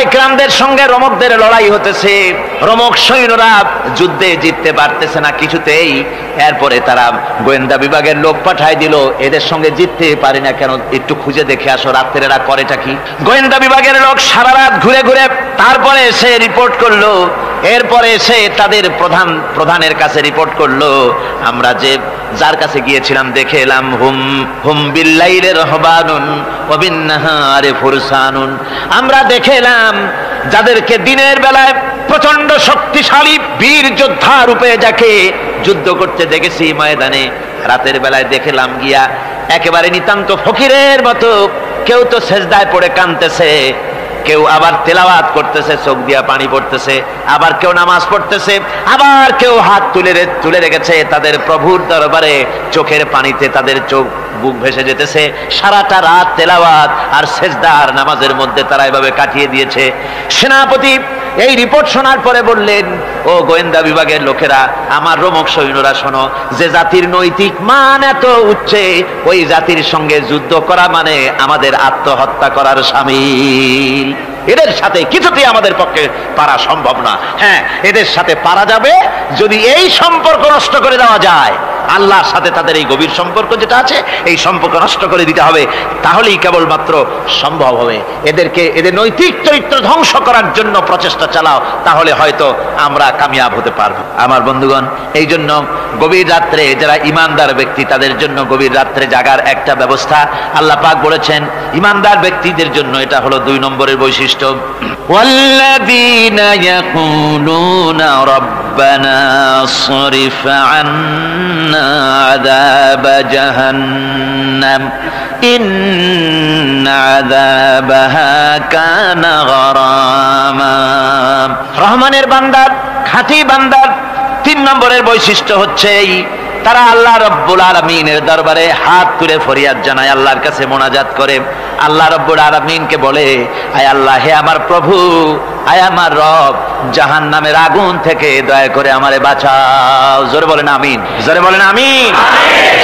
সাহাবায়ে কিরামদের সঙ্গে রোমকদের লড়াই হতেছে, রোমক সৈন্যরা যুদ্ধে জিততে পারতেছে না কিছুতেই। এরপরে তারা গোয়েন্দা বিভাগের লোক পাঠায় দিল, এদের সঙ্গে জিততে পারি না কেন, একটু খুঁজে দেখে আসো রাত্রে এরা করেটা কি। গোয়েন্দা বিভাগের লোক সারা রাত ঘুরে ঘুরে তারপরে এসে রিপোর্ট করলো। এরপরে এসে তাদের প্রধানের কাছে রিপোর্ট করলো, আমরা যার কাছে গিয়েছিলাম দেখে এলাম হুম হুম বিল্লাইলি রাহবানুন ওয়া বিন্নাহারি ফুরসানুন, আমরা দেখে এলাম যাদেরকে দিনের বেলায় প্রচন্ড শক্তিশালী বীর যোদ্ধা রূপে যাকে যুদ্ধ করতে দেখেছি ময়দানে, রাতের বেলায় দেখলাম গিয়া একেবারে নিতান্ত ফকিরের মতো কেউ তো সেজদায় পড়ে কাঁদতেছে, কেউ আবার তেলাওয়াত করতেছে, চোখ দিয়া পানি পড়তেছে, আবার কেউ নামাজ পড়তেছে, আবার কেউ হাত তুলে রেখেছে তাদের প্রভুর দরবারে, চোখের পানিতে তাদের চোখ বুক ভেসে যেতেছে। সারাটা রাত তেলাওয়াত আর সেজদা আর নামাজের মধ্যে তারা এভাবে কাটিয়ে দিয়েছে। সেনাপতি এই রিপোর্ট শোনার পরে বললেন, ও গোয়েন্দা বিভাগের লোকেরা, আমার রোমক সৈন্যরা শোনো, যে জাতির নৈতিক মান এত উচ্চে, ওই জাতির সঙ্গে যুদ্ধ করা মানে আমাদের আত্মহত্যা করার শামিল। এদের সাথে কিছুতেই আমাদের পক্ষে পারা সম্ভব না। হ্যাঁ, এদের সাথে পারা যাবে যদি এই সম্পর্ক নষ্ট করে দেওয়া যায়। আল্লাহর সাথে তাদের এই গভীর সম্পর্ক যেটা আছে, এই সম্পর্ক নষ্ট করে দিতে হবে, তাহলেই কেবলমাত্র সম্ভব হবে। এদের নৈতিক চরিত্র ধ্বংস করার জন্য প্রচেষ্টা চালাও, তাহলে হয়তো আমরা কামিয়াব হতে পারবো। আমার বন্ধুগণ, এই জন্য গভীর রাত্রে যারা ইমানদার ব্যক্তি তাদের জন্য গভীর রাত্রে জাগার একটা ব্যবস্থা আল্লাহ পাক বলেছেন। ইমানদার ব্যক্তিদের জন্য এটা হলো 2 নম্বরের বৈশিষ্ট্য। ওয়াল্লাযীনা ইয়াকুলুনা রাব্বানা সরিফ আন্না আযাব জাহান্নাম ইন্না আযাবাহা কানা গরামা। রহমানের বান্দার, খাঁটি বান্দার 3 নম্বরের বৈশিষ্ট্য হচ্ছে তারা আল্লাহ রব্বুল আলামিনের দরবারে হাত তুলে ফরিয়াদ জানায়, আল্লাহর কাছে মোনাজাত করে, আল্লাহ রব্বুল আলামিনকে বলে, আয় আল্লাহ, হে আমার প্রভু, আয় আমার রব, জাহান্নামের আগুন থেকে দয়া করে আমারে বাঁচাও। জোরে বলেন আমিন, জোরে বলেন আমিন।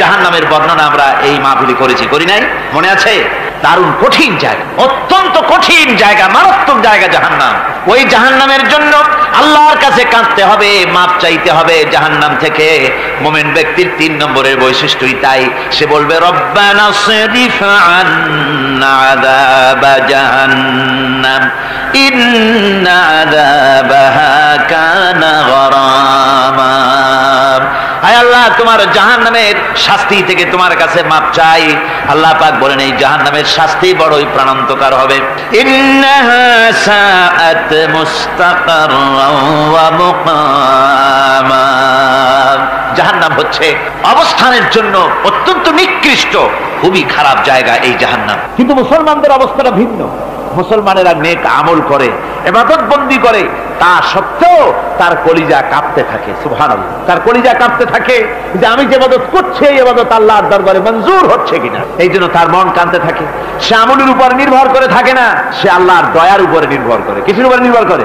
জাহান্নামের বর্ণনা আমরা এই মাহফিলে করেছি, করি নাই? মনে আছে? দারুণ কঠিন জায়গা, অত্যন্ত কঠিন জায়গা, মারাত্মক জায়গা জাহান্নাম। ওই জাহান্নামের জন্য আল্লাহর কাছে কাঁদতে হবে, মাপ চাইতে হবে জাহান্নাম থেকে। মুমিন ব্যক্তির 3 নম্বরের বৈশিষ্ট্যই তাই। সে বলবে, রব্বানা সরিফ আন্না আযাবা জাহান্নাম ইন্না আযাবাহা কানা গরামা। আয় আল্লাহ, তোমার জাহান্নামের শাস্তি থেকে তোমার কাছে মাপ চাই। আল্লাহ পাক বলেন, এই জাহান্নামের শাস্তি বড়ই প্রাণান্তকার হবে। ইন্নাহা সাআত মুস্তাকাররাও ওয়া মুকামা। জাহান্নাম হচ্ছে অবস্থানের জন্য অত্যন্ত নিকৃষ্ট, খুবই খারাপ জায়গা এই জাহান্নাম। কিন্তু মুসলমানদের অবস্থাটা ভিন্ন। মুসলমানেরা নেক আমল করে, ইবাদত বন্দি করে, তা সত্ত্বেও তার কলিজা কাঁপতে থাকে। সুবহানাল্লাহ, তার কলিজা কাঁপতে থাকে যে আমি যে ইবাদত করছি এই ইবাদত আল্লাহর দরবারে মঞ্জুর হচ্ছে কিনা। এই জন্য তার মন কাঁদতে থাকে। সে আমলের উপর নির্ভর করে থাকে না, সে আল্লাহর দয়ার উপরে নির্ভর করে। কিসের উপরে নির্ভর করে?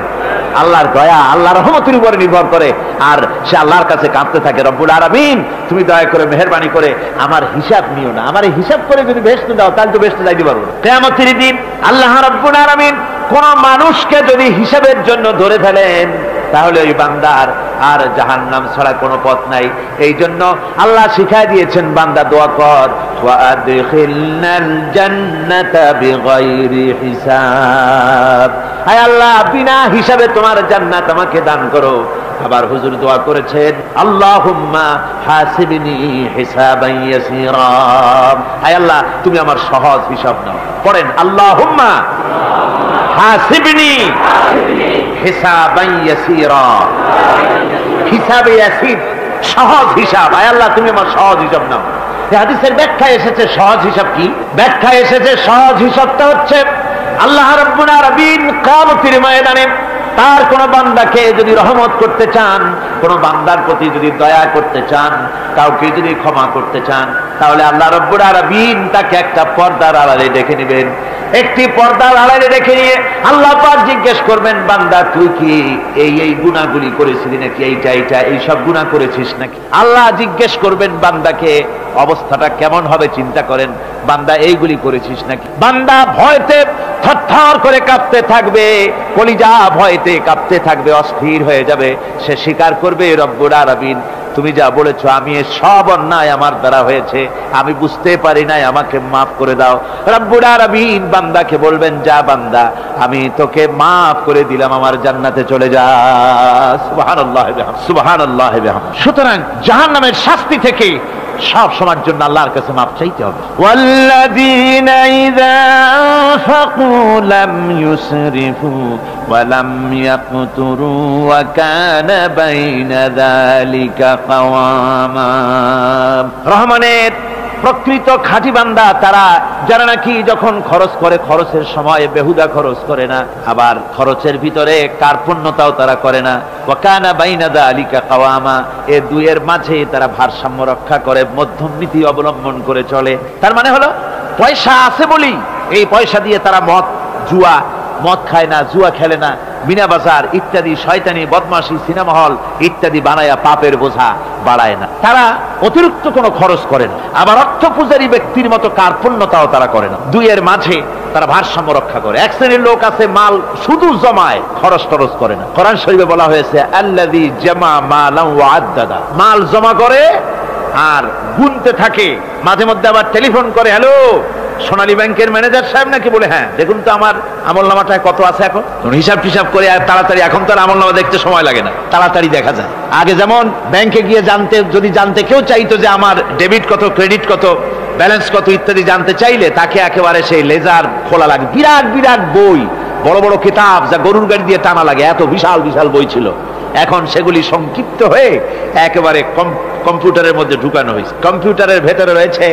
আল্লাহর দয়া, আল্লাহর রহমতের উপরে নির্ভর করে। আর সে আল্লাহর কাছে কাঁদতে থাকে, রব্বুল আলামিন, তুমি দয়া করে মেহেরবানি করে আমার হিসাব নিও না, আমার এই হিসাব করে যদি বেহেশতে দাও তাহলে তো বেহেশতে যাইতে পারবো না। কিয়ামতের দিন আল্লাহ রাব্বুল আলামিন কোন মানুষকে যদি হিসাবের জন্য ধরে ফেলেন, তাহলে ওই বান্দার আর জাহান্নাম ছাড়া কোনো পথ নাই। এই জন্য আল্লাহ শিখাই দিয়েছেন, বান্দা দোয়া কর, ওয়া আদখিলনাল জান্নাতা বিগাইরি হিসাব। আয় আল্লাহ, বিনা হিসাবে তোমার জান্নাত আমাকে দান করো। আবার হুজুর দোয়া করেছেন, আল্লাহুম্মা হাসিবনি হিসাবান ইয়াসীরা। আয় আল্লাহ, তুমি আমার সহজ হিসাব নাও। পড়েন, আল্লাহুম্মা হাসিবনি হিসাবান ইয়াসীরা। হিসাবে ইয়াসীর, সহজ হিসাব। আয় আল্লাহ, তুমি আমার সহজ হিসাব নাও। এই হাদিসের ব্যাখ্যায় এসেছে সহজ হিসাব কি? ব্যাখ্যায় এসেছে সহজ হিসাবটা হচ্ছে আল্লাহ রাব্বুল আলামিন কিয়ামতের ময়দানে তার কোন বান্দাকে যদি রহমত করতে চান, কোন বান্দার প্রতি যদি দয়া করতে চান, কাউকে যদি ক্ষমা করতে চান, তাহলে আল্লাহ রাব্বুল আলামিন তাকে একটা পর্দার আড়ালে ডেকে নেবেন। একটি পর্দার আড়ালে রেখে নিয়ে আল্লাহ পাক জিজ্ঞেস করবেন, বান্দা তুই কি এই গুনাহগুলি করেছিলি নাকি? এই সব গুনাহ করেছিস নাকি? আল্লাহ জিজ্ঞেস করবেন বান্দাকে, অবস্থাটা কেমন হবে চিন্তা করেন। বান্দা এইগুলি করেছিস নাকি? বান্দা ভয়তে থর করে কাঁপতে থাকবে, কলিজা ভয়তে কাঁপতে থাকবে, অস্থির হয়ে যাবে। সে স্বীকার করবে, রব্বুল আলামিন তুমি যা বলেছো আমি এ সব অন্যায় আমার দ্বারা হয়েছে, আমি বুঝতে পারি নাই, আমাকে মাফ করে দাও। রব্বুল আলামিন বান্দাকে বলবেন, যা বান্দা আমি তোকে মাফ করে দিলাম, আমার জান্নাতে চলে যা। সুবহানাল্লাহ সুবহানাল্লাহ। সুতরাং জাহান্নামের শাস্তি থেকে সব সময়ের জন্য আল্লাহর কাছে মাফ চাইতে হবে। ওয়াল্লাযীনা ইযা আনফাকু লাম ইউসরিফু ওয়া লাম ইয়াকতুরু ওয়া কানা বাইনা যালিকা কাওয়ামা। রহমানের প্রকৃত খাঁটি বান্দা তারা, যারা নাকি যখন খরচ করে খরচের সময় বেহুদা খরচ করে না, আবার খরচের ভিতরে কার্পণ্যতাও তারা করে না। ওয়া কানা বাইনা যালিকা কাওয়ামা, এই দুইয়ের মাঝে তারা ভারসাম্য রক্ষা করে, মধ্যমনীতি অবলম্বন করে চলে। তার মানে হলো পয়সা আছে বলি এই পয়সা দিয়ে তারা মদ খায় না, জুয়া খেলে না, মিনা বাজার ইত্যাদি শয়তানি বদমাশি সিনেমা হল ইত্যাদি বানায়া পাপের বোঝা বাড়ায় না। তারা অতিরিক্ত কোনো খরচ করে না, আবার অর্থ পূজারী ব্যক্তির মতো কার্পণ্যতাও তারা করে না। দুইয়ের মাঝে তারা ভারসাম্য রক্ষা করে। এক শ্রেণীর লোক আছে মাল শুধু জমায়, খরচ টরচ করে না। কোরআন শরীফে বলা হয়েছে আল্লাযী জামা মালান ওয়া আদ্দাদা, মাল জমা করে আর গুনতে থাকে, মাঝে মধ্যে আবার টেলিফোন করে, হ্যালো সোনালী ব্যাংকের ম্যানেজার সাহেব নাকি, বলে হ্যাঁ দেখুন তো আমার আমলনামাটায় কত আছে। এখন হিসাব টিসাব করে আর তাড়াতাড়ি, এখন তো আর আমলনামা দেখতে সময় লাগে না, তাড়াতাড়ি দেখা যায়। আগে যেমন ব্যাংকে গিয়ে জানতে কেউ চাইতো যে আমার ডেবিট কত, ক্রেডিট কত, ব্যালেন্স কত ইত্যাদি জানতে চাইলে তাকে একেবারে সেই লেজার খোলা লাগে, বিরাট বিরাট বই, বড় বড় কিতাব যা গরুর গাড়ি দিয়ে টানা লাগে, এত বিশাল বিশাল বই ছিল। এখন সেগুলি সংক্ষিপ্ত হয়ে একেবারে কম্পিউটারের মধ্যে ঢুকানো হয়েছে। কম্পিউটারের ভেতরে রয়েছে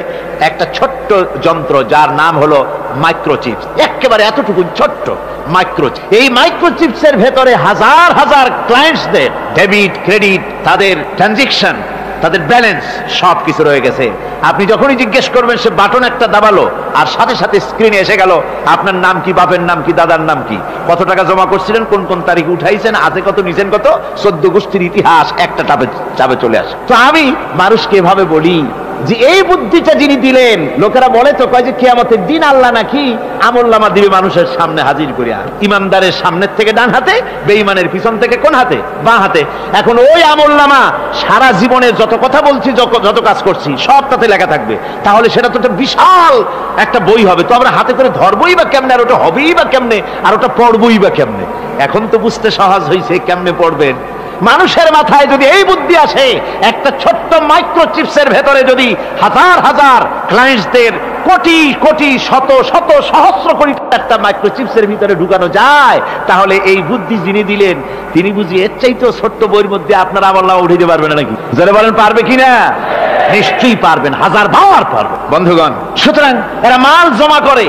একটা ছোট্ট যন্ত্র যার নাম হলো মাইক্রোচিপস, একেবারে এতটুকু ছোট্ট মাইক্রোচিপ। এই মাইক্রোচিপসের ভেতরে হাজার হাজার ক্লায়েন্টসদের ডেবিট ক্রেডিট, তাদের ট্রানজাকশন, তাদের ব্যালেন্স সবকিছু রয়ে গেছে। আপনি যখনই জিজ্ঞেস করবেন সে বাটন একটা দাবালো আর সাথে সাথে স্ক্রিনে এসে গেল আপনার নাম কি, বাপের নাম কি, দাদার নাম কি, কত টাকা জমা করছিলেন, কোন কোন তারিখে উঠাইছেন, আছে কত, নিছেন কত, 14 গোষ্ঠীর ইতিহাস একটা চাপে চলে আসে। তো আমি মানুষকে এভাবে বলি যে এই বুদ্ধিটা যিনি দিলেন, লোকেরা বলে তো কয় যে কিয়ামতের দিন আল্লাহ নাকি আমলনামা দিবে মানুষের সামনে হাজির করিয়া, ইমানদারের সামনের থেকে ডান হাতে, বেঈমানের পিছন থেকে কোন হাতে, বাঁ হাতে। এখন ওই আমলনামা সারা জীবনের যত কথা বলছি, যত কাজ করছি সব তাতে লেখা থাকবে। তাহলে সেটা তো একটা বিশাল একটা বই হবে, তো আমরা হাতে করে ধরবই বা কেমনে, আর ওটা হবেই বা কেমনে, আর ওটা পড়বই বা কেমনে। এখন তো বুঝতে সহজ হয়েছে কেমনে পড়বেন। মানুষের মাথায় যদি এই বুদ্ধি আসে, একটা ছোট্ট মাইক্রোচিপসের ভেতরে যদি হাজার হাজার ক্লায়েন্টসদের কোটি কোটি শত শত সহস্র কোটি একটা মাইক্রোচিপসের ভিতরে ঢুকানো যায়, তাহলে এই বুদ্ধি যিনি দিলেন তিনি বুঝি এর চাইতেও ছোট্ট বইয়ের মধ্যে আপনার আমলনামা উঠাইতে পারবেন না নাকি? যারা বলেন পারবে কিনা, নিশ্চয়ই পারবেন, হাজার বার পারবে বন্ধুগণ। সুতরাং এরা মাল জমা করে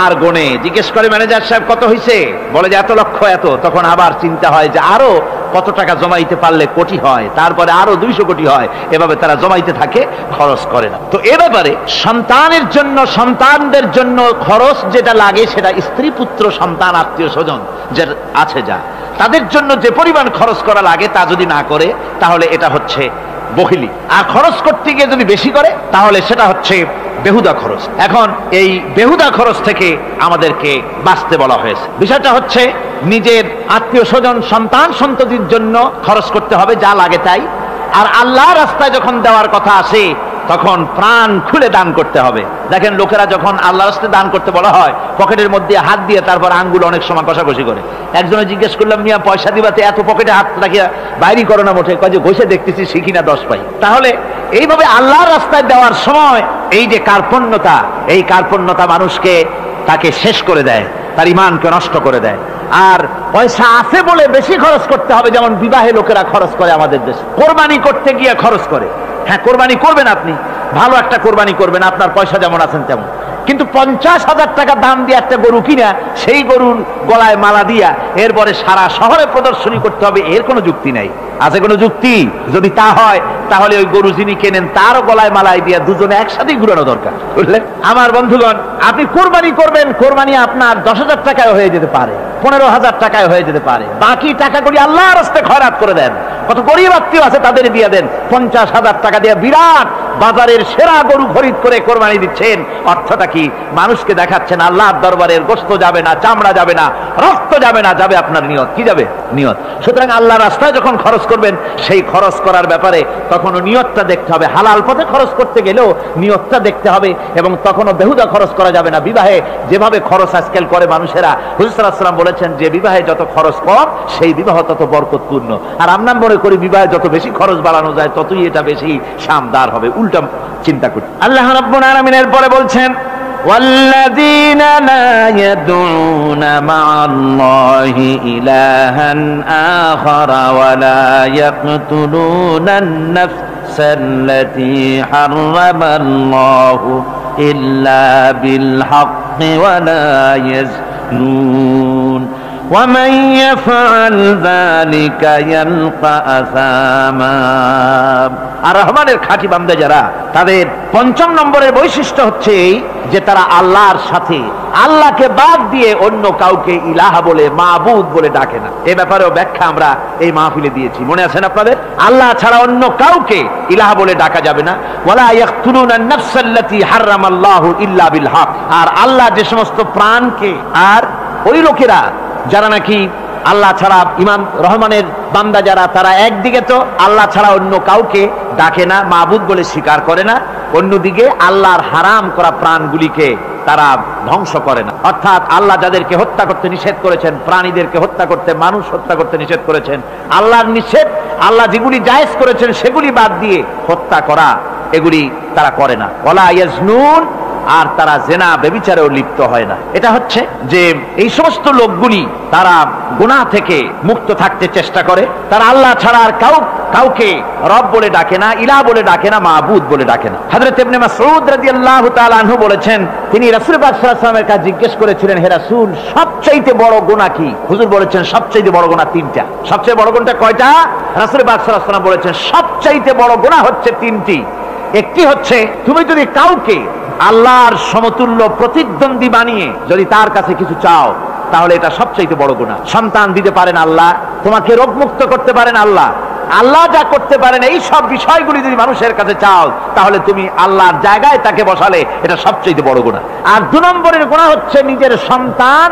আর গনে, জিজ্ঞেস করে ম্যানেজার সাহেব কত হয়েছে, বলে যে এত লক্ষ এত। তখন আবার চিন্তা হয় যে আরো কত টাকা জমাইতে পারলে কোটি হয়, তারপরে আরো 200 কোটি হয়, এভাবে তারা জমাইতে থাকে, খরচ করে না। তো এ ব্যাপারে সন্তানের জন্য, সন্তানদের জন্য খরচ যেটা লাগে সেটা স্ত্রী পুত্র সন্তান আত্মীয় স্বজন যে আছে, যা তাদের জন্য যে পরিমাণ খরচ করা লাগে তা যদি না করে তাহলে এটা হচ্ছে বখিলি। আর খরচ করতে গিয়ে যদি বেশি করে তাহলে সেটা হচ্ছে বেহুদা খরচ। এখন এই বেহুদা খরচ থেকে আমাদেরকে বাঁচতে বলা হয়েছে। বিষয়টা হচ্ছে নিজের আত্মীয় স্বজন সন্তান সন্ততির জন্য খরচ করতে হবে যা লাগে তাই, আর আল্লাহ রাস্তায় যখন দেওয়ার কথা আসে তখন প্রাণ খুলে দান করতে হবে। দেখেন লোকেরা যখন আল্লাহ রাস্তায় দান করতে বলা হয় পকেটের মধ্যে হাত দিয়ে তারপর আঙ্গুল অনেক সময় কষাকষি করে। একজনে জিজ্ঞেস করলাম, মিয়া পয়সা দিবাতে এত পকেটে হাত রাখিয়া বাইরে করো না মোটে? কয় যে ঘষে দেখতেছি শিখি না 10 পাই। তাহলে এইভাবে আল্লাহর রাস্তায় দেওয়ার সময় এই যে কার্পণ্যতা, এই কার্পণ্যতা মানুষকে তাকে শেষ করে দেয়, তার ঈমানকে নষ্ট করে দেয়। আর পয়সা আছে বলে বেশি খরচ করতে হবে, যেমন বিবাহে লোকেরা খরচ করে আমাদের দেশে, কোরবানি করতে গিয়ে খরচ করে। হ্যাঁ, কোরবানি করবেন, আপনি ভালো একটা কোরবানি করবেন, আপনার পয়সা যেমন আছেন তেমন, কিন্তু 50,000 টাকা দাম দিয়ে একটা গরু কিনা সেই গরুর গলায় মালা দিয়া এরপরে সারা শহরে প্রদর্শনী করতে হবে, এর কোনো যুক্তি নাই। আছে কোনো যুক্তি? যদি তা হয় তাহলে ওই গরু যিনি কেনেন তারও গলায় মালাই দিয়া দুজনে একসাথেই ঘুরানো দরকার, বুঝলেন? আমার বন্ধুগণ, আপনি কোরবানি করবেন, কোরবানি আপনার 10,000 টাকায় হয়ে যেতে পারে, 15,000 টাকায় হয়ে যেতে পারে, বাকি টাকাগুলি আল্লাহর রাস্তায় খয়রাত করে দেন। কত গরিব আত্মীয় আছে তাদের দিয়ে দেন। 50,000 টাকা দিয়ে বিরাট বাজারের সেরা গরু খরিদ করে কোরবানি দিচ্ছেন। অর্থটা কি? মানুষকে দেখাচ্ছেন আল্লাহর দরবারের গোশত যাবে না, চামড়া যাবে না, রক্ত যাবে না, যাবে আপনার নিয়ত। কি যাবে? নিয়ত। সুতরাং আল্লাহর রাস্তায় যখন খরচ করবেন, সেই খরচ করার ব্যাপারে তখনও নিয়তটা দেখতে হবে। হালাল পথে খরচ করতে গেলেও নিয়তটা দেখতে হবে, এবং তখনও বেহুদা খরচ করা যাবে না। বিবাহে যেভাবে খরচ আজকাল করে মানুষেরা, হুজুর সাল্লাল্লাহু আলাইহি ওয়াসাল্লাম বলেছেন যে বিবাহে যত খরচ কম সেই বিবাহ তত বরকতপূর্ণ। আর আমরা মনে করি বিবাহে যত বেশি খরচ বাড়ানো যায় ততই এটা বেশি শানদার হবে। উল্টা চিন্তা করি। আল্লাহ রাব্বুল আলামিন এরপরে বলছেন والذين لا يدعون مع الله إلها آخر ولا يقتلون النفس التي حرم الله إلا بالحق ولا يزنون ومن يفعل ذلك يلقى أثاما। আর রহমানের খাঁটি বান্দা যারা, তাদের পঞ্চম নম্বরের বৈশিষ্ট্য হচ্ছে যে তারা আল্লাহর সাথে, আল্লাহকে বাদ দিয়ে অন্য কাউকে ইলাহা বলে, মাবুদ বলে ডাকে না। এই ব্যাপারেও ব্যাখ্যা আমরা এই মাহফিলে দিয়েছি, মনে আছেন আপনাদের? আল্লাহ ছাড়া অন্য কাউকে ইলাহা বলে ডাকা যাবে না। ওয়ালা ইয়াকতুলুনা আন-নাফসাল্লাতী হারামাল্লাহু ইল্লা বিল হক। আর আল্লাহ যে সমস্ত প্রাণকে, আর ওই লোকেরা যারা নাকি আল্লাহ ছাড়া, ইমাম রহমানের বান্দা যারা, তারা একদিকে তো আল্লাহ ছাড়া অন্য কাউকে ডাকে না, মাবুদ বলে স্বীকার করে না, অন্যদিকে আল্লাহর হারাম করা প্রাণগুলিকে তারা ধ্বংস করে না। অর্থাৎ আল্লাহ যাদেরকে হত্যা করতে নিষেধ করেছেন, প্রাণীদেরকে হত্যা করতে, মানুষ হত্যা করতে নিষেধ করেছেন, আল্লাহর নিষেধ, আল্লাহ যেগুলি জায়েজ করেছেন সেগুলি বাদ দিয়ে হত্যা করা, এগুলি তারা করে না। ওয়ালা ইয়াজনুন, আর তারা জেনা ব্যভিচারেও লিপ্ত হয় না। এটা হচ্ছে যে এই সমস্ত লোকগুলি তারা গুনাহ থেকে মুক্ত থাকতে চেষ্টা করে। তারা আল্লাহ ছাড়া আর কাউকে রব বলে ডাকে না, ইলাহ বলে ডাকে না, মাবুদ বলে ডাকে না। হযরত ইবনে মাসউদ রাদিয়াল্লাহু তাআলা আনহু বলেছেন, তিনি রাসূল পাক সাল্লাল্লাহু আলাইহি ওয়াসাল্লামের কাছে জিজ্ঞেস করেছিলেন, হে রাসূল, সবচেয়ে বড় গুনাহ কি? হুজুর বলেছেন সবচেয়ে বড় গুনাহ তিনটা। সবচেয়ে বড় গুনাহটা কয়টা? রাসূল পাক সাল্লাল্লাহু আলাইহি ওয়াসাল্লাম বলেছেন সবচেয়ে বড় গুনাহ হচ্ছে তিনটি। একটি হচ্ছে, তুমি যদি কাউকে আল্লাহর সমতুল্য প্রতিদ্বন্দ্বী বানিয়ে যদি তার কাছে কিছু চাও, তাহলে এটা সবচেয়ে বড় গুনাহ। সন্তান দিতে পারেন আল্লাহ, তোমাকে রোগমুক্ত করতে পারেন আল্লাহ, আল্লাহ যা করতে পারেন এই সব বিষয়গুলি যদি মানুষের কাছে চাও, তাহলে তুমি আল্লাহর জায়গায় তাকে বসালে, এটা সবচেয়ে বড় গুনাহ। আর 2 নম্বরের গুনাহ হচ্ছে নিজের সন্তান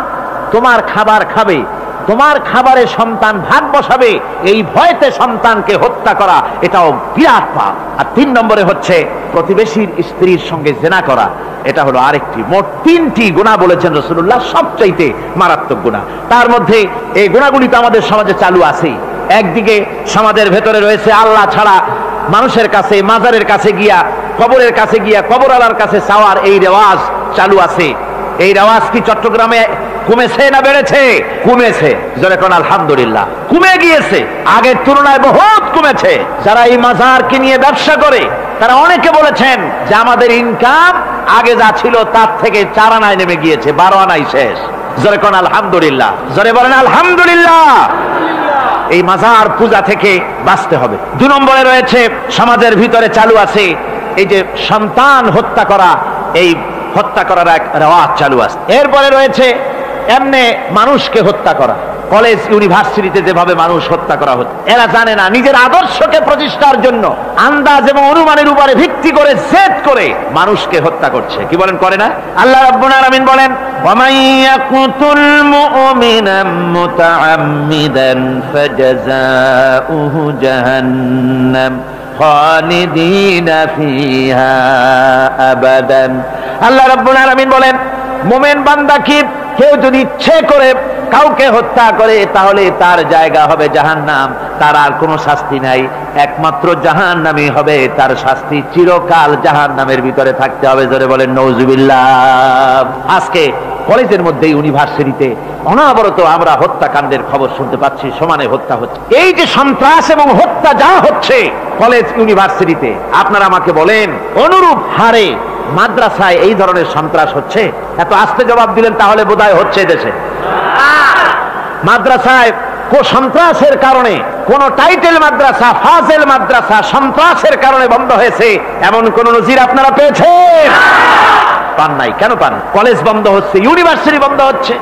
তোমার খাবার খাবে, তোমার খাবারে সন্তান ভাগ বসাবে, এই ভয়তে সন্তানকে হত্যা করা, এটাও বিরাট পাপ। আর 3 নম্বরে হচ্ছে প্রতিবেশীর স্ত্রীর সঙ্গে জেনা করা, এটা হলো আরেকটি। মোট 3টি গুনাহ বলেছেন রাসূলুল্লাহ, সবচাইতে মারাত্মক গুনাহ। তার মধ্যে এই গুনাহগুলি তো আমাদের সমাজে চালু আছে। একদিকে সমাজের ভেতরে রয়েছে আল্লাহ ছাড়া মানুষের কাছে, মাজারের কাছে গিয়া, কবরের কাছে গিয়া, কবরওয়ালার কাছে চাওয়ার এই রেওয়াজ চালু আছে। এই রেওয়াজ কি চট্টগ্রামে কমেছে না বেড়েছে? কমেছে। জোরে কোন আলহামদুলিল্লাহ। কমে গিয়েছে, আগের তুলনায় বহুত কমেছে। যারা এই মাজারকে নিয়ে ব্যবসা করে, তারা অনেকে বলেছেন যে আমাদের ইনকাম আগে যা ছিল তার থেকে 4 আনায় নেমে গিয়েছে, 12 আনায় শেষ। জোরে কোন আলহামদুলিল্লাহ। জোরে বলেন আলহামদুলিল্লাহ। এই মাজার পূজা থেকে বাঁচতে হবে। 2 নম্বরে রয়েছে, সমাজের ভিতরে চালু আছে এই যে সন্তান হত্যা করা, এই হত্যা করার এক রেওয়াজ চালু আছে। এরপরে রয়েছে এমনি মানুষকে হত্যা করা। কলেজ ইউনিভার্সিটিতে যেভাবে মানুষ হত্যা করা হচ্ছে, এরা জানে না নিজের আদর্শকে প্রতিষ্ঠার জন্য আন্দাজ এবং অনুমানের উপরে ভিত্তি করে জেদ করে মানুষকে হত্যা করছে। কি বলেন? করে না? আল্লাহ রাব্বুল আলামিন বলেন, ওয়ামান ইয়াকুতুল মুমিনা মুতাআম্মিদান ফাজাযাউহু জাহান্নাম খালিদিনা ফিহা আবাদান। আল্লাহ রাব্বুল আলামিন বলেন, মুমিন বান্দা কি কেউ যদি ইচ্ছে করে কাউকে হত্যা করে, তাহলে তার জায়গা হবে জাহান্নাম, তার আর কোনো শাস্তি নাই, একমাত্র জাহান্নামই হবে তার শাস্তি, চিরকাল জাহান্নামের ভিতরে থাকতে হবে। জোরে বলেন নাউজুবিল্লাহ। আজকে কলেজের মধ্যে, ইউনিভার্সিটিতে অনবরত আমরা হত্যাকাণ্ডের খবর শুনতে পাচ্ছি, সমানে হত্যা হচ্ছে। এই যে সন্ত্রাস এবং হত্যা যা হচ্ছে কলেজ ইউনিভার্সিটিতে, আপনারা আমাকে বলেন অনুরূপ হারে মাদ্রাসায় এই ধরনের সন্ত্রাস হচ্ছে? এত আস্তে জবাব দিলেন তাহলে বোধহয় হচ্ছে দেশে। মাদ্রাসায় সন্ত্রাসের কারণে, কোন টাইটেল মাদ্রাসা, ফাজেল মাদ্রাসা সন্ত্রাসের কারণে বন্ধ হয়েছে এমন কোন নজির আপনারা পেয়েছেন? পান নাই। কেন পান? কলেজ বন্ধ হচ্ছে, ইউনিভার্সিটি বন্ধ হচ্ছে,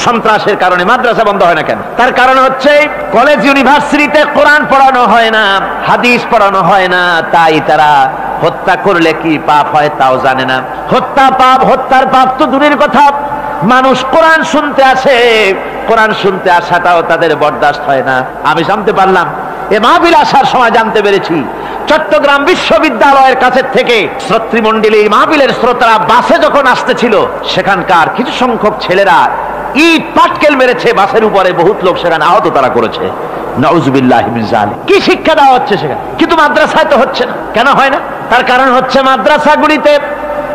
সন্ত্রাসের কারণে। মাদ্রাসা বন্ধ হয় না কেন? তার কারণ হচ্ছে কলেজ ইউনিভার্সিটিতে কোরআন পড়ানো হয় না, হাদিস পড়ানো হয় না, তাই তারা হত্যা করলে কি পাপ হয় তাও জানে না। হত্যা পাপ, হত্যার পাপ তো দূরের কথা, মানুষ কোরআন শুনতে আসে, কোরআন শুনতে আসাটাও তাদের বরদাস্ত হয় না। আমি জানতে পারলাম, এ মাহফিল আসার সময় জানতে পেরেছি, চট্টগ্রাম বিশ্ববিদ্যালয়ের কাছে থেকে শ্রোতৃমণ্ডলী মাহফিলের শ্রোতারা বাসে যখন আসতেছিল, সেখানকার কিছু সংখ্যক ছেলেরা ইট পাটকেল মেরেছে বাসের উপরে, বহুত লোক সেখানে আহত তারা করেছে। নাউজুবিল্লাহি মিন যালিক। কি শিক্ষা দেওয়া হচ্ছে সেখানে? কিন্তু মাদ্রাসায় তো হচ্ছে না। কেন হয় না? তার কারণ হচ্ছে মাদ্রাসাগুলিতে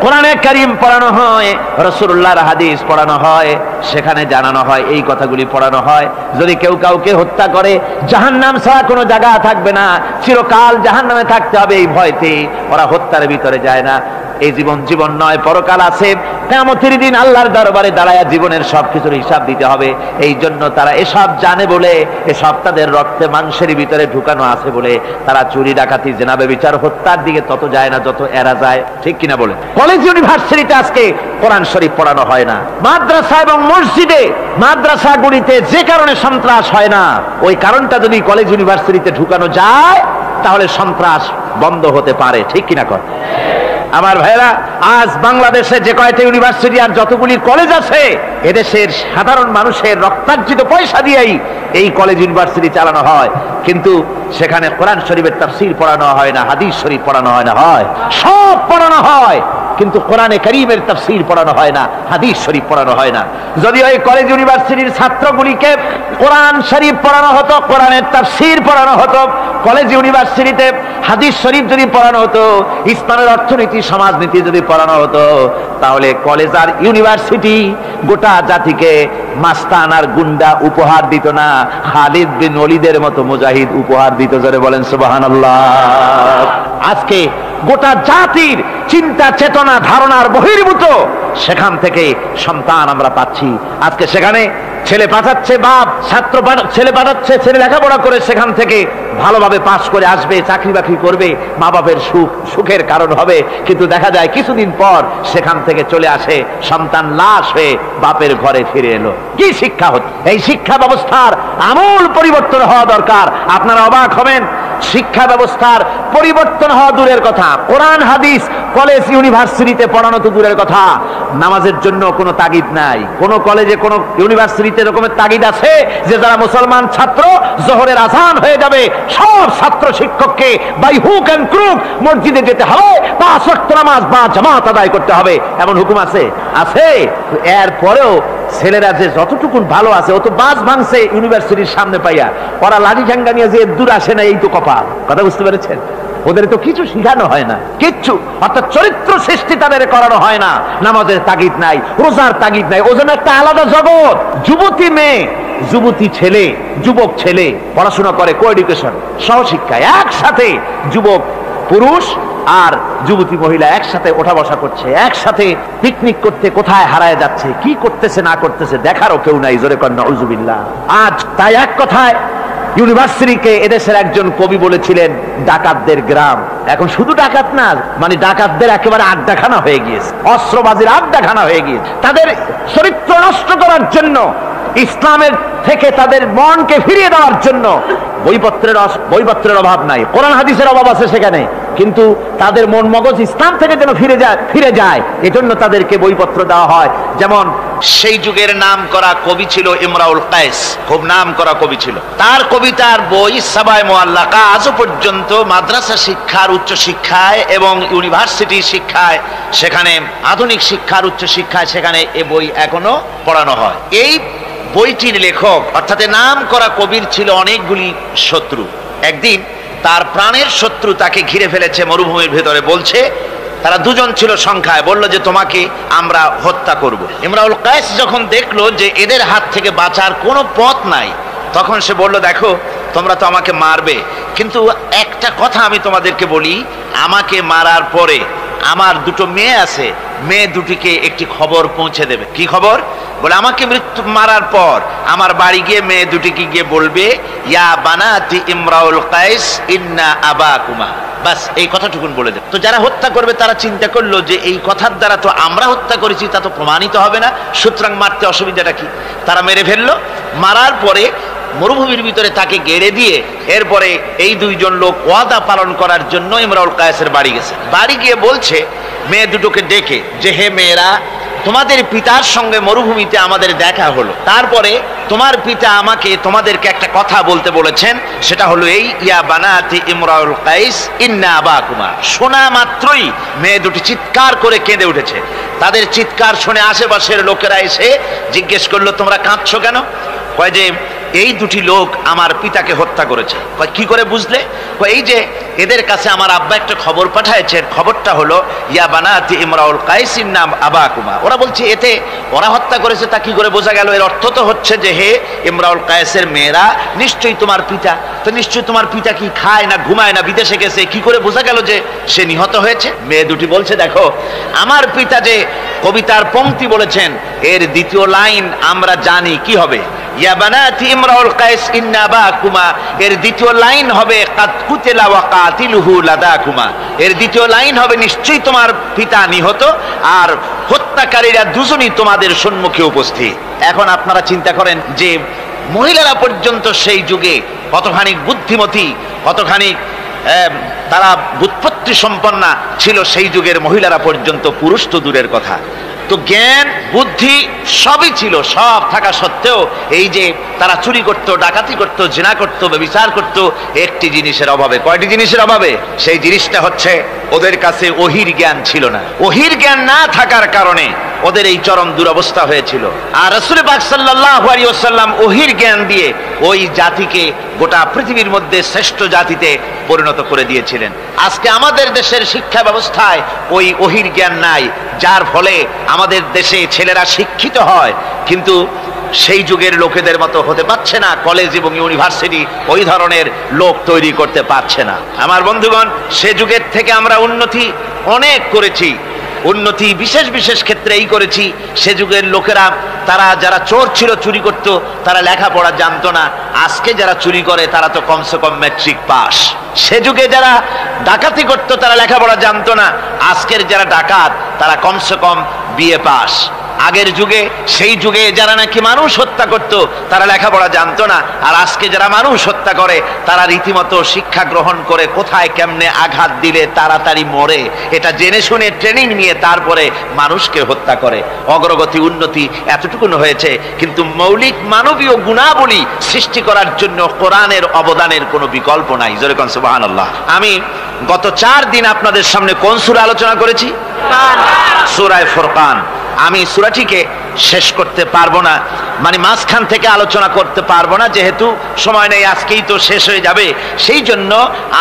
কোরআনে কারীম পড়ানো হয়, রাসূলুল্লাহর হাদিস পড়ানো হয়, সেখানে জানানো হয়, এই কথাগুলি পড়ানো হয়। যদি কেউ কাউকে হত্যা করে, জাহান্নাম ছাড়া কোনো জায়গা থাকবে না, চিরকাল জাহান্নামে থাকতে হবে, এই ভয়তে ওরা হত্যার ভিতরে যায় না। এই জীবন জীবন নয়, পরকাল আছে, কিয়ামতের দিন আল্লাহর দরবারে দাঁড়ায়া জীবনের সবকিছুর হিসাব দিতে হবে। এই জন্য তারা এসব জানে বলে, এসব তাদের রক্তে মাংসের ভিতরে ঢুকানো আছে বলে তারা চুরি ডাকাতি জেনা ব্যভিচার হত্যার দিকে তত যায় না যত এরা যায়। ঠিক কিনা বলে? কলেজ ইউনিভার্সিটিতে আজকে কোরআন শরীফ পড়ানো হয় না। মাদ্রাসা এবং মসজিদে, মাদ্রাসাগুলিতে যে কারণে সন্ত্রাস হয় না, ওই কারণটা যদি কলেজ ইউনিভার্সিটিতে ঢুকানো যায় তাহলে সন্ত্রাস বন্ধ হতে পারে। ঠিক কিনা কর? আমার ভাইরা, আজ বাংলাদেশে যে কয়টা ইউনিভার্সিটি আর যতগুলি কলেজ আছে, এদেশের সাধারণ মানুষের রক্তার্জিত পয়সা দিয়েই এই কলেজ ইউনিভার্সিটি চালানো হয়, কিন্তু সেখানে কোরআন শরীফের তাফসীর পড়ানো হয় না, হাদিস শরীফ পড়ানো হয় না। হয়, সব পড়ানো হয়, কিন্তু কোরআনে কারীমের তাফসীর পড়ানো হয় না, হাদিস শরীফ পড়ানো হয় না। যদি ওই কলেজ ইউনিভার্সিটির ছাত্রগুলিকে কোরআন শরীফ পড়ানো হতো, কোরআনের তাফসীর পড়ানো হতো, কলেজ ইউনিভার্সিটিতে হাদিস শরীফ যদি পড়ানো হতো, ইসলামের অর্থনীতি সমাজনীতি যদি পড়ানো হতো, তাহলে কলেজ আর ইউনিভার্সিটি গোটা জাতিকে মাস্তান আর গুন্ডা উপহার দিত না, খালিদ বিন ওলীদের মতো মুজাহিদ উপহার দিত। জোরে বলেন সুবহানাল্লাহ। আজকে গোটা জাতির চিন্তা চেতনা ধারণার বহির্ভূত সেখান থেকে সন্তান আমরা পাচ্ছি। আজকে সেখানে ছেলে পাঠাচ্ছে বাপ, ছাত্র ছেলে পাঠাচ্ছে, ছেলে লেখাপড়া করে সেখান থেকে ভালোভাবে পাস করে আসবে, চাকরি বাকরি করবে, মা বাপের সুখের কারণ হবে। কিন্তু দেখা যায় কিছুদিন পর সেখান থেকে চলে আসে সন্তান লাশ হয়ে বাপের ঘরে ফিরে এলো। কি শিক্ষা হচ্ছে? এই শিক্ষা ব্যবস্থার আমূল পরিবর্তন হওয়া দরকার। আপনারা অবাক হবেন, শিক্ষা ব্যবস্থার পরিবর্তন হওয়া দূরের কথা, কোরআন হাদিস কলেজ ইউনিভার্সিটিতে পড়ানো তো দূরের কথা, নামাজের জন্য কোনো তাগিদ নাই। কোন কলেজে কোন ইউনিভার্সিটিতে এরকমের তাগিদ আছে যে যারা মুসলমান ছাত্র, জোহরের আযান হয়ে যাবে, সব ছাত্র শিক্ষককে বাই হুক এন্ড ক্রুক মসজিদে যেতে হবে, 5 ওয়াক্ত নামাজ বা জামাত আদায় করতে হবে, এমন হুকুম আছে? আছে। এরপরেও ছেলেরা যে যতটুকু ভালো আছে, ও তো বাস ভাঙছে ইউনিভার্সিটির সামনে পাইয়া, ওরা লাঠি ঝাঙ্গা নিয়ে যে দূর আসে না, এই তো কপাল। কথা বুঝতে পেরেছেন? ওদের তো কিছু শিখানো হয় না, কিচ্ছু, অর্থাৎ চরিত্র সৃষ্টি তাদের করানো হয় না। নামাজের তাগিদ নাই, রোজার তাগিদ নাই, ও যেন একটা আলাদা জগৎ। যুবতী মেয়ে, যুবতী ছেলে, যুবক ছেলে পড়াশোনা করে কো এডুকেশন, সহশিক্ষায়, একসাথে যুবক পুরুষ আর যুবতী মহিলা একসাথে ওঠা বসা করছে, একসাথে পিকনিক করতে কোথায় হারায় যাচ্ছে, কি করতেছে না করতেছে দেখারও কেউ নাই। জোরে কর নাউজুবিল্লাহ। আজ তাই এক কথায় ইউনিভার্সিটিকে এদেশের একজন কবি বলেছিলেন ডাকাতদের গ্রাম। এখন শুধু ডাকাত না, মানে ডাকাতদের একেবারে আড্ডাখানা হয়ে গিয়েছে, অস্ত্রবাজির আড্ডাখানা হয়ে গিয়েছে। তাদের চরিত্র নষ্ট করার জন্য, ইসলামের থেকে তাদের মনকে ফিরিয়ে দেওয়ার জন্য বইপত্রের অভাব নাই, কোরআন হাদিসের অভাব আছে সেখানে, কিন্তু তাদের মন মগজ ইসলাম থেকে যেন ফিরে যায় এজন্য তাদেরকে বইপত্র দেওয়া হয়। যেমন সেই যুগের নাম করা কবি ছিল ইমরাউল কায়েস, খুব নাম করা কবি ছিল। তার কবিতার বই সাবায়ে মুআল্লাকা আজও পর্যন্ত মাদ্রাসা শিক্ষার উচ্চ শিক্ষায় এবং ইউনিভার্সিটি শিক্ষায়, সেখানে আধুনিক শিক্ষার উচ্চ শিক্ষায়, সেখানে এ বই এখনো পড়ানো হয়। এই বইটির লেখক অর্থাৎ নাম করা কবির ছিল অনেকগুলি শত্রু। একদিন তার প্রাণের শত্রু তাকে ঘিরে ফেলেছে মরুভূমির ভেতরে, বলছে, তারা দুজন ছিল সংখ্যায়, বলল যে তোমাকে আমরা হত্যা করব। ইমরাউল কায়েস যখন দেখলো যে এদের হাত থেকে বাঁচার কোনো পথ নাই, তখন সে বলল, দেখো তোমরা তো আমাকে মারবে, কিন্তু একটা কথা আমি তোমাদেরকে বলি, আমাকে মারার পরে আমার দুটো মেয়ে আছে, মেয়ে দুটিকে একটি খবর পৌঁছে দেবে। কি খবর? বলে আমাকে মৃত্যু মারার পর আমার বাড়ি গিয়ে মেয়ে দুটিকে গিয়ে বলবে, ইয়া বানাতি ইমরাউল কায়েস ইন্না আবাকুমা। বাস এই কথাটুকুন বলে দেবে। তো যারা হত্যা করবে তারা চিন্তা করলো যে এই কথার দ্বারা তো আমরা হত্যা করেছি, তা তো প্রমাণিত হবে না, সুতরাং মারতে অসুবিধাটা কি? তারা মেরে ফেললো। মারার পরে মরুভূমির ভিতরে তাকে গেড়ে দিয়ে এরপরে এই দুইজন লোক ওয়াদা পালন করার জন্য ইমরাউল কায়েসের বাড়ি গেছে। বাড়ি গিয়ে বলছে মেয়ে দুটোকে ডেকে যে, হে মেয়েরা, তোমাদের পিতার সঙ্গে মরুভূমিতে আমাদের দেখা হলো, তারপরে তোমার পিতা আমাকে তোমাদেরকে একটা কথা বলতে বলেছেন, সেটা হলো এই, ইয়া বানাতি ইমরাউল কাইস ইন্না আবাকুমা। শোনা মাত্রই মেয়ে দুটি চিৎকার করে কেঁদে উঠেছে। তাদের চিৎকার শুনে আশেপাশের লোকেরা এসে জিজ্ঞেস করলো, তোমরা কাঁদছো কেন? কয় যে এই দুটি লোক আমার পিতাকে হত্যা করেছে। কি করে বুঝলে? এই যে এদের কাছে আমার আব্বা একটা খবর পাঠাইছেন, খবরটা হলো ইয়া বানাতি ইমরাউল কাইস ইন্না আবাকুমা। ওরা বলছে এতে ওরা হত্যা করেছে, তা কি করে বোঝা গেল? এর অর্থ তো হচ্ছে যে হে ইমরাউল কায়েসের মেয়েরা, নিশ্চয়ই তোমার পিতা, তো নিশ্চয়ই তোমার পিতা কি খায় না ঘুমায় না বিদেশে গেছে, কি করে বোঝা গেল যে সে নিহত হয়েছে? মেয়ে দুটি বলছে, দেখো আমার পিতা যে কবিতার পংক্তি বলেছেন এর দ্বিতীয় লাইন আমরা জানি কি হবে, ইয়া বানাতি ইমরাউল কাইস ইন্না আবাকুমা, এর দ্বিতীয় লাইন হবে কাদ কুতিলা ওয়া কাতিলুহু লাদাকুমা। এর দ্বিতীয় লাইন হবে নিশ্চয়ই তোমার পিতা নিহত আর হত্যাকারীরা দুজনই তোমাদের সম্মুখে উপস্থিত। এখন আপনারা চিন্তা করেন যে মহিলারা পর্যন্ত সেই যুগে কতখানি বুদ্ধিমতী, কতখানি তারা বুৎপত্তি সম্পন্না ছিল সেই যুগের মহিলারা পর্যন্ত, পুরুষ তো দূরের কথা। তো জ্ঞান বুদ্ধি সবই ছিল, সব থাকা সত্ত্বেও এই যে তারা চুরি করত, ডাকাতি করত, জিনা করত, ব্যভিচার করত একটি জিনিসের অভাবে। কয়টি জিনিসের অভাবে? সেই জিনিসটা হচ্ছে ওদের কাছে ওহির জ্ঞান ছিল না। ওহির জ্ঞান না থাকার কারণে ওদের এই চরম দুরবস্থা হয়েছিল। আর রাসূল পাক সাল্লাল্লাহু আলাইহি ওয়াসাল্লাম ওহির জ্ঞান দিয়ে ওই জাতিকে গোটা পৃথিবীর মধ্যে শ্রেষ্ঠ জাতিতে পরিণত করে দিয়েছিলেন। আজকে আমাদের দেশের শিক্ষা ব্যবস্থায় ওই ওহির জ্ঞান নাই, যার ফলে আমাদের দেশে ছেলেরা শিক্ষিত হয় কিন্তু সেই যুগের লোকেদের মতো হতে পারছে না, কলেজ এবং ইউনিভার্সিটি ওই ধরনের লোক তৈরি করতে পারছে না। আমার বন্ধুগণ, সে যুগের থেকে আমরা উন্নতি অনেক করেছি, উন্নতি বিশেষ বিশেষ ক্ষেত্রে এই করেছি। সে যুগের লোকেরা, তারা যারা চোর ছিল, চুরি করত, তারা লেখাপড়া জানতো না। আজকে যারা চুরি করে তারা তো কমসে কম ম্যাট্রিক পাস। সে যুগে যারা ডাকাতি করত তারা লেখাপড়া জানতো না, আজকের যারা ডাকাত তারা কমসে কম বিএ পাস। আগের যুগে, সেই যুগে যারা নাকি মানুষ হত্যা করত তারা লেখাপড়া জানতো না, আর আজকে যারা মানুষ হত্যা করে তারা রীতিমতো শিক্ষা গ্রহণ করে কোথায় কেমনে আঘাত দিলে তাড়াতাড়ি মরে এটা জেনে শুনে ট্রেনিং নিয়ে তারপরে মানুষকে হত্যা করে। অগ্রগতি উন্নতি এতটুকুন হয়েছে, কিন্তু মৌলিক মানবীয় গুণাবলী সৃষ্টি করার জন্য কোরআনের অবদানের কোনো বিকল্প নাই। জোরে কোন সুবহানাল্লাহ। আমি গত 4 দিন আপনাদের সামনে কোন সূরা আলোচনা করেছি? সূরা ফুরকান। আমি সূরাটিকে শেষ করতে পারবো না, মানে মাঝখান থেকে আলোচনা করতে পারবো না, যেহেতু সময় নেই, আজকেই তো শেষ হয়ে যাবে। সেই জন্য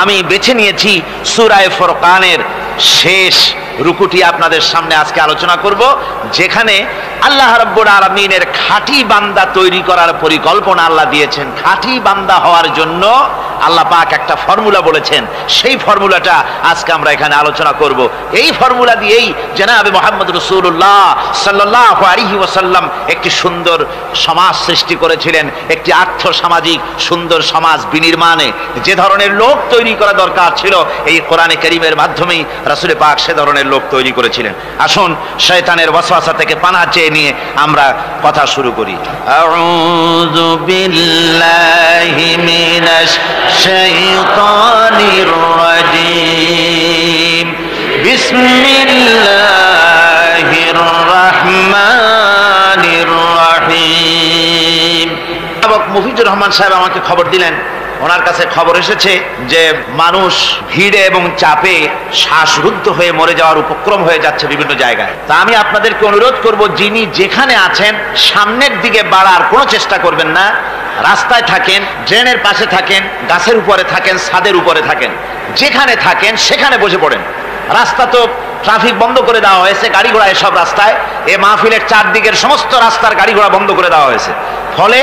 আমি বেছে নিয়েছি সূরা ফুরকানের শেষ রুকুটি আপনাদের সামনে আজকে আলোচনা করব, যেখানে আল্লাহ রাব্বুল আলামিনের খাঁটি বান্দা তৈরি করার পরিকল্পনা আল্লাহ দিয়েছেন। খাঁটি বান্দা হওয়ার জন্য আল্লাহ পাক একটা ফর্মুলা বলেছেন, সেই ফর্মুলাটা আজকে আমরা এখানে আলোচনা করব। এই ফর্মুলা দিয়েই জনাবে মুহাম্মদ রাসূলুল্লাহ সাল্লাল্লাহু আলাইহি ওয়াসাল্লাম একটি সুন্দর সমাজ সৃষ্টি করেছিলেন, একটি আর্থ সামাজিক সুন্দর সমাজ বিনির্মাণে যে ধরনের লোক তৈরি করা দরকার ছিল, এই কোরআনে কারীমের মাধ্যমেই রাসূল পাক সে ধরনের লোক তৈরি করেছিলেন। আসুন শয়তানের ওয়াসওয়াসা থেকে পানাহ চেয়ে নিয়ে আমরা কথা শুরু করি। আউযু বিল্লাহি মিনাশ শাইতানির রাজীম। বিসমিল্লাহির রাহমানির রাহিম। মুফিজুর রহমান সাহেব আমাকে খবর দিলেন, ওনার কাছে খবর এসেছে যে মানুষ ভিড়ে এবং চাপে শ্বাসরুদ্ধ হয়ে মরে যাওয়ার উপক্রম হয়ে যাচ্ছে বিভিন্ন জায়গায়। তা আমি আপনাদেরকে অনুরোধ করব, যিনি যেখানে আছেন সামনের দিকে বাড়ার কোনো চেষ্টা করবেন না। রাস্তায় থাকেন, ড্রেনের পাশে থাকেন, গাছের উপরে থাকেন, ছাদের উপরে থাকেন, যেখানে থাকেন সেখানে বসে পড়েন। রাস্তা তো ট্রাফিক বন্ধ করে দেওয়া হয়েছে, গাড়ি ঘোড়া এসব রাস্তায়, এ মাহফিলের চারদিকের সমস্ত রাস্তার গাড়ি ঘোড়া বন্ধ করে দেওয়া হয়েছে। ফলে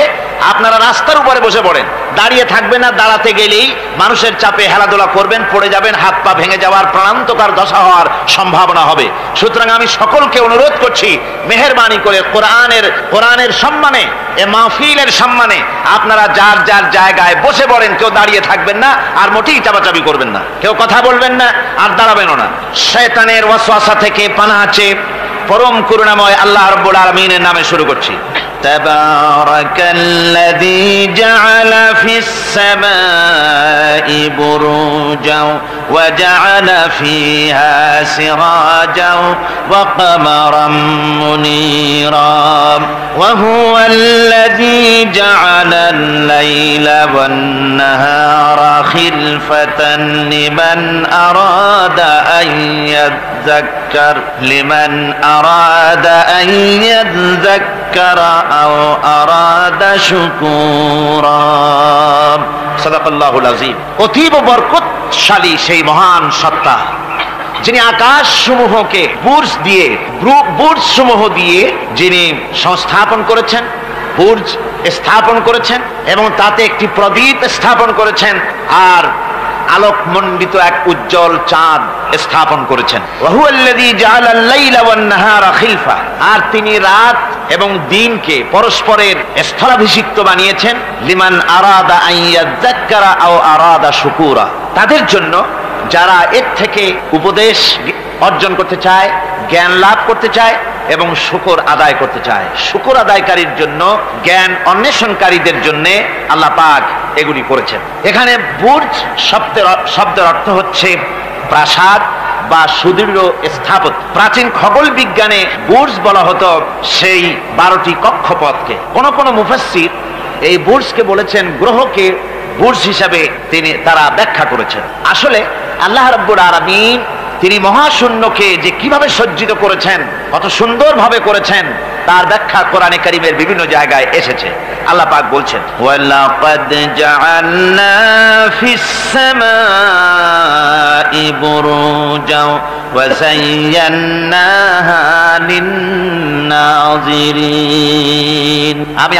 আপনারা রাস্তার উপরে বসে পড়েন, দাঁড়িয়ে থাকবেন না। দাঁড়াতে গেলেই মানুষের চাপে হেলাধুলা করবেন, পড়ে যাবেন, হাত পা ভেঙে যাওয়ার প্রাণান্তকার দশা হওয়ার সম্ভাবনা হবে। সুতরাং আমি সকলকে অনুরোধ করছি, মেহেরবানি করে কোরআনের সম্মানে, এ মাহফিলের সম্মানে আপনারা যার যার জায়গায় বসে পড়েন। কেউ দাঁড়িয়ে থাকবেন না, আর মোটেই চাপাচাপি করবেন না, কেউ কথা বলবেন না, আর দাঁড়াবেনও না। শয়তানের ওয়াসওয়াসা থেকে পানাহ চেয়ে পরম করুণাময় আল্লাহ রাব্বুল আলামিনের নামে শুরু করছি। তাবারাকাল্লাযী জাআলা السماء بروجا وجعل فيها سراجا وقمرا منيرا وهو الذي جعل الليل والنهار خلفة لمن أراد أن يذكر أو أراد شكورا صدق الله العظيم অতীব বরকতশালী সেই মহান সত্তা যিনি আকাশ সমূহকে বুর্জ সমূহ দিয়ে যিনি সংস্থাপন করেছেন, বুর্জ স্থাপন করেছেন এবং তাতে একটি প্রদীপ স্থাপন করেছেন আর আলোকমণ্ডিত এক উজ্জ্বল চাঁদ স্থাপন করেছেন। ওয়াহুয়াল্লাযী জাআলাল লাইলা ওয়ান নাহারা খিলফা, আর তিনি রাত এবং দিনকে পরস্পরের স্থলাভিষিক্ত বানিয়েছেন। লিমান আরাদা আন ইয়াযাক্কারা আও আরাদা শুকুরা, তাদের জন্য যারা এর থেকে উপদেশ অর্জন করতে চায়, জ্ঞান লাভ করতে চায় এবং শুকর আদায় করতে চায়। শুকর আদায়কারীর জন্য, জ্ঞান অন্বেষণকারীদের জন্য আল্লাহ পাক এগুলি করেছেন। এখানে বুর্জ শব্দের অর্থ হচ্ছে প্রাসাদ বা সুদৃঢ় স্থাপত্য। প্রাচীন খগোল বিজ্ঞানে বুর্জ বলা হতো সেই 12টি কক্ষপথকে। কোন কোন মুফাসসির এই বুর্জকে বলেছেন গ্রহকে বুর্জ হিসাবে তারা ব্যাখ্যা করেছেন। আসলে আল্লাহ রাব্বুল আলামিন তিনি মহাশূন্যকে যে কিভাবে সজ্জিত করেছেন, কত সুন্দরভাবে করেছেন, তার ব্যাখ্যা কোরআনে কারীমের বিভিন্ন জায়গায় এসেছে। আল্লাহ পাক বলছেন, ওয়ালাকাদ জাআলনা ফিস সামাই বুরুজা ওয়া যায়্যানাহা লিন-নাযিরিন, আমি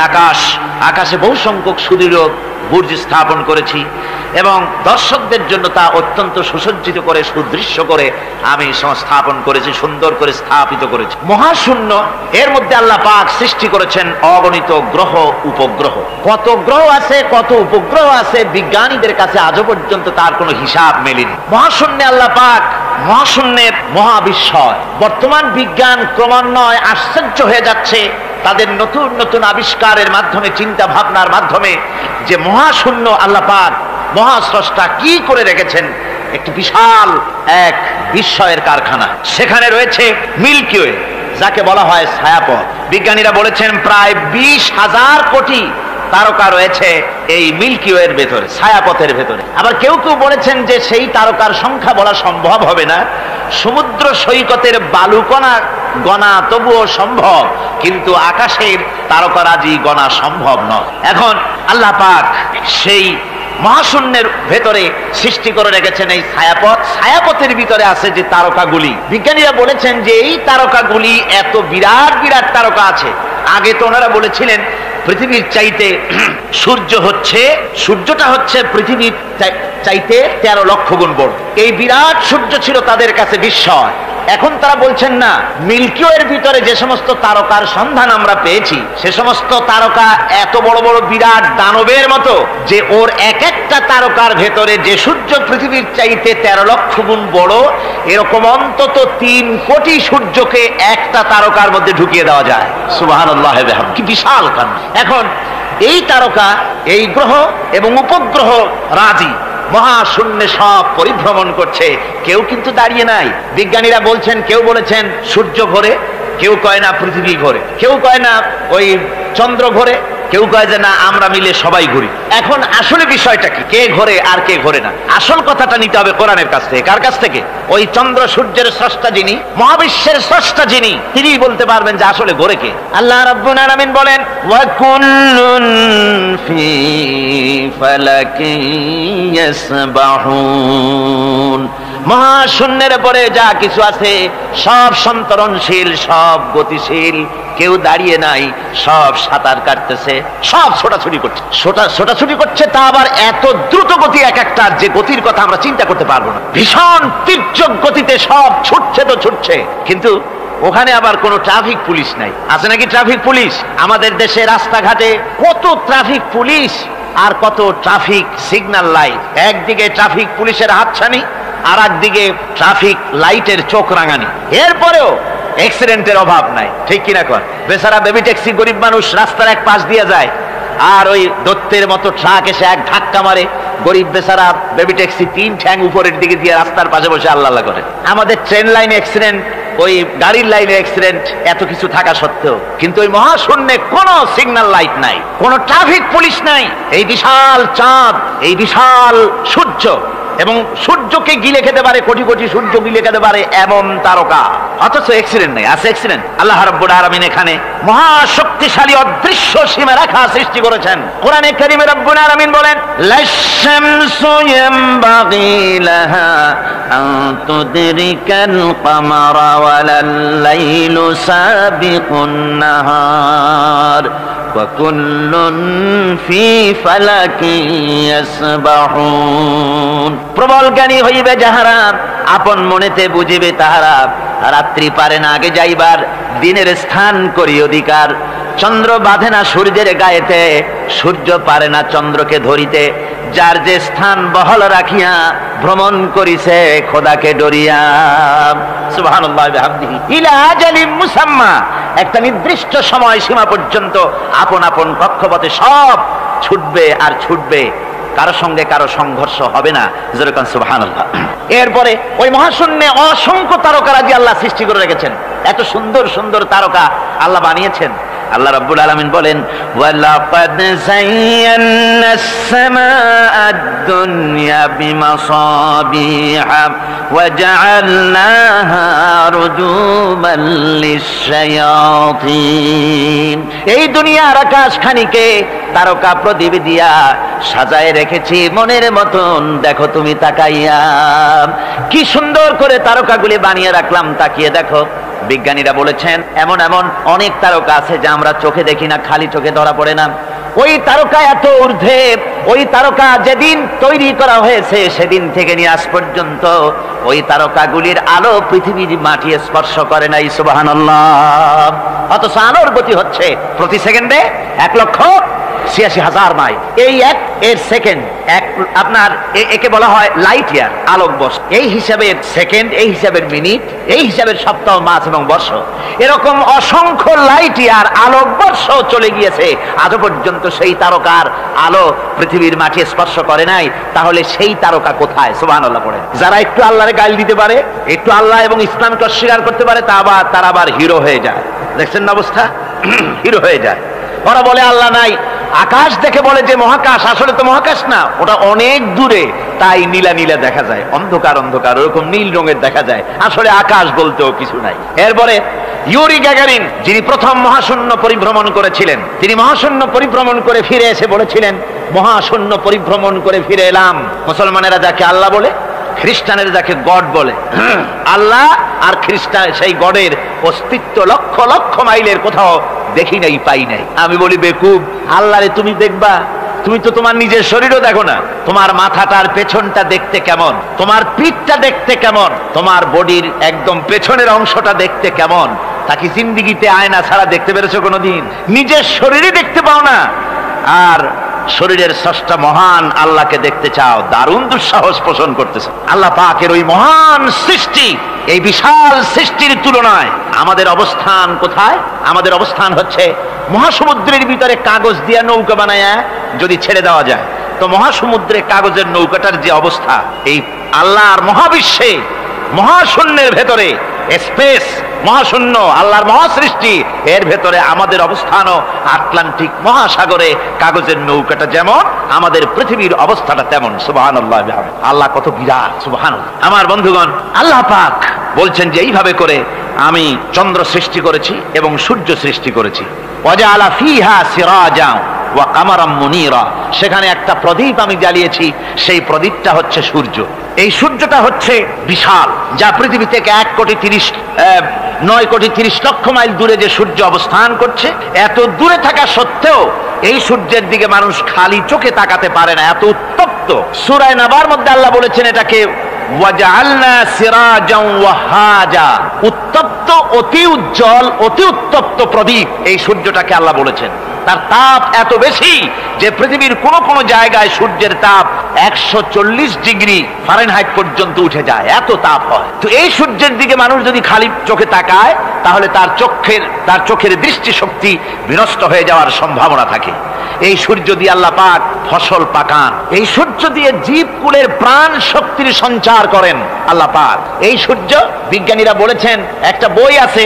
আকাশে বহু সংখ্যক সুদৃঢ় বুর্জ স্থাপন করেছি এবং দর্শকদের জন্য তা অত্যন্ত সুসজ্জিত করে, সুদৃশ্য করে আমি সংস্থাপন করেছি, সুন্দর করে স্থাপিত করেছি। মহাশূন্য, এর মধ্যে আল্লাহ পাক সৃষ্টি করেছেন অগণিত গ্রহ উপগ্রহ। কত গ্রহ আছে, কত উপগ্রহ আছে, বিজ্ঞানীদের কাছে আজও পর্যন্ত তার কোনো হিসাব মেলেনি। মহাশূন্যে আল্লাহ পাক, মহাশূন্যের মহাবিস্ময়। বর্তমান বিজ্ঞান ক্রমান্বয়ে আশ্চর্য হয়ে যাচ্ছে তাদের নতুন নতুন আবিষ্কারের মাধ্যমে, চিন্তা ভাবনার মাধ্যমে, যে মহাশূন্য আল্লাহ পাক মহাস্রষ্টা কি করে রেখেছেন। একটি বিশাল এক বিস্ময়ের কারখানা। সেখানে রয়েছে মিল্কি ওয়ে, যাকে বলা হয় ছায়াপথ। বিজ্ঞানীরা বলেছেন প্রায় 20,000 কোটি তারকা রয়েছে এই মিল্কি ওয়ের ভেতরে, ছায়াপথের ভেতরে। আবার কেউ কেউ বলেছেন যে সেই তারকার সংখ্যা বলা সম্ভব হবে না, সমুদ্র সৈকতের বালুকণা গণা তবুও সম্ভব, কিন্তু আকাশের তারকারাজি গণা সম্ভব নয়। এখন আল্লাহ পাক সেই মহাশূন্যের ভেতরে সৃষ্টি করে রেখেছেন এই ছায়াপথ। ছায়াপথের ভিতরে আছে যে তারকাগুলি, বিজ্ঞানীরা বলেছেন যে এই তারকাগুলি এত বিরাট বিরাট তারকা আছে। আগে তো ওনারা বলেছিলেন পৃথিবীর চাইতে সূর্যটা হচ্ছে পৃথিবীর চাইতে 13 লক্ষ গুণ বড়। এই বিরাট সূর্য ছিল তাদের কাছে বিস্ময়। এখন তারা বলছেন না, মিল্কি ওয়ের ভিতরে যে সমস্ত তারকার সন্ধান আমরা পেয়েছি, সে সমস্ত তারকা এত বড় বড় বিরাট দানবের মতো, যে ওর এক একটা তারকার ভেতরে যে সূর্য পৃথিবীর চাইতে 13 লক্ষ গুণ বড়, এরকম অন্তত 3 কোটি সূর্যকে একটা তারকার মধ্যে ঢুকিয়ে দেওয়া যায়। সুবহানাল্লাহ, কি বিশাল কাণ্ড। এখন এই তারকা, এই গ্রহ এবং উপগ্রহ রাজি মহাশূন্যে সব পরিভ্রমণ করছে, কেউ কিন্তু দাঁড়িয়ে নাই। বিজ্ঞানীরা বলছেন, কেউ বলেছেন সূর্য ঘোরে, কেউ কয় না পৃথিবী ঘোরে, কেউ কয় না ওই চন্দ্র ঘোরে, কেউ কয় যে না আমরা মিলে সবাই ঘুরি। এখন আসলে বিষয়টা কি, কে ঘোরে আর কে ঘোরে না? আসল কথাটা নিতে হবে কোরআনের কাছ থেকে। কার কাছ থেকে? ওই চন্দ্র সূর্যের স্রষ্টা যিনি, মহাবিশ্বের স্রষ্টা যিনি, তিনিই বলতে পারবেন যে আসলে ঘোরে কে। আল্লাহ রাব্বুল আলামিন বলেন, ওয়া কুল্লুন ফি ফালাকিন ইয়াসবাহুন, মহাশূন্যের পরে যা কিছু আছে সব সন্তরণশীল, সব গতিশীল, কেউ দাঁড়িয়ে নাই, সব সাঁতার কাটতেছে, সব ছোটাছুটি করছে, তা আবার এত দ্রুত গতি এক একটা, যে গতির কথা আমরা চিন্তা করতে পারবো না। ভীষণ তীর্যক গতিতে সব ছুটছে তো ছুটছে, কিন্তু ওখানে আবার কোনো ট্রাফিক পুলিশ নাই। আছে নাকি ট্রাফিক পুলিশ? আমাদের দেশে রাস্তাঘাটে কত ট্রাফিক পুলিশ আর কত ট্রাফিক সিগন্যাল লাইট। একদিকে ট্রাফিক পুলিশের হাতছানি, আর একদিকে ট্রাফিক লাইটের চোখ রাঙানি। এরপরেও অ্যাক্সিডেন্টের অভাব নাই, ঠিক কিনা কর? বেচারা বেবি ট্যাক্সি, গরিব মানুষ রাস্তার এক পাশ দিয়ে যায়, আর ওই দত্তের মতো ট্রাক এসে এক ধাক্কা মারে, গরিব বেচারা বেবি ট্যাক্সি 3 ঠ্যাং উপরের দিকে দিয়ে রাস্তার পাশে বসে আল্লাহ আল্লাহ করে। আমাদের ট্রেন লাইনে অ্যাক্সিডেন্ট, ওই গাড়ির লাইনে অ্যাক্সিডেন্ট, এত কিছু থাকা সত্ত্বেও কিন্তু ওই মহাশূন্যে কোনো সিগন্যাল লাইট নাই, কোনো ট্রাফিক পুলিশ নাই। এই বিশাল চাঁদ, এই বিশাল সূর্য, এবং সূর্যকে গিলে খেতে পারে, কোটি কোটি সূর্য গিলে খেতে পারে এমন তারকা, অথচ অ্যাক্সিডেন্ট নেই। আছে অ্যাক্সিডেন্ট? আল্লাহ রাব্বুল আলামিন এখানে মহাশক্তিশালী অদৃশ্য সীমারেখা সৃষ্টি করেছেন। কোরআনে কারীমে রাব্বুল আলামিন বলেন, লাশ-শামসু ইয়ামবাগি লাহা আন তুদরিকাল কামারা ওয়ালাল লাইলু সাবিকুন নাহার ওয়া কুল্লুন ফি ফালাকিন ইয়াসবাহুন। প্রবল জ্ঞানী হইবে যাহারা, আপন মনেতে বুঝিবে তাহারা। রাত্রি পারে না আগে যাইবার, দিনের স্থান করি অধিকার। চন্দ্র বাঁধে না সূর্যের গায়েতে, সূর্য পারে না চন্দ্রকে ধরিতে। যার যে স্থান বহল রাখিয়া, ভ্রমণ করিছে খোদাকে ডরিয়া। সুবহানাল্লাহি ওয়া বিহামদিহি ইলা আজালিম মুসাম্মা। একটা নির্দিষ্ট সময় সীমা পর্যন্ত আপন আপন কক্ষপথে সব ছুটবে আর ছুটবে, কারো সঙ্গে কারো সংঘর্ষ হবে না। যেরকম সুবহানাল্লাহ। এরপরে ওই মহাশূন্যে অসংখ্য তারকারাজি আল্লাহ সৃষ্টি করে রেখেছেন। এত সুন্দর সুন্দর তারকা আল্লাহ বানিয়েছেন। আল্লাহ রাব্বুল আলামিন বলেন, ওয়ালাকাদ যায়্যানাস সামাআদ দুনিয়া বিমাসাবিহা ওয়া জাআলনাহা রুজুমান লিশ-শায়াতিন। এই দুনিয়ার আকাশখানিকে তারকা প্রদীপ দিয়া সাজায় রেখেছি মনের মতন, দেখো তুমি তাকাইয়া। কি সুন্দর করে তারকাগুলি বানিয়ে রাখলাম, তাকিয়ে দেখো। বিজ্ঞানীরা বলেছেন এমন এমন অনেক তারকা আছে যা আমরা চোখে দেখি না, খালি চোখে ধরা পড়ে না। ওই তারকা এত ঊর্ধ্বে, ওই তারকা যেদিন তৈরি করা হয়েছে সেদিন থেকে নিয়ে আজ পর্যন্ত ওই তারকাগুলির আলো পৃথিবীর মাটি স্পর্শ করে নাই। সুবহানাল্লাহ। অথচ আলোর গতি হচ্ছে প্রতি সেকেন্ডে 1,86,000 মাইল। এই এক এর সেকেন্ড এক, আপনার একে বলা হয় লাইট ইয়ার, আলোক বর্ষ। এই হিসাবের সেকেন্ড, এই হিসাবের মিনিট, এই হিসাবের সপ্তাহ, মাস এবং বর্ষ। এরকম অসংখ্য লাইট ইয়ার, আলোক বর্ষ চলে গিয়েছে, আজও পর্যন্ত সেই তারকার আলো পৃথিবীর মাটি স্পর্শ করে নাই। তাহলে সেই তারকা কোথায়? সুবহানাল্লাহ পড়ে। যারা একটু আল্লাহরে গাল দিতে পারে, একটু আল্লাহ এবং ইসলামকে অস্বীকার করতে পারে, তারা আবার হিরো হয়ে যায়। দেখছেন না অবস্থা? হিরো হয়ে যায়। ওরা বলে আল্লাহ নাই, আকাশ দেখে বলে যে মহাকাশ, আসলে তো মহাকাশ না, ওটা অনেক দূরে, তাই নীলা নীলা দেখা যায়, অন্ধকার অন্ধকার ওরকম নীল রঙের দেখা যায়, আসলে আকাশ বলতেও কিছু নাই। এরপরে ইউরি গ্যাগারিন, যিনি প্রথম মহাশূন্য পরিভ্রমণ করেছিলেন, তিনি মহাশূন্য পরিভ্রমণ করে ফিরে এসে বলেছিলেন, মহাশূন্য পরিভ্রমণ করে ফিরে এলাম। মুসলমানেরা যাকে আল্লাহ বলে, খ্রিস্টানের যাকে গড বলে, আল্লাহ আর খ্রিস্টান সেই গডের অস্তিত্ব লক্ষ লক্ষ মাইলের কোথাও দেখি নাই, পাই নাই। আমি বলি বেকুব, আল্লাহরে তুমি দেখবা? তুমি তো তোমার নিজের শরীরও দেখো না। তোমার মাথাটার পেছনটা দেখতে কেমন, তোমার পিঠটা দেখতে কেমন, তোমার বডির একদম পেছনের অংশটা দেখতে কেমন, তাকে জিন্দিগিতে আয়না ছাড়া দেখতে পেরেছো কোনোদিন? নিজের শরীরই দেখতে পাও না, আর শরীরের স্রষ্টা মহান আল্লাহকে দেখতে চাও, দারুণ দুঃসাহস পোষণ করতেছে। আল্লাহ পাকের ওই মহান সৃষ্টি, এই বিশাল সৃষ্টির তুলনায় আমাদের অবস্থান কোথায়? আমাদের অবস্থান হচ্ছে মহাসমুদ্রের ভিতরে কাগজ দিয়ে নৌকা বানায়া যদি ছেড়ে দেওয়া যায়, তো মহাসমুদ্রে কাগজের নৌকাটার যে অবস্থা, এই আল্লাহর মহাবিশ্বে মহাশূন্যের ভেতরে স্পেস, মহাশূন্য আল্লাহর মহাসৃষ্টি, এর ভেতরে আমাদের অবস্থানও আটলান্টিক মহাসাগরে কাগজের নৌকাটা যেমন, আমাদের পৃথিবীর অবস্থাটা তেমন। সুবহানাল্লাহ। আল্লাহ কত বিরাট! সুবহানাল্লাহ। আমার বন্ধুগণ, আল্লাহ পাক বলছেন যে এইভাবে করে আমি চন্দ্র সৃষ্টি করেছি এবং সূর্য সৃষ্টি করেছি। ওয়াজআলা ফিহা সিরাজা ওয়া কামারাম মুনীরা, সেখানে একটা প্রদীপ আমি জ্বালিয়েছি, সেই প্রদীপটা হচ্ছে সূর্য। এই সূর্যটা হচ্ছে বিশাল, যা পৃথিবী থেকে 9,30,00,000 মাইল দূরে যে সূর্য অবস্থান করছে, এত দূরে থাকা সত্ত্বেও এই সূর্যের দিকে মানুষ খালি চোখে তাকাতে পারে না, এত উত্তপ্ত। সূরা নাবার মধ্যে আল্লাহ বলেছেন এটাকে ওয়াজআলনা সিরাজাও ওয়াহাজা, উত্তপ্ত, অতি উজ্জ্বল, অতি উত্তপ্ত প্রদীপ এই সূর্যটাকে আল্লাহ বলেছেন। তার তাপ এত বেশি যে পৃথিবীর কোন কোন জায়গায় সূর্যের তাপ 140 ডিগ্রি ফারেনহাইট পর্যন্ত উঠে যায়, এত তাপ হয়। তো এই সূর্যের দিকে মানুষ যদি খালি চোখে তাকায় তাহলে তার চোখের দৃষ্টিশক্তি বিনষ্ট হয়ে যাওয়ার সম্ভাবনা থাকে। এই সূর্য দিয়ে আল্লাহ পাক ফসল পাকান, এই সূর্য দিয়ে জীবকুলের প্রাণ শক্তির সঞ্চার করেন আল্লাহ পাক। এই সূর্য, বিজ্ঞানীরা বলেছেন, একটা বই আছে,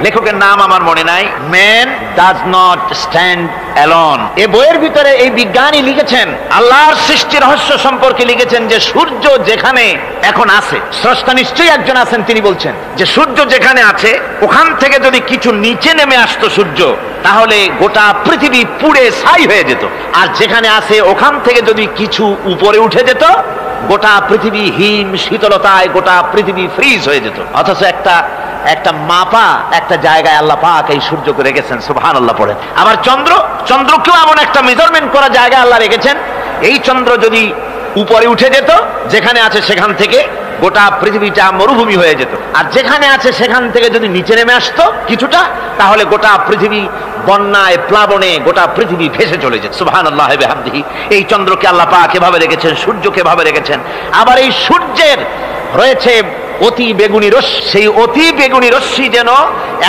লেখকের নাম আমার মনে নাই, man does not stand alone. এই বইয়ের ভিতরে এই বিজ্ঞানী লিখেছেন, আল্লাহর সৃষ্টি রহস্য সম্পর্কে লিখেছেন যে সূর্য যেখানে এখন আছে, স্রষ্টা নিশ্চয়ই একজন আছেন, তিনি বলছেন যে সূর্য যেখানে আছে ওখান থেকে যদি কিছু নিচে নেমে আসতো সূর্য, তাহলে গোটা পৃথিবী পুড়ে ছাই হয়ে যেত। আর যেখানে আছে ওখান থেকে যদি কিছু উপরে উঠে যেত, গোটা পৃথিবী হিম শীতলতায় গোটা পৃথিবী ফ্রিজ হয়ে যেত। অথচ একটা মাপা একটা জায়গায় আল্লাহ পাক এই সূর্যকে রেখেছেন, সুবহানাল্লাহ পড়েন। আবার চন্দ্রকেও এমন একটা মেজারমেন্ট করা জায়গা আল্লাহ রেখেছেন, এই চন্দ্র যদি উপরে উঠে যেত, যেখানে আছে সেখান থেকে গোটা পৃথিবীটা মরুভূমি হয়ে যেত। আর যেখানে আছে সেখান থেকে যদি নিচে নেমে আসতো কিছুটা, তাহলে গোটা পৃথিবী বন্যায় প্লাবনে গোটা পৃথিবী ভেসে চলে যেত। সুবহানাল্লাহ ওয়া বিহামদিহি। এই চন্দ্রকে আল্লাহ পাক এভাবে রেখেছেন, সূর্যকে এভাবে রেখেছেন। আবার এই সূর্যের রয়েছে অতি বেগুনি রশ্মি, সেই অতি বেগুনি রশ্মি যেন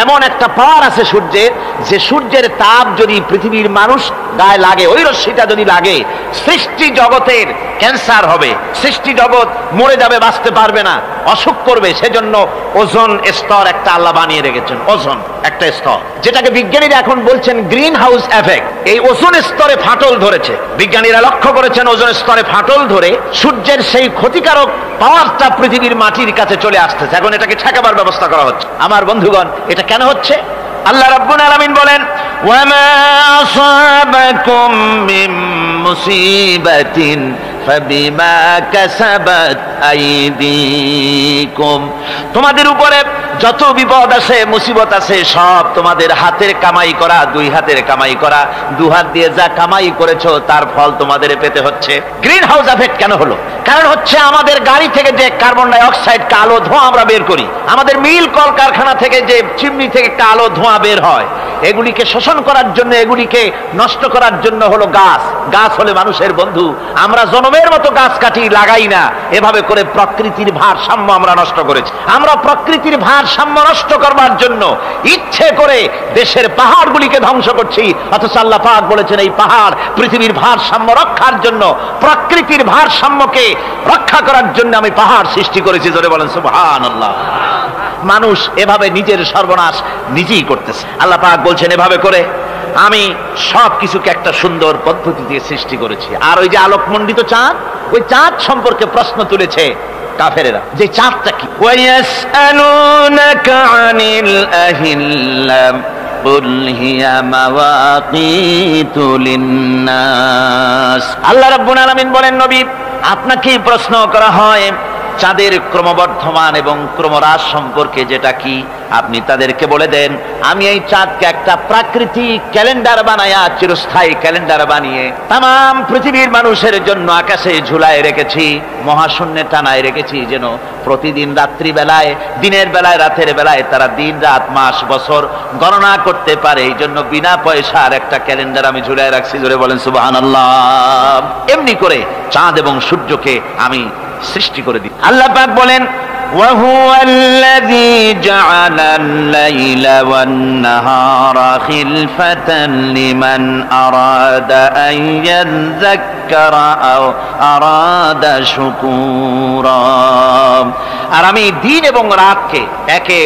এমন একটা পাওয়ার আছে সূর্যের, যে সূর্যের তাপ যদি পৃথিবীর মানুষ গায়ে লাগে, ওই রশ্মিটা যদি লাগে, সৃষ্টি জগতের ক্যান্সার হবে, সৃষ্টি জগৎ মরে যাবে, বাঁচতে পারবে না, অসুখ করবে। সেজন্য ওজোন স্তর একটা আল্লাহ বানিয়ে রেখেছেন, ওজোন একটা স্তর, যেটাকে বিজ্ঞানীরা এখন বলছেন গ্রিন হাউস এফেক্ট। এই ওজোন স্তরে ফাটল ধরেছে, বিজ্ঞানীরা লক্ষ্য করেছেন ওজোন স্তরে ফাটল ধরে সূর্যের সেই ক্ষতিকারক পাওয়ারটা পৃথিবীর মাটির কাছে চলে আসতেছে। এখন এটাকে ঠেকাবার ব্যবস্থা করা হচ্ছে। আমার বন্ধুগণ, এটা কেন হচ্ছে? আল্লাহ রাব্বুল আলামিন বলেন, ওয়ামা আসাবাকুম মিন মুসিবাতিন ফাবিমা কাসাবাত আইদিকুম। তোমাদের উপরে যত বিপদ আছে, মুসিবত আছে, সব তোমাদের হাতের কামাই করা, দুই হাতের কামাই করা, দু হাত দিয়ে যা কামাই করেছো তার ফল তোমাদের পেতে হচ্ছে। গ্রিন হাউস এফেক্ট কেন হলো? কারণ হচ্ছে আমাদের গাড়ি থেকে যে কার্বন ডাই অক্সাইড, কালো ধোঁয়া আমরা বের করি, আমাদের মিল কল কারখানা থেকে যে চিমনি থেকে কালো ধোঁয়া বের হয়, এগুলিকে শোষণ করার জন্য, এগুলিকে নষ্ট করার জন্য হলো গাছ। গাছ হলে মানুষের বন্ধু। আমরা জনমের মতো গাছ কাটি, লাগাই না। এভাবে করে প্রকৃতির ভারসাম্য আমরা নষ্ট করেছি। আমরা প্রকৃতির ভারসাম্য নষ্ট করবার জন্য ইচ্ছে করে দেশের পাহাড়গুলিকে ধ্বংস করছি। অথচ আল্লাহ পাক বলেছেন, এই পাহাড় পৃথিবীর ভারসাম্য রক্ষার জন্য, প্রকৃতির ভারসাম্যকে রক্ষা করার জন্য আমি পাহাড় সৃষ্টি করেছি। জোরে বলেন সুবহানাল্লাহ। মানুষ এভাবে নিজের সর্বনাশ নিজেই করতেছে। আল্লাহ পাক বলছেন, এভাবে করে আমি সব কিছুকে একটা সুন্দর পদ্ধতি দিয়ে সৃষ্টি করেছি। আর ওই যে আলোকমণ্ডিত চাঁদ, ওই চাঁদ সম্পর্কে প্রশ্ন তুলেছে কাফেরেরা, যে চাঁদটা কি? ওয়ায়াসআলুনাকা আনিল আহিল্লাম কুল হিয়া মাওয়াকিতু লিন্নাস। আল্লাহ রাব্বুল আলামিন বলেন, নবী আপনাকে প্রশ্ন করা হয় চাঁদের ক্রমবর্ধমান এবং ক্রমহ্রাস সম্পর্কে, যেটা কি আপনি তাদেরকে বলে দেন, আমি এই চাঁদকে একটা প্রাকৃতিক ক্যালেন্ডার বানায়া, চিরস্থায়ী ক্যালেন্ডার বানিয়ে তাম পৃথিবীর মানুষের জন্য আকাশে ঝুলায় রেখেছি, মহাশূন্যে টানায় রেখেছি, যেন প্রতিদিন রাত্রি বেলায়, দিনের বেলায়, রাতের বেলায় তারা দিন রাত মাস বছর গণনা করতে পারে। এই জন্য বিনা পয়সার একটা ক্যালেন্ডার আমি ঝুলায় রাখছি। জোরে বলেন সুবহানাল্লাহ। এমনি করে চাঁদ এবং সূর্যকে আমি সৃষ্টি করে দিই। আল্লাহ পাক বলেন, وهو الذي جعل الليل والنهار خلفة لمن أراد أن يذكر أو أراد شكورا। আর আমি দিন এবং রাতকে একে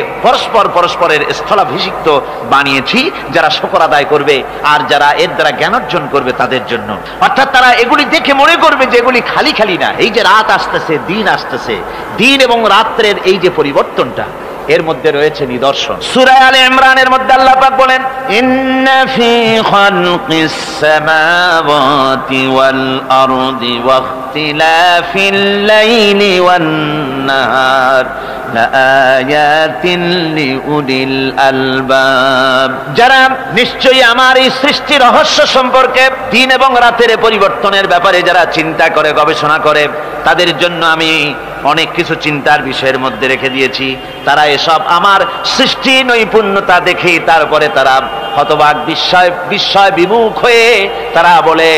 পরস্পরের স্থলাভিষিক্ত বানিয়েছি, যারা শুকর আদায় করবে আর যারা এর দ্বারা জ্ঞান অর্জন করবে তাদের জন্য। অর্থাৎ তারা এগুলি দেখে মনে করবে যে এগুলি খালি খালি না। এই যে রাত আসতেছে, দিন আসতেছে, দিন এবং রাত্রের এই যে পরিবর্তনটা, এর মধ্যে রয়েছে নিদর্শন। সূরা আলে ইমরানের মধ্যে আল্লাহ পাক বলেন, ইন্না ফি খালকিস সামাওয়াতি ওয়াল আরদি ওয়াখতিলাফিল লাইলি ওয়ান নাহার লাআয়াতিন লিউলিল আলবাব। যারা নিশ্চয়ই আমার এই সৃষ্টি রহস্য সম্পর্কে, দিন এবং রাতের পরিবর্তনের ব্যাপারে যারা চিন্তা করে, গবেষণা করে, তাদের জন্য আমি অনেক কিছু চিন্তার বিষয়ের মধ্যে রেখে দিয়েছি। তারা এসব আমার সৃষ্টি নৈপুণ্যতা দেখে তারপরে তারা হতবাক, বিস্ময় বিমুখ হয়ে তারা বলে,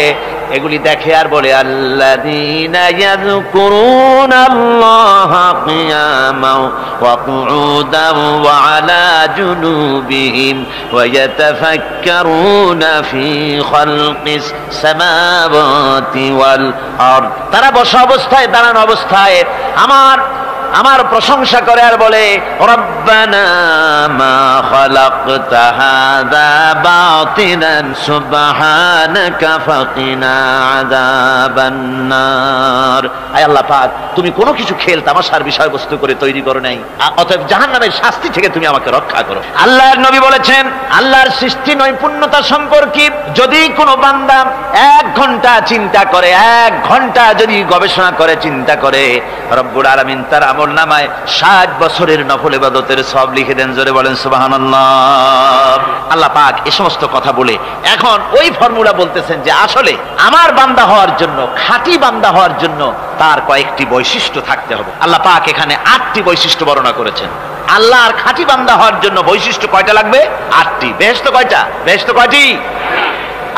এগুলি দেখে আর বলে আল্লাযীনা ইয়াযকুরুনাল্লাহা কিয়ামান ওয়া কুউদান ওয়া আলা জুনুবিহিম ওয়া ইয়াতাফাক্কারুনা ফি খালকিস সামাওয়াতি ওয়াল আরদ। তারা বসা অবস্থায়, দাঁড়ানো অবস্থায় আমার প্রশংসা করে আর বলে রব্বানা মা খালাকতা হাযা বাতিলান সুবহানাকা ফাকিনা আযাবান নার। আয় আল্লাহ পাক, তুমি কোনো কিছু খেল তামাশার বিষয়বস্তু করে তৈরি করো নাই, অতএব জাহান্নামের শাস্তি থেকে তুমি আমাকে রক্ষা করো। আল্লাহর নবী বলেছেন, আল্লাহর সৃষ্টি নৈপুণ্যতা সম্পর্কে যদি কোনো বান্দা 1 ঘন্টা চিন্তা করে, 1 ঘন্টা যদি গবেষণা করে, চিন্তা করে, রব্বুল আলামিন তার আমল নামায় 60 বছরের নফল ইবাদতের সওয়াব লিখে দেন। জোরে বলেন সুবহানাল্লাহ। আল্লাহ পাক এই সমস্ত কথা বলে এখন ওই ফর্মুলা বলতেছেন যে আসলে আমার বান্দা হওয়ার জন্য, খাঁটি বান্দা হওয়ার জন্য তার কয়েকটি বৈশিষ্ট্য থাকতে হবে। আল্লাহ পাক এখানে 8টি বৈশিষ্ট্য বর্ণনা করেছেন। আল্লাহর খাঁটি বান্দা হওয়ার জন্য বৈশিষ্ট্য কয়টা লাগবে? 8টি। বেহেশত কয়টা? বেহেশত কয়টি?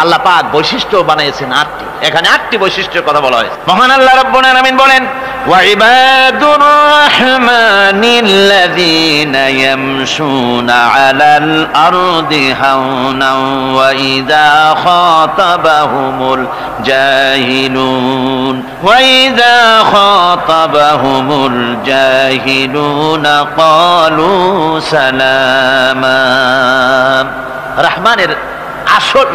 আল্লাহ পাক বৈশিষ্ট্য বানিয়েছেন 8টি। এখানে 8টি বৈশিষ্ট্যের কথা বলা হয়েছে। মহান আল্লাহ রাব্বুল আলামিন বলেন, وعباد الرحمن الذين يمشون على الأرض هونا وإذا خاطبهم الجاهلون قالوا سلاما।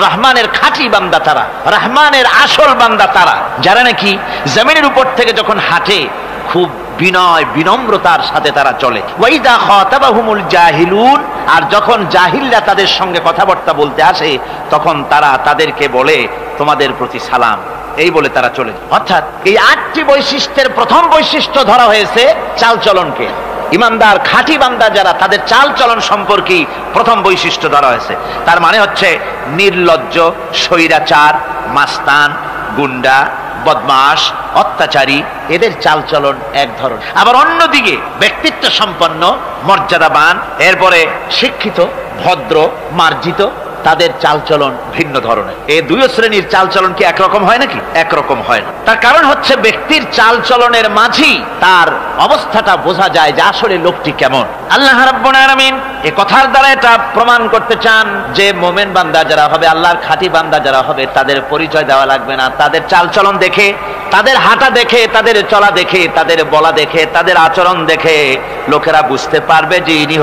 রহমানের খাঁটি বান্দা তারা, রহমানের আসল বান্দা তারা যারা নাকি জমিনের উপর থেকে যখন হাঁটে খুব বিনয় বিনম্রতার সাথে তারা চলে। ওয়াইদা খাতাবাহুমুল জাহিলুন, আর যখন জাহিলরা তাদের সঙ্গে কথাবার্তা বলতে আসে তখন তারা তাদেরকে বলে তোমাদের প্রতি সালাম, এই বলে তারা চলে। অর্থাৎ এই 8টি বৈশিষ্ট্যের প্রথম বৈশিষ্ট্য ধরা হয়েছে চালচলনকে। ইমানদার খাঁটি বান্দা যারা, তাদের চাল চলন সম্পর্কে প্রথম বৈশিষ্ট্য ধরা হয়েছে। তার মানে হচ্ছে নির্লজ্জ, স্বৈরাচার, মাস্তান, গুন্ডা, বদমাশ, অত্যাচারী, এদের চালচলন এক ধরন। আবার অন্যদিকে ব্যক্তিত্ব সম্পন্ন, মর্যাদাবান, এরপরে শিক্ষিত, ভদ্র, মার্জিত, তাদের চালচলন ভিন্ন ধরনের। এই 2 শ্রেণীর চালচলন কি একরকম হয় নাকি? একরকম হয় না। তার কারণ হচ্ছে ব্যক্তির চালচলনের মাঝেই তার অবস্থাটা বোঝা যায় যে আসলে লোকটি কেমন। আল্লাহ রাব্বুল আলামিন এই কথার দ্বারা এটা প্রমাণ করতে চান যে মোমেন বান্দা যারা হবে, আল্লাহর খাঁটি বান্দা যারা হবে, তাদের পরিচয় দেওয়া লাগবে না। তাদের চালচলন দেখে, তাদের হাঁটা দেখে, তাদের চলা দেখে, তাদের বলা দেখে, তাদের আচরণ দেখে লোকেরা বুঝতে পারবে যে ইনি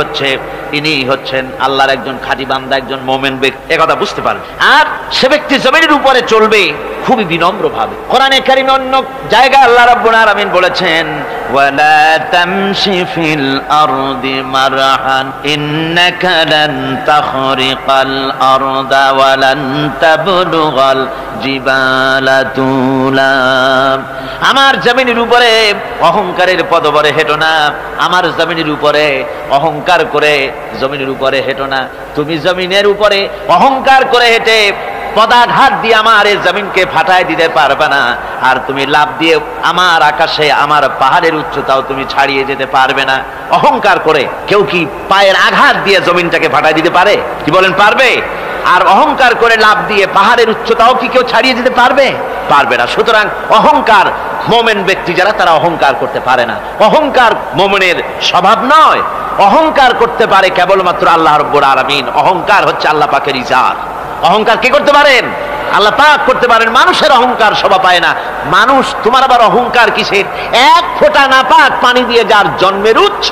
হচ্ছেন আল্লাহর একজন খাঁটি বান্দা, একজন মোমেন ব্যক্তি, একথা বুঝতে পারবে। আর সে ব্যক্তি জমিনের উপরে চলবে খুবই বিনম্র ভাবে। কোরআনে কারীমে অন্য জায়গায় আল্লাহ রাব্বুল আলামিন বলেছেন, ওয়ালা তামশি ফিল আরদি মারহান ইন্নাকা লান তাখরিকাল আরদা ওয়া লান তাবলুগাল জিবালা তুলা। আমার জমিনের উপরে অহংকারের পদবরে হেঁটো না, আমার জমিনের উপরে অহংকার করে জমিনের উপরে হেঁটো না। তুমি জমিনের উপরে অহংকার করে হেঁটে পদাঘাত দিয়ে আমার এই জমিনকে ফাটায় দিতে পারবে না। আর তুমি লাফ দিয়ে আমার আকাশে, আমার পাহাড়ের উচ্চতাও তুমি ছাড়িয়ে যেতে পারবে না। অহংকার করে কেউ কি পায়ের আঘাত দিয়ে জমিনটাকে ফাটায় দিতে পারে? কি বলেন, পারবে? আর অহংকার করে লাফ দিয়ে পাহাড়ের উচ্চতাও কি কেউ ছাড়িয়ে যেতে পারবে? পারবে না। সুতরাং অহংকার, মোমেন ব্যক্তি যারা, তারা অহংকার করতে পারে না। অহংকার মোমেনের স্বভাব নয়। অহংকার করতে পারে কেবলমাত্র আল্লাহ রাব্বুল আলামিন। অহংকার হচ্ছে আল্লাহ পাকের ইজাত। অহংকার কে করতে পারেন? আল্লাহ পাক করতে পারেন। মানুষের অহংকার শোভা পায় না। মানুষ, তোমার আবার অহংকার কিসের? 1 ফোঁটা নাপাক পানি দিয়ে যার জন্মের উৎস,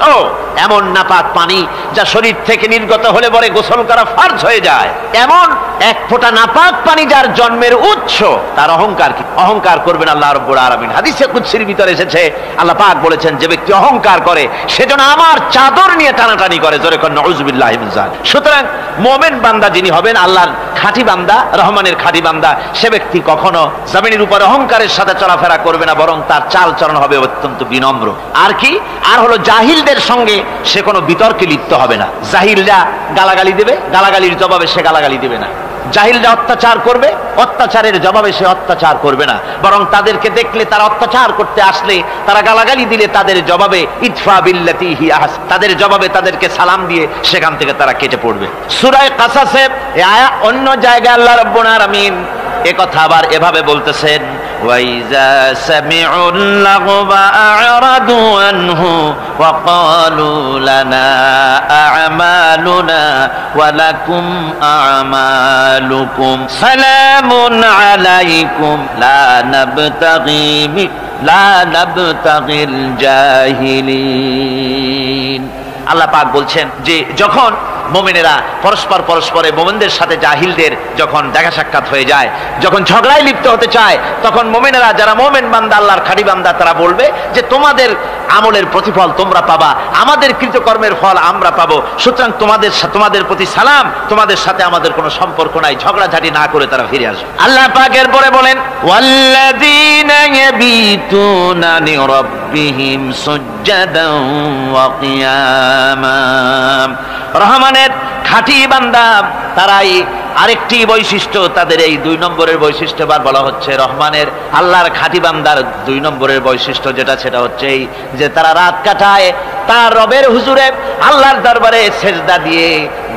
এমন নাপাক পানি যা শরীর থেকে নির্গত হলে পরে গোসল করা ফরজ হয়ে যায়, এমন 1 ফোঁটা নাপাক পানি যার জন্মের উৎস, তার অহংকার কি? অহংকার করবেন আল্লাহ রাব্বুল আলামিন। হাদিসে কুদসির ভিতরে এসেছে, আল্লাহ পাক বলেছেন, যে ব্যক্তি অহংকার করে সেজন্য আমার চাদর নিয়ে টানাটানি করে। জোরে কোন নাউযুবিল্লাহি মিন যালিক। সুতরাং মুমিন বান্দা যিনি হবেন, আল্লাহর খাঁটি বান্দা, রহমানের খাঁটি বান্দা, সে ব্যক্তি কখনো জমিনের উপর অহংকারের সাথে চলাফেরা করবে না, বরং তার চাল চলন হবে অত্যন্ত বিনম্র। আর কি? আর হলো জাহিলদের সঙ্গে সে কোনো বিতর্কে লিপ্ত হবে না। জাহিলরা গালাগালি দেবে, গালাগালির জবাবে সে গালাগালি দেবে না। জাহিলরা অত্যাচার করবে, অত্যাচারের জবাবে সে অত্যাচার করবে না, বরং তাদেরকে দেখলে, তারা অত্যাচার করতে আসলে, তারা গালাগালি দিলে তাদের জবাবে ইদফা বিল্লাতি হিয়া আহসান, তাদের জবাবে তাদেরকে সালাম দিয়ে সেখান থেকে তারা কেটে পড়বে। সূরা কাসাসে অন্য জায়গায় আল্লাহ রাব্বুল আলামিন একথা আবার এভাবে বলতেছেন, ওয়াইজা সামিউল লাগবা আ'রাদু আনহু ওয়া ক্বালু লানা আ'মালুনা ওয়া লাকুম আ'মালুকুম সালামুন আলাইকুম লা নাবতাগিল জাহিলিন। আল্লাহ পাক বলছেন যে যখন মুমিনেরা পরস্পরে মুমিনদের সাথে জাহিলদের যখন দেখা সাক্ষাৎ হয়ে যায়, যখন ঝগড়ায় লিপ্ত হতে চায়, তখন মুমিনেরা যারা মুমিন বান্দা, আল্লাহর খাঁটি বান্দা, তারা বলবে যে তোমাদের আমলের প্রতিফল তোমরা পাবা, আমাদের কৃতকর্মের ফল আমরা পাবো, সুতরাং তোমাদের প্রতি সালাম, তোমাদের সাথে আমাদের কোনো সম্পর্ক নাই, ঝগড়াঝাটি না করে তারা ফিরে আসবে। আল্লাহ পাক এরপরে বলেন, ওয়াল্লাযীনা ইয়াবিতুনা লিরাব্বিহিম সুজদান ওয়া কিয়ামা। রহমানের খাঁটি বান্দা তারাই আরেকটি বৈশিষ্ট্য, তাদের এই 2 নম্বরের বৈশিষ্ট্য বার বলা হচ্ছে। রহমানের আল্লাহর খাঁটি বান্দার 2 নম্বরের বৈশিষ্ট্য সেটা হচ্ছে এই যে তারা রাত কাটায় তার রবের হুজুরে আল্লাহর দরবারে সেজদা দিয়ে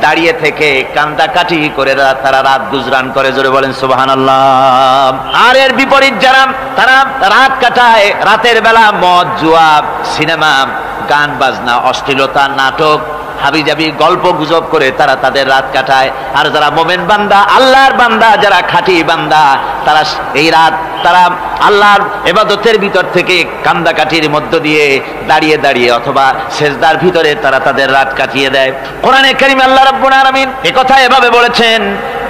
দাঁড়িয়ে থেকে কান্দাকাটি করে তারা রাত গুজরান করে। জোরে বলেন সুবহানাল্লাহ। আর এর বিপরীত যারা তারা রাত কাটায়, রাতের বেলা মদ, জুয়া, সিনেমা, গান বাজনা, অশ্লীলতা, নাটক, হাবিজাবি, গল্প গুজব করে তারা তাদের রাত কাটায়। আর যারা মুমিন বান্দা, আল্লাহর বান্দা, যারা খাঁটি বান্দা, তারা এই রাত তারা আল্লাহর ইবাদতের ভিতর থেকে কান্দাকাটির মধ্য দিয়ে দাঁড়িয়ে দাঁড়িয়ে অথবা সেজদার ভিতরে তারা তাদের রাত কাটিয়ে দেয়। কোরআনে কারীমে আল্লাহ রাব্বুল আলামিন একথা এভাবে বলেছেন,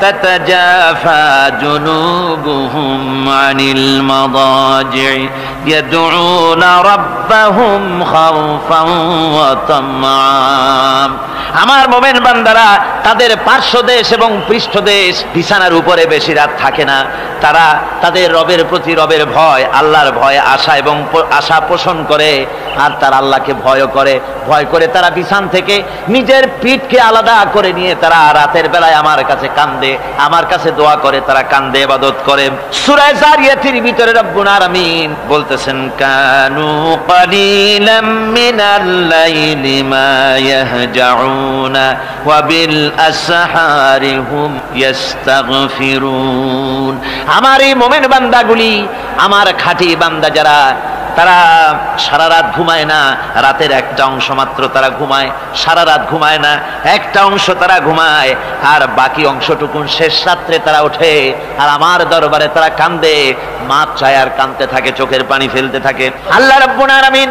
তাতাজাফা জুনুবুহুম আনিল মাদাজি'i ইয়াদউনা রাব্বাহুম খাওফান ওয়া তামআন। আমার মুমিন বান্দারা তাদের পার্শ্বদেশ এবং পৃষ্ঠদেশ বিছানার উপরে বেশি রাত থাকে না, তারা তাদের রবের প্রতি রবের ভয়, আল্লাহর ভয়, আশা এবং আশা পোষণ করে। আর তারা আল্লাহকে ভয় করে তারা বিছান থেকে নিজের পিঠকে আলাদা করে নিয়ে তারা রাতের বেলায় আমার কাছে কান্দে, আমার কাছে দোয়া করে, তারা কান্দে, ইবাদত করে। সূরা যারিয়াতের ভিতরে রব্বুল আলামিন বলতেছেন, কানু কালিলাম মিনাল লাইলি মা ইয়াহজাউনা ওয়া বিল আসহারি হুম ইস্তাগফিরুন। আমার এই মুমিন বান্দাগুলি, আমার খাঁটি বান্দা যারা, তারা সারা রাত ঘুমায় না, রাতের একটা অংশ মাত্র তারা ঘুমায়, সারা রাত ঘুমায় না, একটা অংশ তারা ঘুমায়, আর বাকি অংশটুকুন শেষ রাত্রে তারা ওঠে আর আমার দরবারে তারা কান্দে, মাপ চায় আর কাঁদতে থাকে, চোখের পানি ফেলতে থাকে। আল্লাহ রাব্বুল আলামিন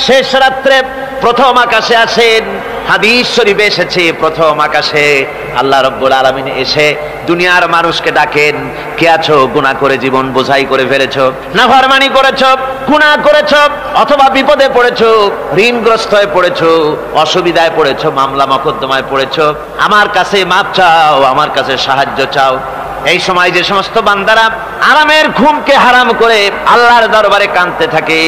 শেষ রাত্রে প্রথম আকাশে আসেন। হাদিস শরীফে এসেছে, প্রথম আকাশে আল্লাহ রাব্বুল আলামিন এসে দুনিয়ার মানুষকে ডাকেন, কে আছো? গুনাহ করে জীবন বোঝাই করে ফেলেছো, নাফরমানি করেছো, গুনাহ করেছো, অথবা বিপদে পড়েছো, ঋণগ্রস্ত হয়ে পড়েছো, অসুবিধায় পড়েছো, মামলা মকদ্দমায় পড়েছো, আমার কাছে মাপ চাও, আমার কাছে সাহায্য চাও। এই সময় যে সমস্ত বান্দারা আরামের ঘুমকে হারাম করে আল্লাহর দরবারে কাঁদতে থাকে,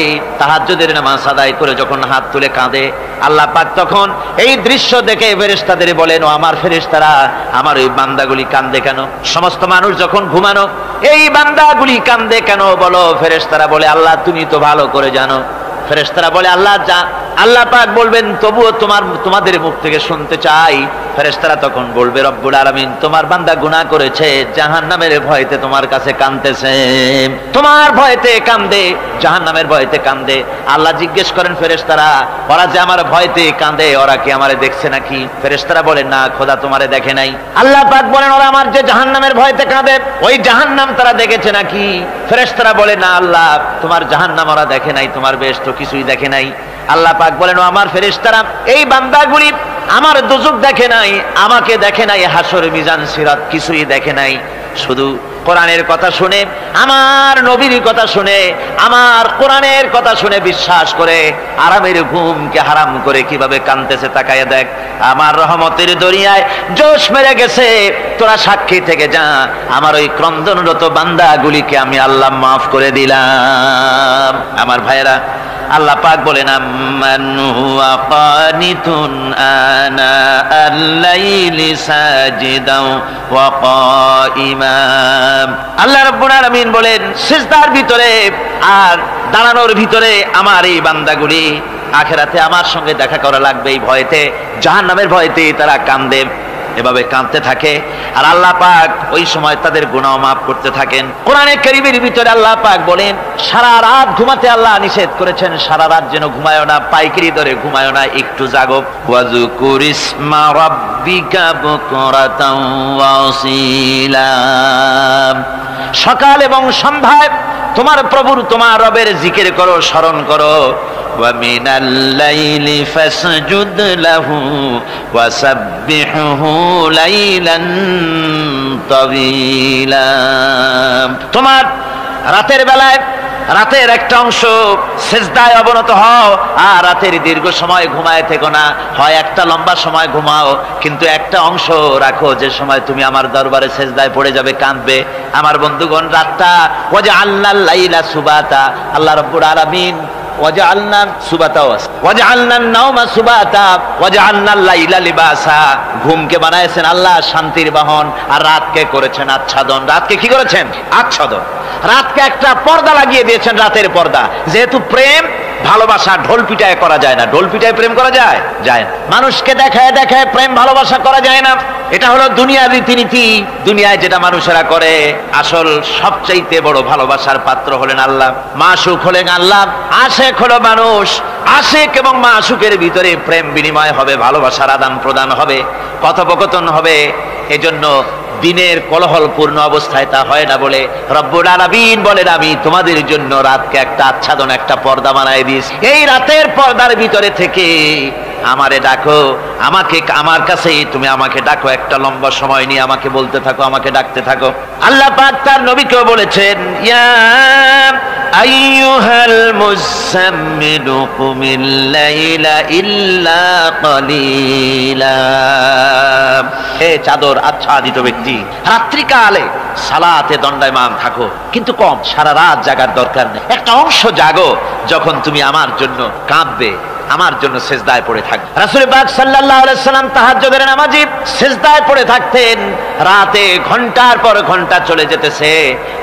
তাহাজ্জুদের নামাজ আদায় করে যখন হাত তুলে কাঁদে, আল্লাহ পাক তখন এই দৃশ্য দেখে ফেরেশতাদের বলেন, ও আমার ফেরেশতারা, আমার ওই বান্দাগুলি কাঁদে কেন? সমস্ত মানুষ যখন ঘুমানো, এই বান্দাগুলি কাঁদে কেন বলো? ফেরেশতারা বলে, আল্লাহ তুমি তো ভালো করে জানো। ফেরেশতারা বলে, আল্লাহ পাক বলবেন, তবুও তোমাদের মুখ থেকে শুনতে চাই। ফেরেশতারা তখন বলবে, রব্বুল আলামিন তোমার বান্দা গুনাহ করেছে, জাহান্নামের ভয়তে তোমার কাছে কাঁদতেছে, তোমার ভয়তে কাঁদে, জাহান্নামের ভয়তে কাঁদে। আল্লাহ জিজ্ঞেস করেন, ফেরেশতারা, ওরা যে আমার ভয়তে কাঁদে, ওরা কি আমারে দেখছে নাকি? ফেরেশতারা বলেন, না, খোদা তোমারে দেখে নাই। আল্লাহ পাক বলেন, ওরা আমার যে জাহান্নামের ভয়তে কাঁদে, ওই জাহান্নাম তারা দেখেছে নাকি? ফেরেশতারা বলে, না আল্লাহ, তোমার জাহান্নাম ওরা দেখে নাই, তোমার বেশ তো কিছুই দেখে নাই। আল্লাহ পাক বলেন, ও আমার ফেরেশতারা, এই বান্দাগুলি আমার দুজক দেখে নাই, আমাকে দেখে নাই, হাসর মিজান সিরাত কিছুই দেখে নাই, শুধু কোরআনের কথা শুনে, আমার নবীর কথা শুনে, আমার কোরআনের কথা শুনে বিশ্বাস করে আরামের ঘুমকে হারাম করে কিভাবে কাঁদতেছে তাকায় দেখ। আমার রহমতের দরিয়ায় জোশ মেরে গেছে, তোরা সাক্ষী থেকে যা, আমার ওই ক্রন্দনরত বান্দাগুলিকে আমি আল্লাহ মাফ করে দিলাম। আমার ভাইয়েরা, আল্লাহ পাক বলেন, আম্মান হুয়া কানিতুন আনা আল-লাইলি সাজিদাও ওয়া কাইমা। আল্লাহ রাব্বুল আলামিন বলেন, সিজদার ভিতরে আর দাঁড়ানোর ভিতরে আমার এই বান্দাগুলি আখিরাতে আমার সঙ্গে দেখা করা লাগবে এই ভয়তে, জাহান্নামের ভয়তে তারা কান্দে। এভাবে কাঁদতে থাকে, আর আল্লাহ পাক ওই সময় তাদের গুনাহ মাফ করতে থাকেন। কোরআনে কারীমের ভিতরে আল্লাহ পাক বলেন, সারা রাত ঘুমাতে আল্লাহ নিষেধ করেছেন, সারা রাত যেন ঘুমায়ো না, পাইকারি দরে ঘুমায়ো না, একটু জাগো। ওয়াজকুর ইসমা রাব্বিকা বুকরাতাও ওয়া আসীলা, সকাল এবং সন্ধ্যায় তোমার প্রভুর, তোমার রবের জিকির করো, স্মরণ করো। ওয়া মিনাল লাইলি ফাসজুদ লাহু ওয়া সাব্বিহহু লাইলান তাওয়িলা, তোমার রাতের বেলায় রাতের একটা অংশ সিজদায় অবনত হও, আর রাতের দীর্ঘ সময় ঘুমায় থেকো না, হয় একটা লম্বা সময় ঘুমাও, কিন্তু একটা অংশ রাখো যে সময় তুমি আমার দরবারে সিজদায় পড়ে যাবে, কাঁদবে। আমার বন্ধুগণ, রাতটা ওয়াজআলনাল লাইলা সুবাতা, আল্লাহ রাব্বুল আলামিন ওয়াজআলনা সুবাতা ওয়াজআলনান নাওমা সুবাতা ওয়াজআলনাল লাইলা লিবাসা, ঘুমকে বানাইছেন আল্লাহ শান্তির বাহন, আর রাতকে করেছেন আচ্ছাদন। রাতকে কি করেছেন? আচ্ছাদন। রাতকে একটা পর্দা লাগিয়ে দিয়েছেন, রাতের পর্দা। যেহেতু প্রেম ভালোবাসা ঢোল পিটায় করা যায় না, ঢোল পিটায় প্রেম করা যায় যায় না, মানুষকে দেখায় দেখায় প্রেম ভালোবাসা করা যায় না। এটা হলো দুনিয়ার রীতিনীতি, দুনিয়ায় যেটা মানুষেরা করে। আসল সবচাইতে বড় ভালোবাসার পাত্র হলেন আল্লাহ, মাসুক হলেন আল্লাহ, আশেক হলো মানুষ। আশেক এবং মাসুকের ভিতরে প্রেম বিনিময় হবে, ভালোবাসার আদান প্রদান হবে, কথোপকথন হবে। এজন্য দিনের কোলাহলপূর্ণ অবস্থায় তা হয় না বলে রব্বুল আলামিন বলেন, আমি তোমাদের জন্য রাতকে একটা আচ্ছাদন, একটা পর্দা বানায় দিয়েছি। এই রাতের পর্দার ভিতরে থেকে আমারে ডাকো, আমাকে আমার কাছেই তুমি আমাকে ডাকো, একটা লম্বা সময় নিয়ে আমাকে বলতে থাকো, আমাকে ডাকতে থাকো। আল্লাহ পাক তার নবীকেও বলেছেন, ইয়া আইয়ুহাল মুযাম্মিলু কুমিল লাইলা ইল্লা কালিলা, হে চাদর আচ্ছাদিত ব্যক্তি, রাত্রিকালে সালাতে দণ্ডায়মান থাকো, কিন্তু কম, সারা রাত জাগার দরকার নেই। একটা অংশ জাগো, যখন তুমি আমার জন্য কাঁদবে, আমার জন্য সিজদায় পড়ে থাকবে। রাসূল পাক সাল্লাল্লাহু আলাইহি সাল্লাম তাহাজ্জুদের নামাজি সিজদায় পড়ে থাকতেন, রাতে ঘন্টার পর ঘন্টা চলে যেতেছে।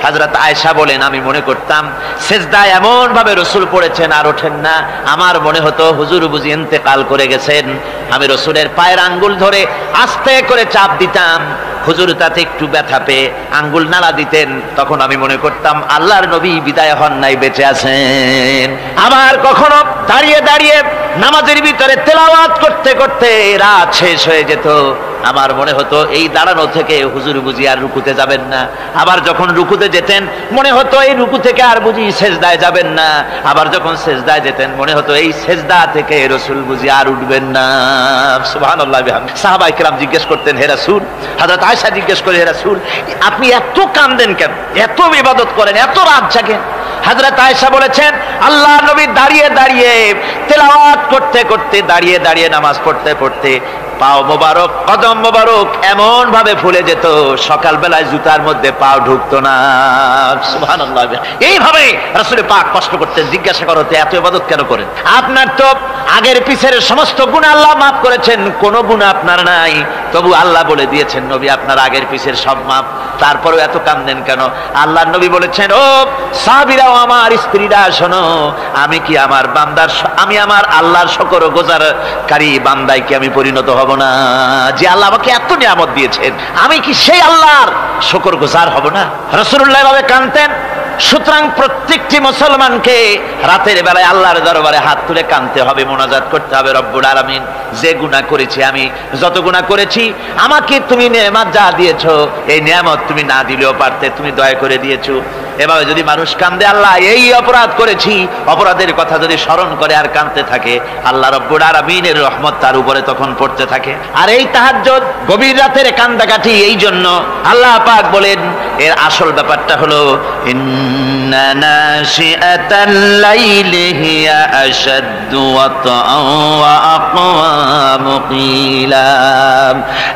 হযরত আয়েশা বলেন, আমি মনে করতাম সিজদায় এমন ভাবে রাসূল পড়েছেন আর ওঠেন না, আমার মনে হতো হুজুর বুঝি ইন্তেকাল করে গেছেন। আমি রাসূলের পায়ের আঙ্গুল ধরে আস্তে করে চাপ দিতাম, হুজুর তাতে একটু ব্যথা পেয়ে আঙ্গুল নাড়া দিতেন, তখন আমি মনে করতাম আল্লাহর নবী বিদায় হন নাই, বেঁচে আছেন। আবার কখনো দাঁড়িয়ে দাঁড়িয়ে নামাজের ভিতরে তেলাওয়াত করতে করতে রাত শেষ হয়ে যেত, আমার মনে হতো এই দাঁড়ানো থেকে হুজুর বুঝি আর রুকুতে যাবেন না। আবার যখন রুকুতে যেতেন মনে হতো এই রুকু থেকে আর বুঝি সেজদায় যাবেন না। আবার যখন সেজদায় যেতেন মনে হতো এই সেজদা থেকে রাসূল বুঝি আর উঠবেন না। সুবহানাল্লাহ। সাহাবায়ে কেরাম জিজ্ঞেস করতেন, হে রাসূল, হযরত আয়েশা জিজ্ঞেস করে, হে রাসূল, আপনি এত কাঁদেন কেন, এত ইবাদত করেন, এত রাত জাগেন? হযরত আয়েশা বলেছেন, আল্লাহ নবী দাঁড়িয়ে দাঁড়িয়ে তেলাওয়াত করতে করতে, দাঁড়িয়ে দাঁড়িয়ে নামাজ পড়তে পড়তে পাও মোবারক, কদম মোবারক এমন ভাবে ফুলে যেত, সকাল বেলায় জুতার মধ্যে পাও ঢুকতো না। সুবহানাল্লাহ। এইভাবে রাসূল পাক কষ্ট করতেন। জিজ্ঞাসা করতে, এত ইবাদত কেন করেন? আপনার তো আগের পিছের সমস্ত গুনাহ আল্লাহ মাফ করেছেন, কোনো গুনাহ আপনার নাই, তবু আল্লাহ বলে দিয়েছেন নবী আপনার আগের পিছের সব মাফ, তারপরেও এত কাঁদেন কেন? আল্লাহর নবী বলেছেন, ও সাহাবীরাও, আমার স্ত্রীরা শোনো, আমি কি আমার বান্দার, আমি আমার আল্লাহর শুকরগুজারকারী বান্দায় কি আমি পরিণত হব না? যে আল্লাহ আমাকে এত নিয়ামত দিয়েছেন, আমি কি সেই আল্লাহর শুকরগুজার হব না? রাসূলুল্লাহ এভাবে কাঁদতেন। সুতরাং প্রত্যেকটি মুসলমানকে রাতের বেলায় আল্লাহর দরবারে হাত তুলে কাঁদতে হবে, মোনাজাত করতে হবে, রব্বুল আলামিন, যে গুনাহ করেছি, আমি যত গুনাহ করেছি, আমাকে তুমি নেয়ামত যা দিয়েছো, এই নেয়ামত তুমি না দিলেও পারতে, তুমি দয়া করে দিয়েছো। এভাবে যদি মানুষ কাঁদে, আল্লাহ এই অপরাধ করেছি, অপরাধের কথা যদি স্মরণ করে আর কাঁদতে থাকে, আল্লাহ রব্বুল আলামিনের রহমত তার উপরে তখন পড়তে থাকে। আর এই তাহাজ্জুদ, গভীর রাতের কান্দাকাটি, এই জন্য আল্লাহ পাক বলেন, এর আসল ব্যাপারটা হলো ইন্না নাশিআতাল লাইলি হিয়া আশাদ্দু ওয়াতআন ওয়া আকওয়ামু কিলা।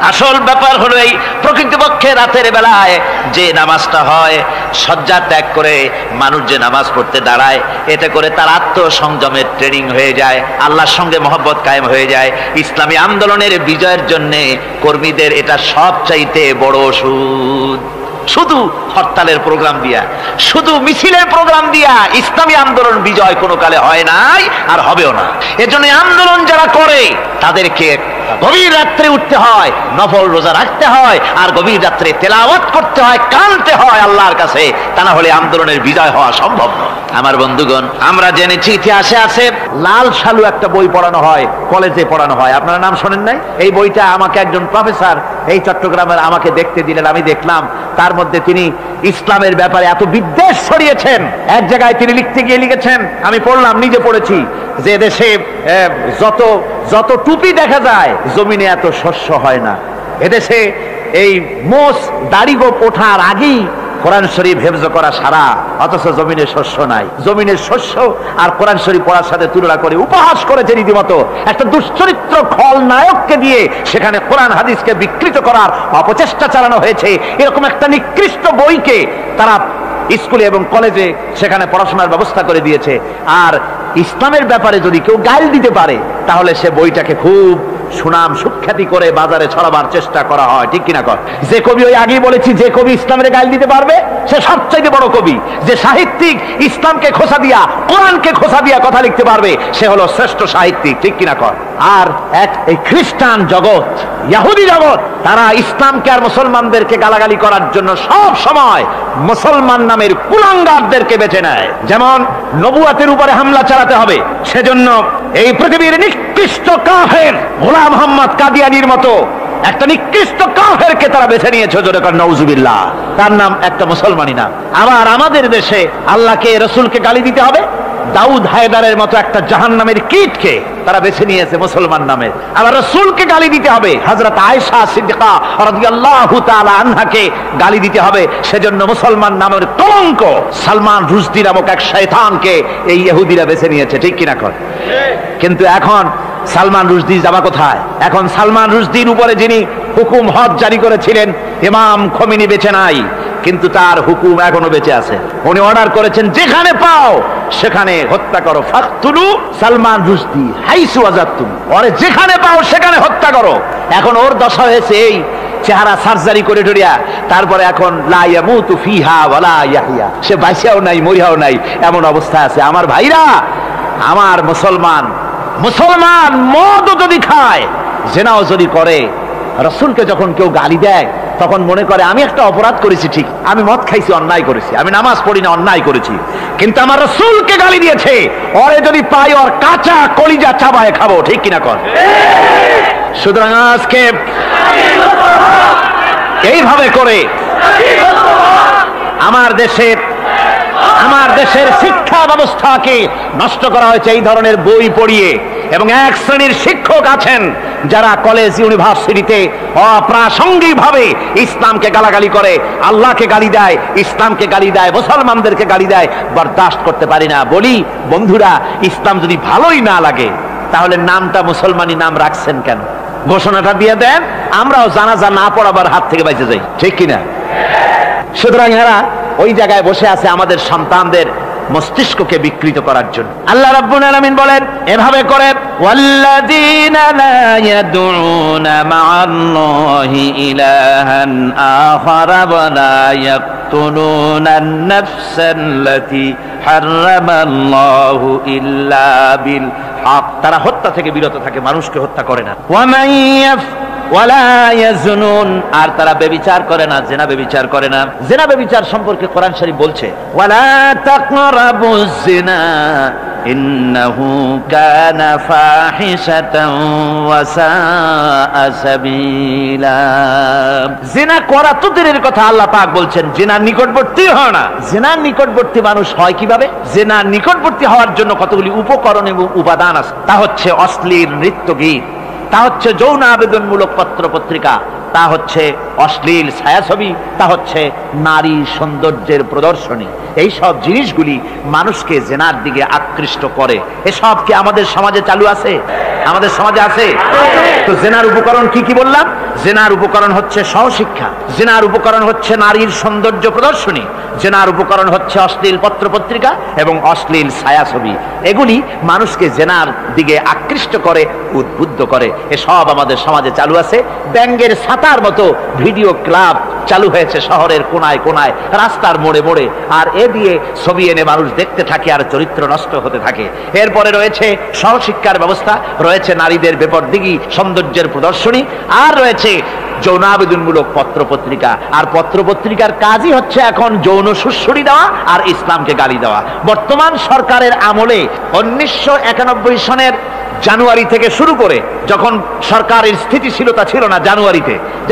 আসল ব্যাপার হলো এই প্রকৃতপক্ষে রাতের বেলায় যে নামাজটা হয়, শয্যা ত্যাগ করে মানুষ যে নামাজ পড়তে দাঁড়ায়, এতে করে তার আত্মসংযমের ট্রেনিং হয়ে যায়, আল্লাহর সঙ্গে মহব্বত কায়েম হয়ে যায়। ইসলামী আন্দোলনের বিজয়ের জন্য কর্মীদের এটা সবচাইতে বড় ওষুধ। শুধু হরতালের প্রোগ্রাম দিয়া, শুধু মিছিলের প্রোগ্রাম দিয়া ইসলামী আন্দোলন বিজয় কোনো কালে হয় নাই আর হবেও না। এজন্য আন্দোলন যারা করে তাদেরকে গভীর রাত্রে উঠতে হয়, নফল রোজা রাখতে হয়, আর গভীর রাত্রে তেলাওয়াত করতে হয়, কানতে হয় আল্লাহর কাছে, তা না হলে আন্দোলনের বিজয় হওয়া সম্ভব নয়। আমার বন্ধুগণ, আমরা জেনেছি ইতিহাসে আছে লাল সালু একটা বই পড়ানো হয়, কলেজে পড়ানো হয়, আপনারা নাম শোনেন নাই? এই বইটা আমাকে একজন প্রফেসর এই চট্টগ্রামের আমাকে দেখতে দিলেন, আমি দেখলাম। তার মধ্যে তিনি ইসলামের ব্যাপারে এত বিদ্বেষ ছড়িয়েছেন। এক জায়গায় তিনি লিখতে গিয়ে লিখেছেন, আমি পড়লাম, নিজে পড়েছি, যে দেশে যত যত টুপি দেখা যায় জমিনে এত শস্য হয় না। এদেশে এই মোষ দাড়ি গোপ ওঠার আগেই কোরআন শরীফ হেফজ করা সারা, অথচ জমিনে শস্য নাই। জমিনের শস্য আর কোরআন শরীফ পড়ার সাথে তুলনা করে উপহাস করেছে রীতিমতো। একটা দুশ্চরিত্র খলনায়ককে দিয়ে সেখানে কোরআন হাদিসকে বিকৃত করার অপচেষ্টা চালানো হয়েছে। এরকম একটা নিকৃষ্ট বইকে তারা স্কুলে এবং কলেজে সেখানে পড়াশোনার ব্যবস্থা করে দিয়েছে। আর ইসলামের ব্যাপারে যদি কেউ গাইল দিতে পারে, তাহলে সে বইটাকে খুব সুনাম সুখ্যাতি করে বাজারে ছড়াবার চেষ্টা করা হয়, ঠিক কিনা কর? যে কবি, ওই আগেই বলেছি, যে কবি ইসলামের গাইল দিতে পারবে সে সবচাইতে বড় কবি। যে সাহিত্যিক ইসলামকে খোসা দিয়া, কোরআনকে খোসা দিয়া কথা লিখতে পারবে, সে হলো শ্রেষ্ঠ সাহিত্যিক, ঠিক কিনা কর? আর এই খ্রিস্টান জগৎ, ইহুদি জগৎ, তারা ইসলামকে আর মুসলমানদেরকে গালাগালি করার জন্য সব সময় মুসলমান নামের কুলাঙ্গারদেরকে বেছে নেয়। যেমন নবুয়াতের উপরে হামলা চালাতে হবে, সেজন্য এই পৃথিবীর নিকৃষ্ট কাফের গোলাম মোহাম্মদ কাদিয়ানির মতো একটা নিকৃষ্ট কাফেরকে তারা বেছে নিয়েছে, জোরে কর নাউজুবিল্লাহ। তার নাম একটা মুসলমানই নাম। আবার আমাদের দেশে আল্লাহকে, রসুলকে গালি দিতে হবে, দাউদ হায়দারের মতো একটা জাহান্নামের কীটকে তারা বেছে নিয়েছে মুসলমান নামের। আবার রসুলকে গালি দিতে হবে, হযরত আয়েশা সিদ্দিকা রাদিয়াল্লাহু তাআলা আনহাকে গালি দিতে হবে, সেজন্য মুসলমান নামের কলঙ্ক সালমান রুশদি নামক এক শয়তানকে এই ইহুদিরা বেছে নিয়েছে, ঠিক কিনা কর? কিন্তু এখন সালমান রুশদি যাবা কোথায়? এখন সালমান রুশদির উপরে যিনি হুকুম হজ জারি করেছিলেন, ইমাম খোমেনি বেঁচে নাই, কিন্তু তার হুকুম এখনো বেঁচে আছে। উনি অর্ডার করেছেন, যেখানে পাও সেখানে হত্যা করো, ফাকতুলু সালমান রুশদি হাইসু ওয়াজাদতুম, ওরে যেখানে পাও সেখানে হত্যা করো। এখন ওর দশা হয়েছে এই, চেহারা সার্জারি করে টরিয়া, তারপরে এখন লা ইয়ামুতু ফিহা ওয়ালা ইয়াহইয়া, সে বাঁচিয়াও নাই মরিয়াও নাই, এমন অবস্থা আছে। আমার ভাইরা, আমার মুসলমান মদও যদি খায়, জিনাও যদি করে, রাসূলকে যখন কেউ গালি দেয় তখন মনে করে আমি একটা অপরাধ করেছি, ঠিক, আমি মদ খাইছি, অন্যায় করেছি, আমি নামাজ পড়ি না, অন্যায় করেছি, কিন্তু আমার রাসূলকে গালি দিয়েছে, ওরে যদি পাই ওর কাঁচা কলিজা চাবায় খাবো, ঠিক কিনা কর? সুতরাং আজকে এইভাবে করে আমার দেশের শিক্ষা ব্যবস্থাকে নষ্ট করা হয়েছে এই ধরনের বই পড়িয়ে। এবং এক শ্রেণীর শিক্ষক আছেন যারা কলেজ ইউনিভার্সিটিতে অপ্রাসঙ্গিকভাবে ইসলামকে গালাগালি করে, আল্লাহকে গালি দেয়, ইসলামকে গালি দেয়, মুসলমানদেরকে গালি দেয়। বরদাস্ত করতে পারি না। বলি বন্ধুরা, ইসলাম যদি ভালোই না লাগে তাহলে নামটা মুসলমানি নাম রাখছেন কেন? ঘোষণাটা দিয়ে দেন, আমরাও জানাজা না পড়াবার হাত থেকে বেঁচে যাই, ঠিক কিনা? সুতরাং এরা ওই জায়গায় বসে আছে আমাদের সন্তানদের মস্তিষ্ককে বিকৃত করার জন্য। আল্লাহ রাব্বুল আলামিন বলেন এভাবে করে, ওয়াল্লাযীনা লা ইয়াদউনা মা'আল্লাহি ইলাহান আখারা ওয়া লা ইয়াকতুলুনান নাফসাল্লাতী হারামাল্লাহু ইল্লা বিল হক, তারা হত্যা থেকে বিরত থাকে, মানুষকে হত্যা করে না। ওয়া মান ওয়ালা ইয়াজনুন, আর তারা ব্যভিচার করে না, জিনা ব্যভিচার করে না। জিনা ব্যভিচার সম্পর্কে কোরআন শরীফ বলছে, ওয়ালা তাকরাবুজ জিনা ইন্নাহু কানা ফাহিশাতান ওয়া সাআ সাবিলা। জিনা করা তো দূরের কথা, আল্লাহ পাক বলছেন জিনার নিকটবর্তী হয় না। জিনার নিকটবর্তী মানুষ হয় কিভাবে? জিনার নিকটবর্তী হওয়ার জন্য কতগুলি উপকরণ এবং উপাদান আছে। তা হচ্ছে অশ্লীল নৃত্য গীত, তা হচ্ছে যৌন আবেদনমূলক পত্র পত্রিকা, তা হচ্ছে অশ্লীল ছায়াছবি, তা হচ্ছে নারী সৌন্দর্যের প্রদর্শনী। এই সব জিনিসগুলি মানুষকে জেনার দিকে আকৃষ্ট করে। এসব কি আমাদের সমাজে চালু আছে? আমাদের সমাজে আছে? তো জেনার উপকরণ কি কি বললাম? জেনার উপকরণ হচ্ছে সহশিক্ষা, জেনার উপকরণ হচ্ছে নারীর সৌন্দর্য প্রদর্শনী, জেনার উপকরণ হচ্ছে অশ্লীল পত্র পত্রিকা এবং অশ্লীল ছায়াছবি। এগুলি মানুষকে জেনার দিকে আকৃষ্ট করে, উদ্বুদ্ধ করে। এসব আমাদের সমাজে চালু আছে। ব্যাঙ্গের ছাতার মতো ভিডিও ক্লাব চালু হয়েছে শহরের কোনায় কোনায়, রাস্তার মোড়ে মোড়ে, আর এ দিয়ে ছবি এনে মানুষ দেখতে থাকে আর চরিত্র নষ্ট হতে থাকে। এরপরে রয়েছে সহশিক্ষার ব্যবস্থা, রয়েছে নারীদের বেপরদিগি সৌন্দর্যের প্রদর্শনী, আর রয়েছে যৌন আবেদনমূলক পত্র পত্রিকা। আর পত্র পত্রিকার কাজই হচ্ছে এখন যৌন সুশ্রুতি দেওয়া আর ইসলামকে গালি দেওয়া। বর্তমান সরকারের আমলে 1991 সনের জানুয়ারি থেকে শুরু করে, যখন সরকারের স্থিতিশীলতা ছিল না,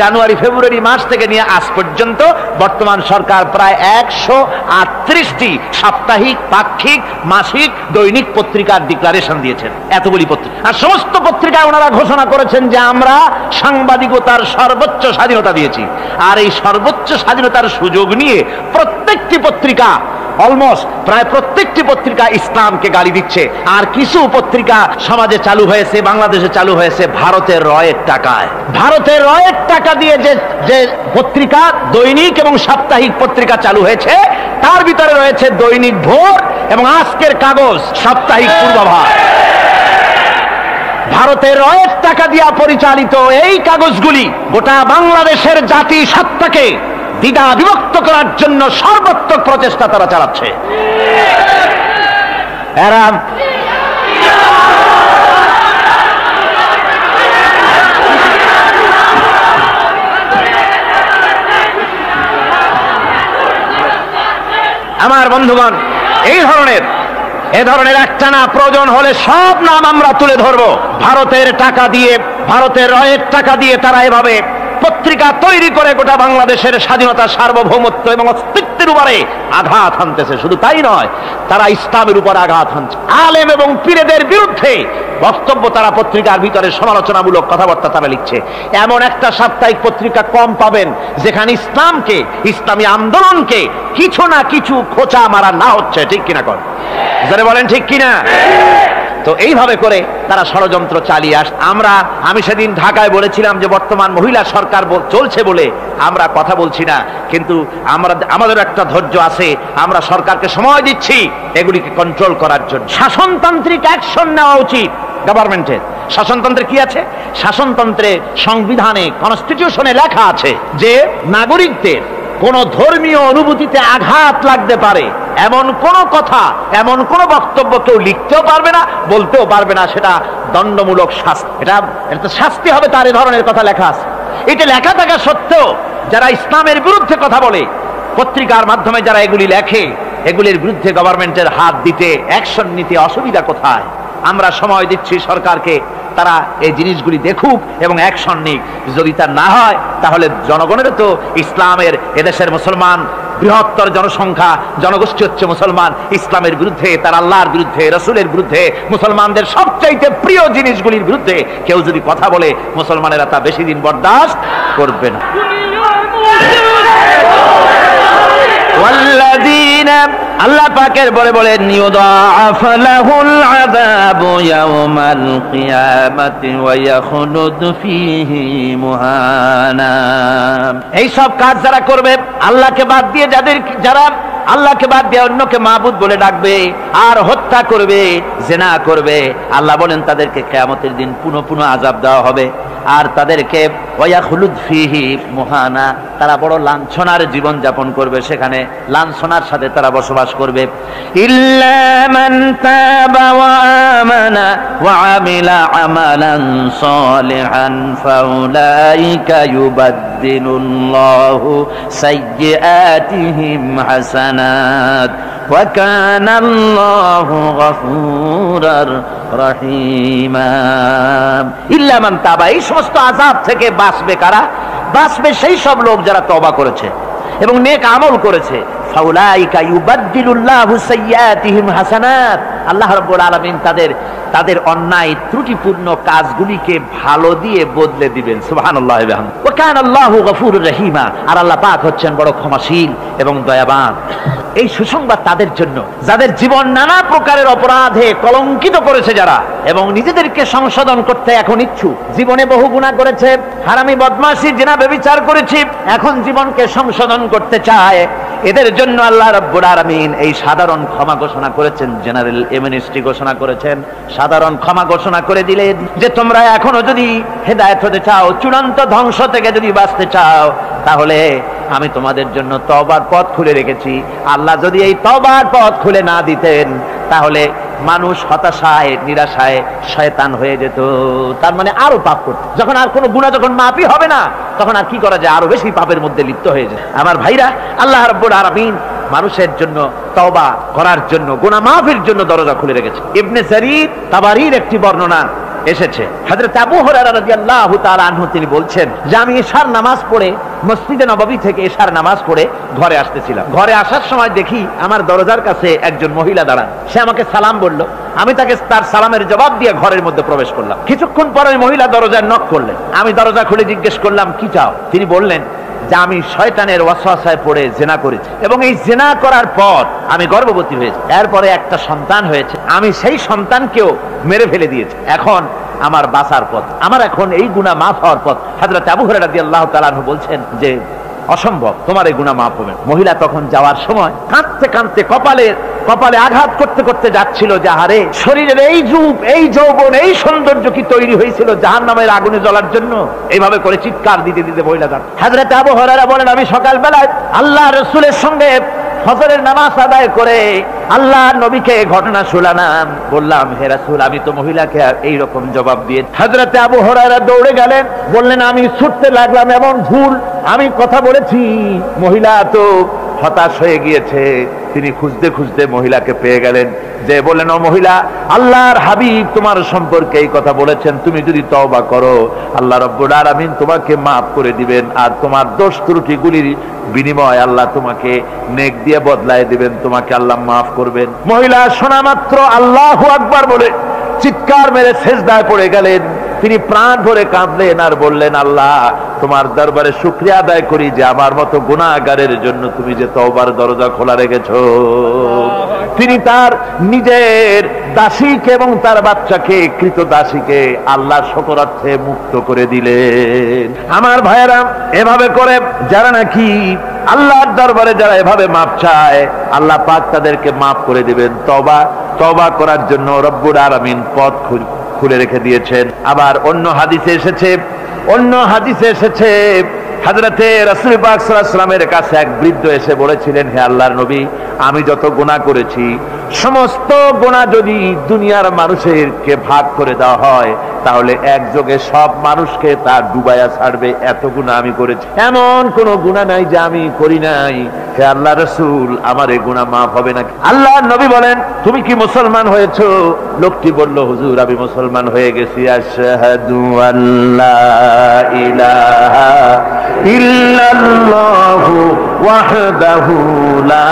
জানুয়ারি ফেব্রুয়ারি মাস থেকে নিয়ে আজ পর্যন্ত বর্তমান সরকার প্রায় 138টি সাপ্তাহিক, পাক্ষিক, মাসিক, দৈনিক পত্রিকার ডিক্লারেশন দিয়েছেন। এতগুলি পত্রিকা, আর সমস্ত পত্রিকায় ওনারা ঘোষণা করেছেন যে আমরা সাংবাদিকতার সর্বোচ্চ স্বাধীনতা দিয়েছি। আর এই সর্বোচ্চ স্বাধীনতার সুযোগ নিয়ে প্রত্যেকটি পত্রিকা, অলমোস্ট প্রায় প্রত্যেকটি পত্রিকা ইসলামকে গালি দিচ্ছে। আর কিছু পত্রিকা সমাজে চালু হয়েছে, বাংলাদেশে চালু হয়েছে ভারতের রয়ের টাকায়। ভারতের রয়ের টাকা দিয়ে যে পত্রিকা, দৈনিক এবং সাপ্তাহিক পত্রিকা চালু হয়েছে, তার ভিতরে রয়েছে দৈনিক ভোর এবং আজকের কাগজ, সাপ্তাহিক পূর্বাভাস। ভারতের রয়ের টাকা দিয়া পরিচালিত এই কাগজগুলি গোটা বাংলাদেশের জাতি সত্তাকে দ্বিধা বিভক্ত করার জন্য সর্বাত্মক প্রচেষ্টা তারা চালাচ্ছে। এরা আমার বন্ধুগণ, এ ধরনের একটা না, প্রয়োজন হলে সব নাম আমরা তুলে ধরবো। ভারতের টাকা দিয়ে, ভারতের রয়ের টাকা দিয়ে তারা এভাবে পত্রিকা তৈরি করে গোটা বাংলাদেশের স্বাধীনতা, সার্বভৌমত্ব এবং অস্তিত্বের উপরে আঘাত হানতেছে। শুধু তাই নয়, তারা ইসলামের উপর আঘাত হানছে। আলেম এবং পীরদের বিরুদ্ধে বক্তব্য তারা পত্রিকার ভিতরে সমালোচনামূলক কথাবার্তা তারা লিখছে। এমন একটা সাপ্তাহিক পত্রিকা কম পাবেন যেখানে ইসলামকে, ইসলামী আন্দোলনকে কিছু না কিছু খোঁচা মারা না হচ্ছে। ঠিক কিনা কর, যারা বলেন ঠিক কিনা? তো এইভাবে করে তারা ষড়যন্ত্র চালিয়ে আমি সেদিন ঢাকায় বলেছিলাম যে বর্তমান মহিলা সরকার চলছে বলে আমরা কথা বলছি না, কিন্তু আমাদের একটা ধৈর্য আছে। আমরা সরকারকে সময় দিচ্ছি এগুলিকে কন্ট্রোল করার জন্য। শাসনতান্ত্রিক অ্যাকশন নেওয়া উচিত গভর্নমেন্টের। শাসনতন্ত্রে কি আছে? শাসনতন্ত্রে, সংবিধানে, কনস্টিটিউশনে লেখা আছে যে নাগরিকদের কোন ধর্মীয় অনুভূতিতে আঘাত লাগতে পারে এমন কোন কথা, এমন কোন বক্তব্য কেউ লিখতেও পারবে না, বলতেও পারবে না। সেটা দণ্ডমূলক শাস্তি, এটা শাস্তি হবে। তার এ ধরনের কথা লেখা আছে। এটা লেখা থাকা সত্ত্বেও যারা ইসলামের বিরুদ্ধে কথা বলে, পত্রিকার মাধ্যমে যারা এগুলি লেখে, এগুলির বিরুদ্ধে গভর্নমেন্টের হাত দিতে, অ্যাকশন নিতে অসুবিধা কোথায়? আমরা সময় দিচ্ছি সরকারকে, তারা এই জিনিসগুলি দেখুক এবং অ্যাকশন নিক। যদি তা না হয় তাহলে জনগণের তো ইসলামের, এদেশের মুসলমান বৃহত্তর জনসংখ্যা, জনগোষ্ঠী হচ্ছে মুসলমান। ইসলামের বিরুদ্ধে, তার আল্লাহর বিরুদ্ধে, রসুলের বিরুদ্ধে, মুসলমানদের সবচাইতে প্রিয় জিনিসগুলির বিরুদ্ধে কেউ যদি কথা বলে, মুসলমানেরা তা বেশি দিন বরদাস্ত করবে না। আল্লাহ পাকের বলেন ইউদাআফ লাহুল আযাবু ইয়াওমাল কিয়ামাতি ওয়া ইয়াখলুদ ফীহি মুহানা। এই সব কাজ যারা করবে, আল্লাহকে বাদ দিয়ে যারা আল্লাহকে বাদ দিয়ে অন্যকে মাবুদ বলে ডাকবে আর হত্যা করবে, জিনা করবে, আল্লাহ বলেন তাদেরকে কিয়ামতের দিন পুনঃ পুনঃ আযাব দেওয়া হবে। আর তাদেরকে ওয়ায়াখলুদ ফীহি মুহানা, তারা বড় লাঞ্ছনার জীবন যাপন করবে, সেখানে লাঞ্ছনার সাথে তারা বসবাস করবে। ইল্লা মান তাবা ওয়া আমানা ওয়া আমিলা আমালান সালিহান ফাউলাইকা ইউবাদদিলুল্লাহু সাইয়্যাতিহিম হাসানাত ওয়া কানাল্লাহু গফুরার রহিমা। ইল্লা মান তাবা, এই সমস্ত আযাব থেকে বাঁচবে কারা? বাঁচবে সেই সব লোক যারা তওবা করেছে এবং নেক আমল করেছে। ফাউলাইকা ইউবাদদিলুল্লাহু সাইয়্যাতিহিম হাসানাত, আল্লাহ রাব্বুল আলামিন তাদের অন্যায় ত্রুটিপূর্ণ কাজগুলিকে ভালো দিয়ে বদলে দিবেন। সুবহানাল্লাহি ওয়া বিহামদিহি। ওয়া কানাল্লাহু গফুরুর রহিমা, আর আল্লাহ পাক হচ্ছেন বড় ক্ষমাশীল এবং দয়াবান। এই সুসংবাদ তাদের জন্য যাদের জীবন নানা প্রকারের অপরাধে কলঙ্কিত করেছে যারা, এবং নিজেদেরকে সংশোধন করতে এখন ইচ্ছুক। জীবনে বহু গুনাহ করেছে, হারামি, বদমাশি, জিনা, ব্যভিচার করেছে, এখন জীবনকে সংশোধন করতে চায়। এদের জন্য আল্লাহ রাব্বুল আলামিন এই সাধারণ ক্ষমা ঘোষণা করেছেন, জেনারেল এমনেস্টি ঘোষণা করেছেন। সাধারণ ক্ষমা ঘোষণা করে দিলেন যে তোমরা এখনো যদি হেদায়েত হতে চাও, চূড়ান্ত ধ্বংস থেকে যদি বাঁচতে চাও, তাহলে আমি তোমাদের জন্য তওবার পথ খুলে রেখেছি। আল্লাহ যদি এই তওবার পথ খুলে না দিতেন তাহলে মানুষ হতাশায় নিরাশায় শয়তান হয়ে যেত, তার মানে আরো পাপ করত। যখন আর কোনো গুনাহ যখন মাফই হবে না তখন আর কি করা যায়, আরো বেশি পাপের মধ্যে লিপ্ত হয়ে যায়। আমার ভাইরা, আল্লাহ রাব্বুল আলামিন মানুষের জন্য তওবা করার জন্য, গুনাহ মাফের জন্য দরজা খুলে রেখেছে। ইবনে জারীর তাবারীর একটি বর্ণনা এসেছে, হযরত আবু হুরায়রা রাদিয়াল্লাহু তাআলা আনহু তিনি বলছেন যে আমি ইশার নামাজ পড়ে মসজিদে নববী থেকে ইশার নামাজ পড়ে ঘরে আসতেছিলাম। ঘরে আসার সময় দেখি আমার দরজার কাছে একজন মহিলা দাঁড়ান। সে আমাকে সালাম বলল, আমি তাকে তার সালামের জবাব দিয়ে ঘরের মধ্যে প্রবেশ করলাম। কিছুক্ষণ পরে ওই মহিলা দরজায় নক করলেন। আমি দরজা খুলে জিজ্ঞেস করলাম, কি চাও? তিনি বললেন যে আমি শয়তানের ওয়াসওয়াসায় পড়ে জিনা করেছি এবং এই জিনা করার পর আমি গর্ভবতী হয়েছি, এরপরে একটা সন্তান হয়েছে, আমি সেই সন্তানকেও মেরে ফেলে দিয়েছি। এখন আমার বাঁচার পথ, আমার এখন এই গুনাহ মাফ হওয়ার পথ। হযরত আবু হুরায়রা রাদিয়াল্লাহু তাআলা আনহু বলছেন যে অসম্ভব, তোমার এই গুনাহ মাফ হবে না। মহিলা তখন যাওয়ার সময় কাঁদতে কাঁদতে কপালে আঘাত করতে করতে যাচ্ছিল যে আরে শরীরের এই রূপ, এই যৌবন, এই সৌন্দর্য কি তৈরি হয়েছিল জাহান্নামের আগুনে জ্বলার জন্য? এইভাবে করে চিৎকার দিতে দিতে মহিলা যান। হযরত আবু হুরায়রা বলেন, আমি সকালবেলায় আল্লাহ রাসূলের সঙ্গে ফজরের নামাজ আদায় করে আল্লাহ নবীকে ঘটনা শোনালাম। বললাম, হে রাসূল, আমি তো মহিলাকে এইরকম জবাব দিয়ে। হযরত আবু হুরায়রা দৌড়ে গেলেন, বললেন আমি ছুটতে লাগলাম, এমন ভুল আমি কথা বলেছি। মহিলা তো হতাশ হয়ে গিয়েছে। তিনি খুঁজতে খুঁজতে মহিলাকে পেয়ে গেলেন, যে বললেন, ও মহিলা, আল্লাহর হাবিব তোমার সম্পর্কে এই কথা বলেছেন, তুমি যদি তওবা করো আল্লাহ রাব্বুল আলামিন তোমাকে মাফ করে দিবেন, আর তোমার দোষ ত্রুটিগুলির বিনিময় আল্লাহ তোমাকে নেক দিয়ে বদলায় দিবেন, তোমাকে আল্লাহ মাফ করবেন। মহিলা শোনা মাত্র আল্লাহু আকবার বলে চিৎকার মেরে সিজদায় পড়ে গেলেন। তিনি প্রাণ ভরে কাঁদলেন আর বললেন, আল্লাহ তোমার দরবারে শুকরিয়া আদায় করি যে আমার মতো গুনাহগারের জন্য তুমি যে তওবার দরজা খোলা রেখেছো। তিনি তার নিজের দাসীকে এবং তার বাচ্চাকে, কৃত দাসীকে আল্লাহ শকরার্থে মুক্ত করে দিলেন। আমার ভাইয়েরা, এভাবে করে যারা নাকি আল্লাহর দরবারে যারা এভাবে মাপ চায় আল্লাহ পাক তাদেরকে মাফ করে দিবেন। তওবা করার জন্য রব্বুল আলামিন পথ খুলে রেখে দিয়েছেন। আবার অন্য হাদিসে এসেছে হযরতে রাসূল পাক সাল্লাল্লাহু আলাইহি ওয়াসাল্লামের কাছে এক বৃদ্ধ এসে বলেছিলেন, হে আল্লাহর নবী, আমি যত গুনাহ করেছি সমস্ত গুনাহ যদি দুনিয়ার মানুষেরকে ভাগ করে দেওয়া হয় তাহলে একযোগে সব মানুষকে তা ডুবাইয়া ছাড়বে, এত গুনাহ আমি করেছি। এমন কোন গুনাহ নাই যে আমি করি নাই। হে আল্লাহ রাসূল, আমার এই গুনাহ মাফ হবে নাকি? আল্লাহর নবী বলেন, তুমি কি মুসলমান হয়েছো? লোকটি বলল, হুজুর আমি মুসলমান হয়ে গেছি। আশহাদু আল্লা ইলাহা ইল্লাল্লাহু ওয়াহদাহু লা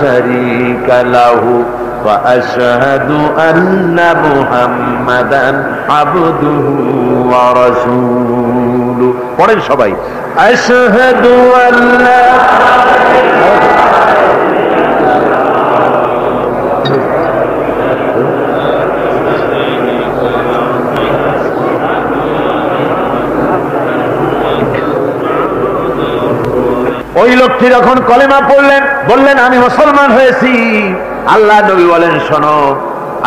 শারীকা লাহু ওয়া আশহাদু আন্না মুহাম্মাদান আবদুহু ওয়া রাসূলুহু। পড়েন সবাই, আশহাদু আল্লা ওই লোকটি যখন কলেমা পড়লেন, বললেন আমি মুসলমান হয়েছি। আল্লাহ নবী বলেন, শোনো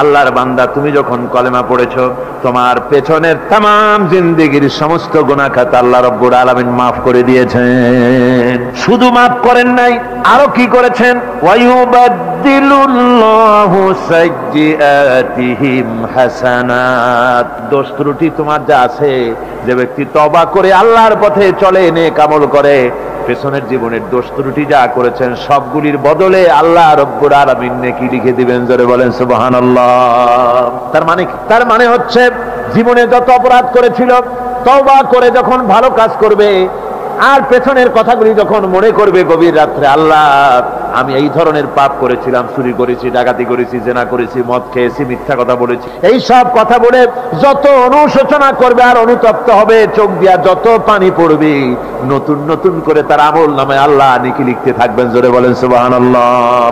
আল্লাহর বান্দা, তুমি যখন কলেমা পড়েছো তোমার পেছনের তামাম জিন্দেগির সমস্ত গুনাহ খাতা আল্লাহ রাব্বুল আলামিন মাফ করে দিয়েছেন। শুধু মাফ করেন নাই, আরো কি করেছেন? ওয়ায়ুবাদদিলুল্লাহু সাইয়্যাতিহিম হাসানাত। দোষ ত্রুটি তোমার যা আছে, যে ব্যক্তি তওবা করে আল্লাহর পথে চলে, নেক আমল করে, পেছনের জীবনের দোষ ত্রুটি যা করেছেন সবগুলির বদলে আল্লাহ রব্বুল আলামিন নেকি লিখে দিবেন। জোরে বলেন সুবহানাল্লাহ। তার মানে হচ্ছে জীবনে যত অপরাধ করেছিল তওবা করে যখন ভালো কাজ করবে আর পেছনের কথাগুলি যখন মনে করবে গভীর রাত্রে, আল্লাহ আমি এই ধরনের পাপ করেছিলাম, চুরি করেছি, ডাকাতি করেছি, জেনা করেছি, মদ খেয়েছি, মিথ্যা কথা বলেছি, এই সব কথা বলে যত অনুশোচনা করবে আর অনুতপ্ত হবে, চোখ দিয়া যত পানি পড়বে, নতুন নতুন করে তার আমল নামে আল্লাহ নেকি লিখতে থাকবেন। জোরে বলেন সুবহানাল্লাহ।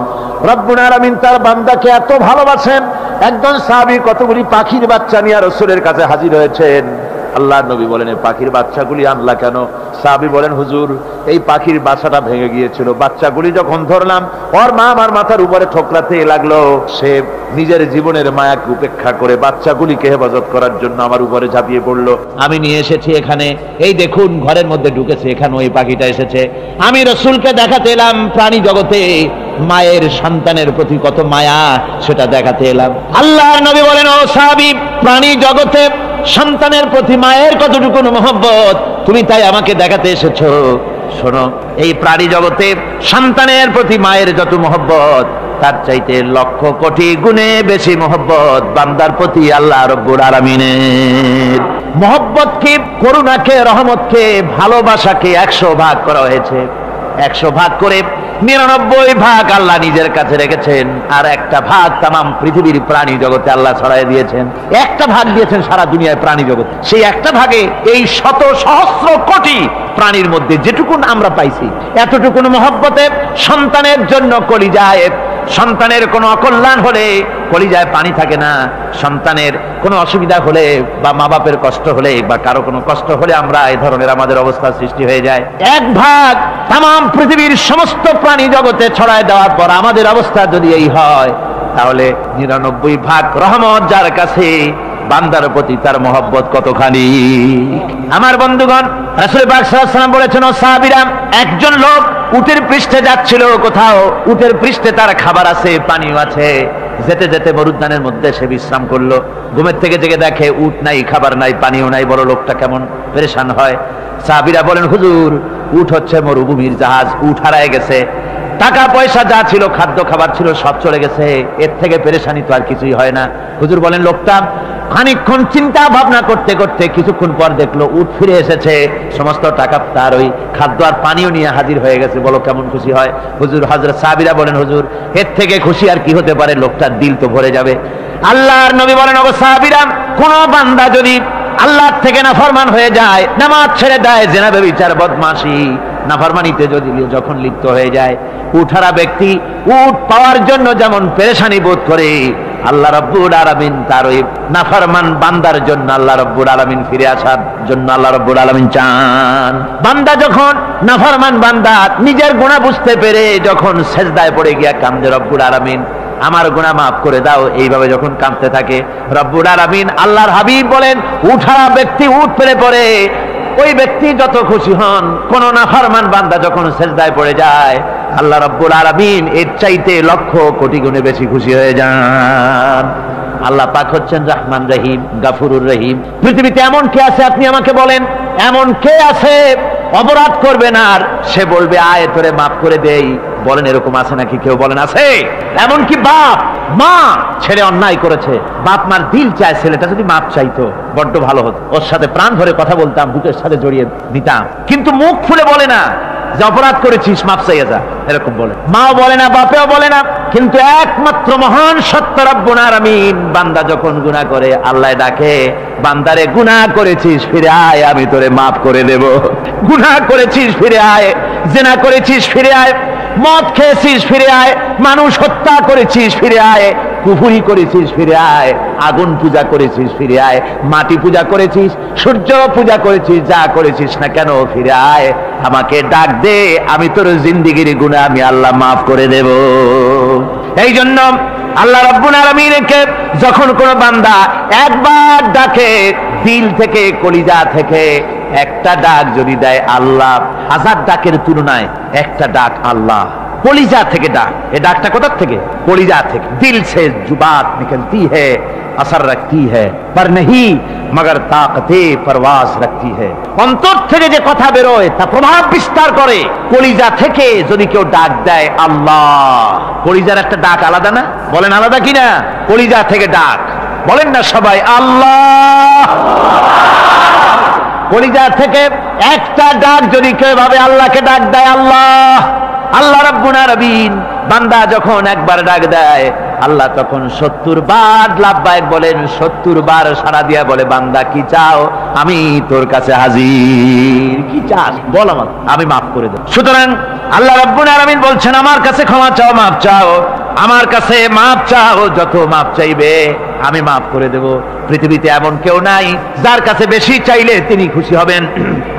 রব্বুল আলামিন তার বান্দাকে এত ভালোবাসেন, একজন সাহাবী কতগুলি পাখির বাচ্চা নিয়ে রাসূলের কাছে হাজির হয়েছেন। আল্লাহর নবী বলেন, এই পাখির বাচ্চাগুলি আনলা কেন? সাহাবী বলেন, হুজুর এই পাখির বাসাটা ভেঙে গিয়েছিল, বাচ্চাগুলি যখন ধরলাম ওর মা আমার মাথার উপরে ঠোকরাতে লাগলো, সে নিজের জীবনের মায়াকে উপেক্ষা করে বাচ্চাগুলিকে হেফাজত করার জন্য আমার উপরে ঝাঁপিয়ে পড়লো। আমি নিয়ে এসেছি এখানে, এই দেখুন ঘরের মধ্যে ঢুকেছে, এখানে ওই পাখিটা এসেছে। আমি রাসূলকে দেখাতে এলাম প্রাণী জগতে মায়ের সন্তানের প্রতি কত মায়া, সেটা দেখাতে এলাম। আল্লাহর নবী বলেন, ও সাহাবী, প্রাণী জগতে সন্তানের প্রতি মায়ের কতটুকু মহব্বত তুমি তাই আমাকে দেখাতে এসেছো। শোনো, এই প্রাণী জগতে সন্তানের প্রতি মায়ের যত মহব্বত, তার চাইতে লক্ষ কোটি গুণে বেশি মহব্বত বান্দার প্রতি আল্লাহ রব্বুল আলামিনের। মহব্বতকে, করুণাকে, রহমতকে, ভালোবাসাকে 100 ভাগ করা হয়েছে। 100 ভাগ করে 99 ভাগ আল্লাহ নিজের কাছে রেখেছেন, আর একটা ভাগ তামাম পৃথিবীর প্রাণী জগতে আল্লাহ ছড়াই দিয়েছেন। একটা ভাগ দিয়েছেন সারা দুনিয়ায় প্রাণী জগৎ। সেই একটা ভাগে এই শত সহস্র কোটি প্রাণীর মধ্যে যেটুকুন আমরা পাইছি, এতটুকুন মহব্বতে সন্তানের জন্য কলিজায়, সন্তানের কোনো অকল্যাণ হলে কলিজায় পানি থাকে না, সন্তানের কোনো অসুবিধা হলে বা মা বাপের কষ্ট হলে বা কারো কোনো কষ্ট হলে আমরা এই ধরনের আমাদের অবস্থা সৃষ্টি হয়ে যায়। 1 ভাগ তামাম পৃথিবীর সমস্ত প্রাণী জগতে ছড়ায় দেওয়ার পর আমাদের অবস্থা যদি এই হয়, তাহলে 99 ভাগ রহমত যার কাছে, বান্দার প্রতি তার মহব্বত কতখানি। আমার বন্ধুগণ, রাসূল পাক সাল্লাল্লাহু আলাইহি ওয়াসাল্লাম বলেছেন, ও সাহাবীরা, একজন লোক উটের পৃষ্ঠে যাচ্ছিল কোথাও, উটের পৃষ্ঠে তার খাবার আছে, পানিও আছে, যেতে যেতে মরুদ্যানের মধ্যে সে বিশ্রাম করলো। ঘুমের থেকে জেগে দেখে উট নাই, খাবার নাই, পানিও নাই। বড় লোকটা কেমন পেরেশান হয়। সাহাবীরা বলেন, হুজুর, উট হচ্ছে মরুভূমির জাহাজ, উট হারায় গেছে, টাকা পয়সা যা ছিল, খাদ্য খাবার ছিল, সব চলে গেছে, এর থেকে পেরেশানি তো আর কিছুই হয় না। হুজুর বলেন, লোকটা খানিকক্ষণ চিন্তা ভাবনা করতে করতে কিছুক্ষণ পর দেখলো উট ফিরে এসেছে, সমস্ত টাকা তার ওই খাদ্য আর পানিও নিয়ে হাজির হয়ে গেছে। বলো কেমন খুশি হয়? হুজুর, হযরত সাহাবীরা বলেন, হুজুর, এর থেকে খুশি আর কি হতে পারে? লোকটার দিল তো ভরে যাবে। আল্লাহর নবী বলেন, ও সাহাবীরা, কোন বান্দা যদি আল্লাহর থেকে নাফরমান হয়ে যায়, নামাজ ছেড়ে দেয়, জিনা, ব্যভিচার, বদমাশি, নাফরমানিতে যদি যখন লিপ্ত হয়ে যায়, উঠারা ব্যক্তি উট পাওয়ার জন্য যেমন পেরেশানি বোধ করে, আল্লাহ রাব্বুল আলামিন তার ওই নাফরমান বান্দার জন্য, আল্লাহ রাব্বুল আলামিন ফিরে আসার জন্য আল্লাহ রাব্বুল আলামিন চান। বান্দা যখন, নাফরমান বান্দা নিজের গুনাহ বুঝতে পেরে যখন সেজদায় পড়ে গিয়া কান্দে, রব্বুল আলামিন আমার গুনাহ মাফ করে দাও, এইভাবে যখন কাঁদতে থাকে, রব্বুল আলামিন, আল্লাহর হাবিব বলেন, উঠারা ব্যক্তি উঠ ফেলে পড়ে, ওই ব্যক্তি যত খুশি হন। কোন নাফরমান বান্দা যখন সেজদায় পড়ে যায়, আল্লাহ রাব্বুল আলামিন এর চাইতে লক্ষ কোটি গুণে বেশি খুশি হয়ে যান। আল্লাহ পাক হচ্ছেন রহমান রহিম, গাফুরুর রহিম। পৃথিবীতে এমন কে আছে আপনি আমাকে বলেন? এমন কে আছে অপরাধ করবে না আর সে বলবে আয় তোরে মাফ করে দেই? বলেন, এরকম আছে নাকি? কেউ বলেন আছে? এমন কি বাপ মা ছেলে অন্যায় করেছে, বাপ মার দিল চায় ছেলেটা যদি মাপ চাইতো, বড্ড ভালো হতো, ওর সাথে প্রাণ ভরে কথা বলতাম, বুকের সাথে জড়িয়ে নিতাম, কিন্তু মুখ খুলে বলে না যে অপরাধ করেছিস, মাপ চাইয়া যা, এরকম বলে। মাও বলে না, বাপেও বলে না, কিন্তু একমাত্র মহান সত্য রব্বুল আলামিন, বান্দা যখন গুনাহ করে আল্লাহ ডাকে, বান্দারে গুনাহ করেছিস ফিরে আয়, আমি তোরে মাফ করে দেব। গুনাহ করেছিস ফিরে আয়, জিনা করেছিস ফিরে আয়, মদ খেয়েছিস ফিরে আয়, মানুষ হত্যা করেছিস ফিরে আয়, কুফরি করেছিস ফিরে আয়, আগুন পূজা করেছিস ফিরে আয়, মাটি পূজা করেছিস, সূর্য পূজা করেছিস, যা করেছিস না কেন ফিরে আয়, আমাকে ডাক দে, আমি তোর জিন্দেগির গুনাহ আমি আল্লাহ মাফ করে দেব। এই জন্য আল্লাহ রাব্বুল আলামিনকে যখন কোন বান্দা একবার ডাকে, দিল থেকে, কলিজা থেকে একটা ডাক যদি দেয়, আল্লাহ 1000 ডাকের তুলনায় একটা ডাক আল্লাহ কলিজা থেকে ডাক। এই ডাকটা কোথা থেকে? কলিজা থেকে। দিল সে জুবাত নিকলতি হ্যায়, असर रखती है पर नहीं मगर ताकते परवाज रखती है। অন্তর থেকে যে কথা বেরোয় তা প্রভাব বিস্তার করে। কলিজা থেকে যদি কেউ ডাক দেয় আল্লাহ, কলিজার একটা ডাক আলাদা না? বলেন আলাদা কিনা? কলিজা থেকে ডাক, বলেন না সবাই আল্লাহ। কলিজা থেকে একটা ডাক যদি কেউ ভাবে আল্লাহকে ডাক দেয় আল্লাহ, আল্লাহ রাব্বুল আলামিন, বান্দা যখন একবার ডাক দেয় আল্লাহ তখন 70 বার লাব্বাইক বলেন, 70 বার সাড়া দিয়া বলে, বান্দা কি চাও, আমি তোর কাছে হাজির। কি চাস বল, আমাকে আমি মাফ করে দেব। সুতরাং আল্লাহ রাব্বুল আলামিন বলছেন, আমার কাছে ক্ষমা চাও, মাফ চাও, আমার কাছে মাপ চাও, যত মাপ চাইবে আমি মাফ করে দেব। পৃথিবীতে এমন কেউ নাই যার কাছে বেশি চাইলে তিনি খুশি হবেন।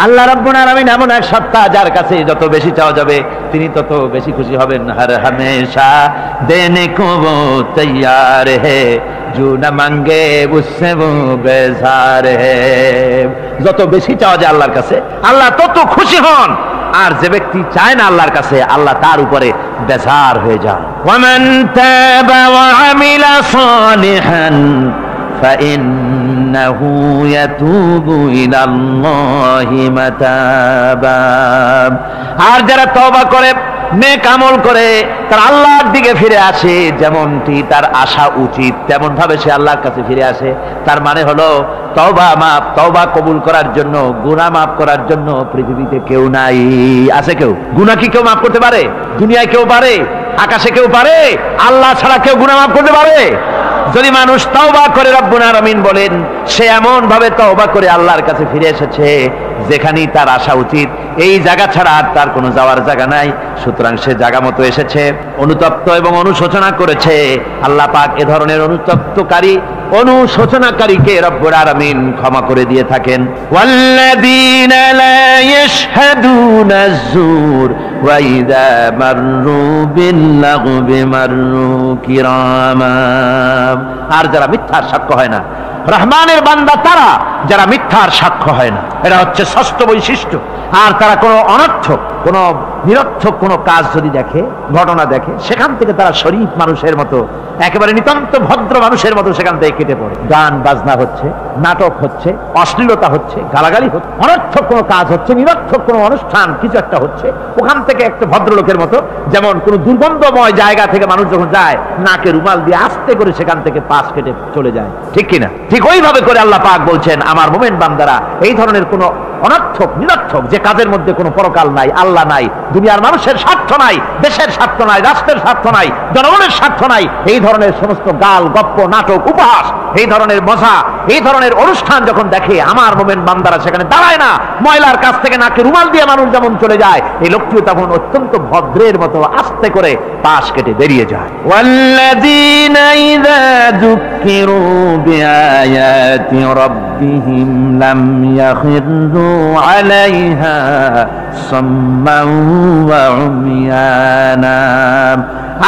আল্লাহ রাব্বুল আলামিন এমন এক সত্তা যার কাছে যত বেশি চাওয়া যাবে তিনি তত বেশি খুশি হবেন। হর হামেশা দেনে কো वो तैयार है जो न मांगे उससे वो बेजार है। যত বেশি চাওয়া যায় আল্লাহর কাছে আল্লাহ তত খুশি হন, আর যে ব্যক্তি চায় না আল্লাহর কাছে আল্লাহ তার উপরে বেজার হয়ে যান। ওয়ামান তাবা ওয়া আমিলা সালিহান ফাইন্নাহু ইয়াতুবু ইলাল্লাহি মাতাবা। আর যারা তওবা করে নেক আমল করে তার আল্লাহর দিকে ফিরে আসে, যেমনটি তার আশা উচিত তেমন ভাবে সে আল্লাহর কাছে ফিরে আসে, তার মানে হলো তওবা কবুল করার জন্য, গুনাহ মাফ করার জন্য পৃথিবীতে কেউ নাই। আছে কেউ? গুনাহ কি কেউ মাফ করতে পারে? দুনিয়ায় কেউ পারে? আকাশে কেউ পারে? আল্লাহ ছাড়া কেউ গুনাহ মাফ করতে পারে? যদি মানুষ তওবা করে, রব্বুল আলামিন বলেন সে এমন ভাবে তওবা করে আল্লাহর কাছে ফিরে এসেছে যেখানেই তার আসা উচিত, এই জায়গা ছাড়া আর তার কোনো যাওয়ার জায়গা নাই। সুতরাং সে জায়গা মতো এসেছে, অনুতপ্ত এবং অনুশোচনা করেছে। আল্লাহ পাক এ ধরনের অনুশোচনাকারীকে রব্বুল আলামিন ক্ষমা করে দিয়ে থাকেন। ওয়াল্লাযীনা লা ইয়াশহাদুনা আয-যুর ওয়া ইযা মাররু বিল-লাগবি মাররু কিরামা। আর যারা মিথ্যার সাক্ষ্য হয় না, রহমানের বান্দা তারা যারা মিথ্যার সাক্ষ্য হয় না, এটা হচ্ছে ষষ্ঠ বৈশিষ্ট্য। আর তারা কোনো অনর্থক, কোনো নিরর্থক কোনো কাজ যদি দেখে, ঘটনা দেখে, সেখান থেকে তারা শরীফ মানুষের মতো, একেবারে নিতান্ত ভদ্র মানুষের মতো সেখান থেকে কেটে পড়ে। গান বাজনা হচ্ছে, নাটক হচ্ছে, অশ্লীলতা হচ্ছে, গালাগালি হচ্ছে, অনর্থক কোনো কাজ হচ্ছে, নিরর্থক কোনো অনুষ্ঠান কিছু একটা হচ্ছে, ওখান থেকে একটা ভদ্রলোকের মতো, যেমন কোনো দুর্গন্ধময় জায়গা থেকে মানুষ যখন যায় নাকে রুমাল দিয়ে আস্তে করে সেখান থেকে পাশ কেটে চলে যায়, ঠিক কিনা? ঠিক ওইভাবে করে আল্লাহ পাক বলছেন আমার মুমিন বান্দারা এই ধরনের কোনো অনর্থক, নিরর্থক যে কাজের মধ্যে কোনো পরকাল নাই, আল্লাহ নাই, দুনিয়ার মানুষের স্বার্থ নাই, দেশের স্বার্থ নাই, রাষ্ট্রের স্বার্থ নাই, জনগণের স্বার্থ নাই, এই ধরনের সমস্ত গাল গপ্প, নাটক, উপহাস, এই ধরনের মজা, এই ধরনের অনুষ্ঠান যখন দেখে আমার মুমিন বান্দারা সেখানে দাঁড়ায় না। ময়লার কাছ থেকে নাকে রুমাল দিয়ে মানুষ যেমন চলে যায়, এই লোকটিও তখন অত্যন্ত ভদ্রের মতো আস্তে করে পাশ কেটে বেরিয়ে যায়। ওয়াল্লাযীনা ইযা যুক্কিরু বিআয়াতি রাব্বিহিম লাম ইয়াখিরু আলাইহা সাম্মান ওয়া উমিয়ানা।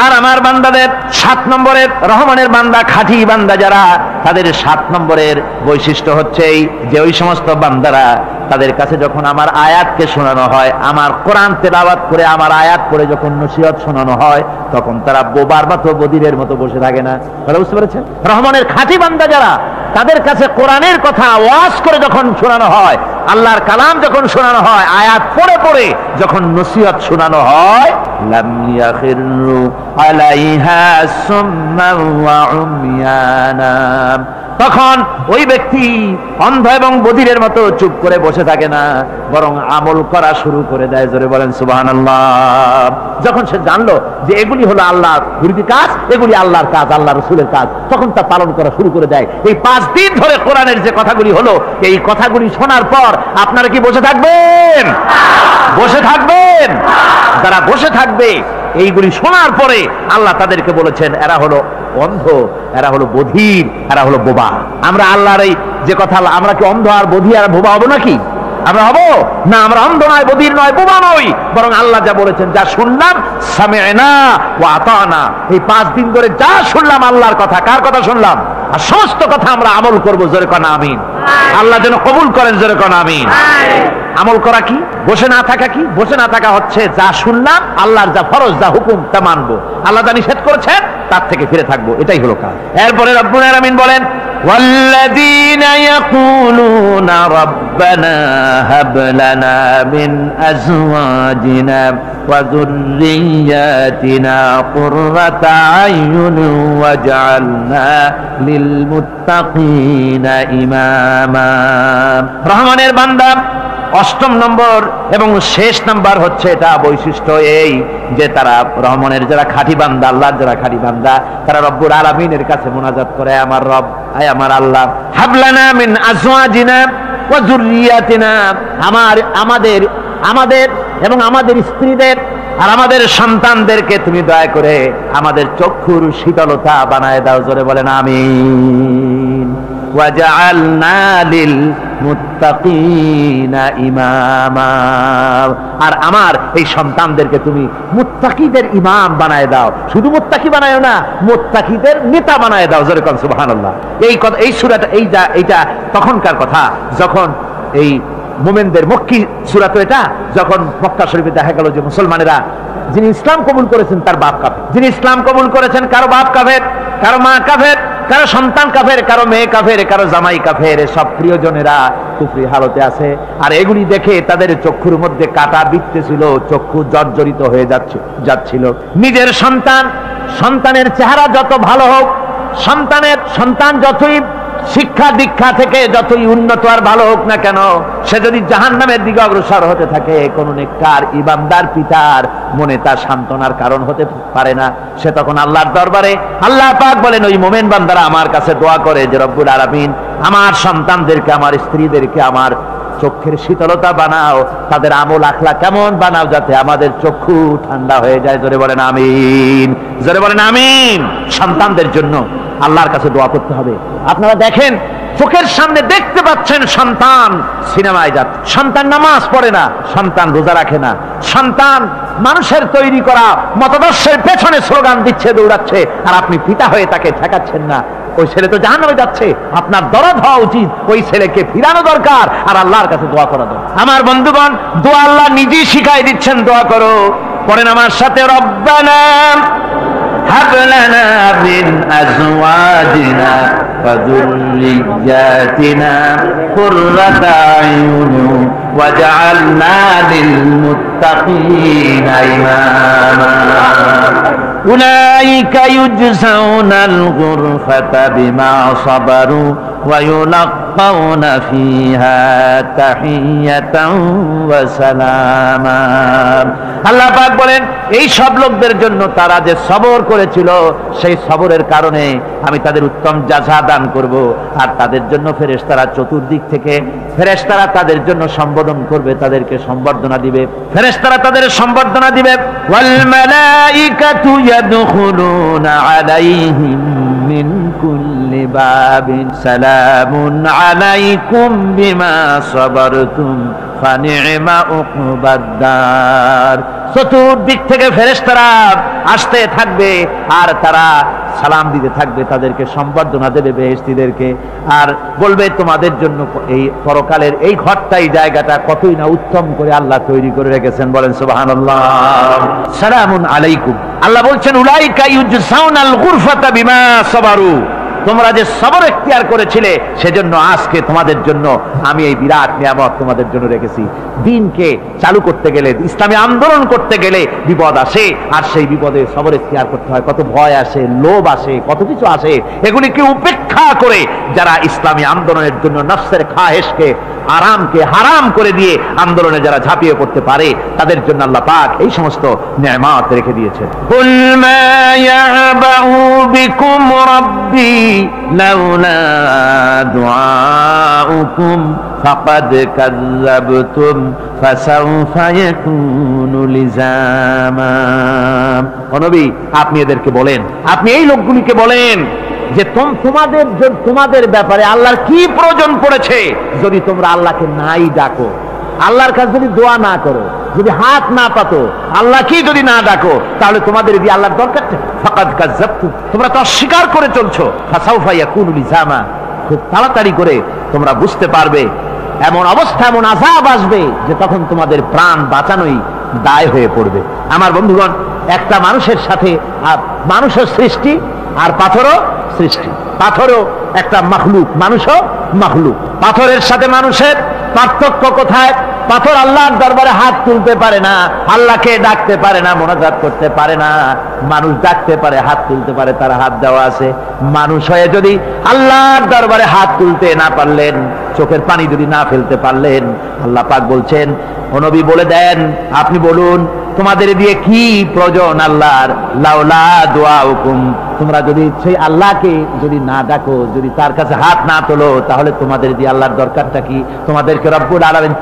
আর আমার বান্দাদের 7 নম্বরের, রহমানের বান্দা, খাঁটি বান্দা যারা, তাদের 7 নম্বরের বৈশিষ্ট্য হচ্ছে এই যে ওই সমস্ত বান্দারা তাদের কাছে যখন আমার আয়াতকে শোনানো হয়, আমার কোরআন তেলাওয়াত করে আমার আয়াত পড়ে যখন নসিহত শোনানো হয়, তখন তারা বোবার মতো, বধিরের মতো বসে থাকে না। কথা বুঝতে পেরেছেন? রহমানের খাঁটি বান্দা যারা, তাদের কাছে কোরআনের কথা ওয়াজ করে যখন শোনানো হয়, আল্লাহর কালাম যখন শোনানো হয়, আয়াত পড়ে পড়ে যখন নসিহত শোনানো হয়, লাম ইয়াখিরু আলাইহা সুম্মান ওয়া উমিয়ানা, তখন ওই ব্যক্তি অন্ধ এবং বধিরের মতো চুপ করে বসে থাকে না, বরং আমল করা শুরু করে দেয়। জোরে বলেন সুবহানাল্লাহ। যখন সে জানলো যে এগুলি হলো আল্লাহর বিরোধী কাজ, এগুলি আল্লাহর কাজ, আল্লাহ রাসূলের কাজ, তখন তা পালন করা শুরু করে দেয়। এই 5 দিন ধরে কোরআনের যে কথাগুলি হলো, এই কথাগুলি শোনার পর আপনারা কি বসে থাকবেন? বসে থাকবেন? যারা বসে থাকবে এইগুলি শোনার পরে আল্লাহ তাদেরকে বলেছেন এরা হলো অন্ধ, এরা হলো বধির, এরা হলো বোবা। আমরা আল্লাহর এই যে কথা, আমরা কি অন্ধ আর বধির আর বোবা হবো নাকি? আমরা হবো না। আমরা অন্ধ নয়, বধির নয়, বোবা নই, বরং আল্লাহ যা বলেছেন, যা শুনলাম সামি'না ওয়া আতা'না, এই 5 দিন ধরে যা শুনলাম আল্লাহর কথা, কার কথা শুনলাম? আর সমস্ত কথা আমরা আমল করবো। জোরে কোন আমিন। আল্লাহ যেন কবুল করেন। জোরে কোন আমিন। আমল করা কি? বসে না থাকা কি? বসে না থাকা হচ্ছে যা শুনলাম, আল্লাহর যা ফরজ, যা হুকুম, তা মানবো। আল্লাহ যা নিষেধ করেছেন তার থেকে ফিরে থাকবো, এটাই হলো কাজ। এরপরে রব্বুল আলামিন বলেন والذين يقولون ربنا هب لنا من أزواجنا وذرياتنا قرة أعين واجعلنا للمتقين إماما। রহমানের বান্দা 8ম নম্বর এবং শেষ নাম্বার হচ্ছে এটা বৈশিষ্ট্য এই যে তারা রহমানের যারা খাঁটি বান্দা, আল্লাহর যারা খাঁটি বান্দা, তারা রব্বুল আলামিনের কাছে মুনাজাত করে, আমার রব, আয় আমার আল্লাহ, হাবলানা মিন আজওয়াজিনা ওয়া যুররিয়াতিনা, আমাদের এবং আমাদের স্ত্রীদের আর আমাদের সন্তানদেরকে তুমি দয়া করে আমাদের চক্ষুর শীতলতা বানায় দাও, জোরে বলেন আমিন। ওয়াজআলনা লিল মুত্তাকিনা ইমামা, আর আমার এই সন্তানদেরকে তুমি মুত্তাকিদের ইমাম বানায় দাও। শুধু মুত্তাকি বানায়ও না, মুত্তাকিদের নেতা বানায় দাও, জোরে কোন সুবহানাল্লাহ। এই কথা, এই সূরাটা, এইটা তখনকার কথা যখন এই মুমিনদের মক্কি সূরা, তো এটা যখন মক্কা শরীফে দেখা গেল যে মুসলমানেরা, যিনি ইসলাম কবুল করেছেন তার বাপ কাফের, যিনি ইসলাম কবুল করেছেন কারো বাপ কাফের, কারো মা কাফের, কারো সন্তান কাফের, কারো মেয়ে কাফের, কারো জামাই কাফের, সব প্রিয়জনেরা কুফরি হালতে আছে। আর এগুলি দেখে তাদের চক্ষুর মধ্যে কাটা বিঁধতেছিল, চক্ষু জর্জরিত হয়ে যাচ্ছিল। নিজের সন্তানের চেহারা যত ভালো হোক, সন্তান যতই শিক্ষা দীক্ষা থেকে যতই উন্নত আর ভালো হোক না কেন, সে যদি জাহান্নামের দিকে অগ্রসর হতে থাকে, কোন নেককার ইমানদার পিতার মনে তার সান্ত্বনার কারণ হতে পারে না। সে তখন আল্লাহর দরবারে, আল্লাহ পাক বলেন ওই মুমিন বান্দারা আমার কাছে দোয়া করে যে রব্বুল আলামিন আমার সন্তানদেরকে, আমার স্ত্রীদেরকে আমার চোখের শীতলতা বানাও, তাদের আমল আখলা কেমন বানাও, যাতে আমাদের চক্ষু ঠান্ডা হয়ে যায়। জোরে বলেন আমিন, জোরে বলেন আমিন। সন্তানদের জন্য আল্লাহর কাছে দোয়া করতে হবে। আপনারা দেখেন, চোখের সামনে দেখতে পাচ্ছেন সন্তান সিনেমায় যাচ্ছে, সন্তান নামাজ পড়ে না, সন্তান রোজা রাখে না, সন্তান মানুষের তৈরি করা মতাদর্শের পেছনে স্লোগান দিচ্ছে, দৌড়াচ্ছে, আর আপনি পিতা হয়ে তাকে ঠেকাচ্ছেন না। ওই ছেলে তো জাহান্নামে যাচ্ছে, আপনার দরদ হওয়া উচিত, ওই ছেলেকে ফিরানো দরকার, আর আল্লাহর কাছে দোয়া করা দরকার। আমার বন্ধুগণ, দোয়া আল্লাহ নিজেই শিখাই দিচ্ছেন, দোয়া করো। পড়েন আমার সাথে, রব্বানা হাব লানা মিন আজওয়াজিনা ওয়া যুররিয়াতিনা কুররাতা আয়ুন ওয়াজআলনা লিল মুত্তাকিনা ইমামা। উলাইকা ইউজজাউনাল গুরফাতা বিমা সাবারু ওয়া ইউলাক্কাউনা ফিহা তাহিয়াতান ওয়া সালামা। আল্লাহ পাক বলেন, এই সব লোকদের জন্য তারা যে সবর করেছিল, সেই সবরের কারণে আমি তাদের উত্তম জাযা দান করব। আর তাদের জন্য ফেরেশতারা চতুর্দিক থেকে, ফেরেশতারা তাদের জন্য সম্বোধন করবে, তাদেরকে সম্বর্ধনা দিবে, ফেরেশতারা তাদের সম্বর্ধনা দিবে। ওয়াল মালাইকাতু ইয়াদখুলুনা আলাইহিম মিন কুল্লি বাবিন সালামুন আলাইকুম বিমা সাবারতুম ফানি'মা উকবাদ-দার। চতুর্দিক থেকে ফেরেশতারা আসতে থাকবে, আর তারা সালাম দিতে থাকবে, তাদেরকে সম্বর্ধনা দেবে বেহেশতীদেরকে, আর বলবে তোমাদের জন্য এই পরকালের এই ঘরটাই, জায়গাটা কতই না উত্তম করে আল্লাহ তৈরি করে রেখেছেন। বলেন সুবহানাল্লাহ। সালামুন আলাইকুম। আল্লাহ বলছেন, উলাইকা ইউজজাউনাল গুরফাতা বিমা সাবারু, তোমরা যে সবর এখতিয়ার করেছিলে সেজন্য আজকে তোমাদের জন্য আমি এই বিরাট নিয়ামত তোমাদের জন্য রেখেছি। দিনকে চালু করতে গেলে, ইসলামী আন্দোলন করতে গেলে বিপদ আসে, আর সেই বিপদে সবর এখতিয়ার করতে হয়। কত ভয় আসে, লোভ আসে, কত কিছু আসে। এগুলিকে উপেক্ষা করে যারা ইসলামী আন্দোলনের জন্য নফসের খাহেশকে, আরামকে হারাম করে দিয়ে আন্দোলনে যারা ঝাঁপিয়ে পড়তে পারে, তাদের জন্য আল্লাহ পাক এই সমস্ত নিয়ামত রেখে দিয়েছেন। কুল মা ইয়াবাউ বিকুম রাব্বি লাউলা দুআউকুম ফাকাদ কাযাবতুম ফাসাউফা ইয়াকুনু লিজামা। ও নবী, আপনি এদেরকে বলেন, আপনি এই লোকগুলিকে বলেন যে তোমাদের ব্যাপারে আল্লাহর কি প্রয়োজন পড়েছে যদি তোমরা আল্লাহকে নাই ডাকো, আল্লাহর কাছে যদি দোয়া না করো, যদি হাত না পাতো, আল্লাহ কি যদি না ডাকো, তাহলে তোমাদের দিয়ে আল্লাহর দরকার নেই। ফাকাদ কাযাবতুম, তোমরা তো অস্বীকার করে চলছো। ফাসাউফা ইয়াকুনু লিজামা, খুব তাড়াতাড়ি করে তোমরা বুঝতে পারবে, এমন অবস্থা, এমন আযাব আসবে যে তখন তোমাদের প্রাণ বাঁচানোই দায় হয়ে পড়বে। আমার বন্ধুগণ, একটা মানুষের সাথে মানুষের সৃষ্টি আর পাথরও সৃষ্টি, পাথরও একটা মাখলুক, মানুষও মাখলুক। পাথরের সাথে মানুষের পার্থক্য কোথায়? পাথর আল্লাহর দরবারে হাত তুলতে পারে না, আল্লাহকে ডাকতে পারে না, মোনাজাত করতে পারে না। মানুষ ডাকতে পারে, হাত তুলতে পারে, তার হাত দেওয়া আছে। মানুষ হয়ে যদি আল্লাহর দরবারে হাত তুলতে না পারলেন, চোখের পানি যদি না ফেলতে পারলেন, আল্লাহ পাক বলছেন, ও নবী বলে দেন, আপনি বলুন তোমাদের দিয়ে কি প্রয়োজন আল্লাহর। লাউলা দুআউকুম, তোমরা যদি সেই আল্লাহকে যদি না ডাকো, যদি তার কাছে হাত না তোলো, তাহলে তোমাদের দিয়ে আল্লাহর দরকারটা কি? তোমাদেরকে রব্বুল আলামিন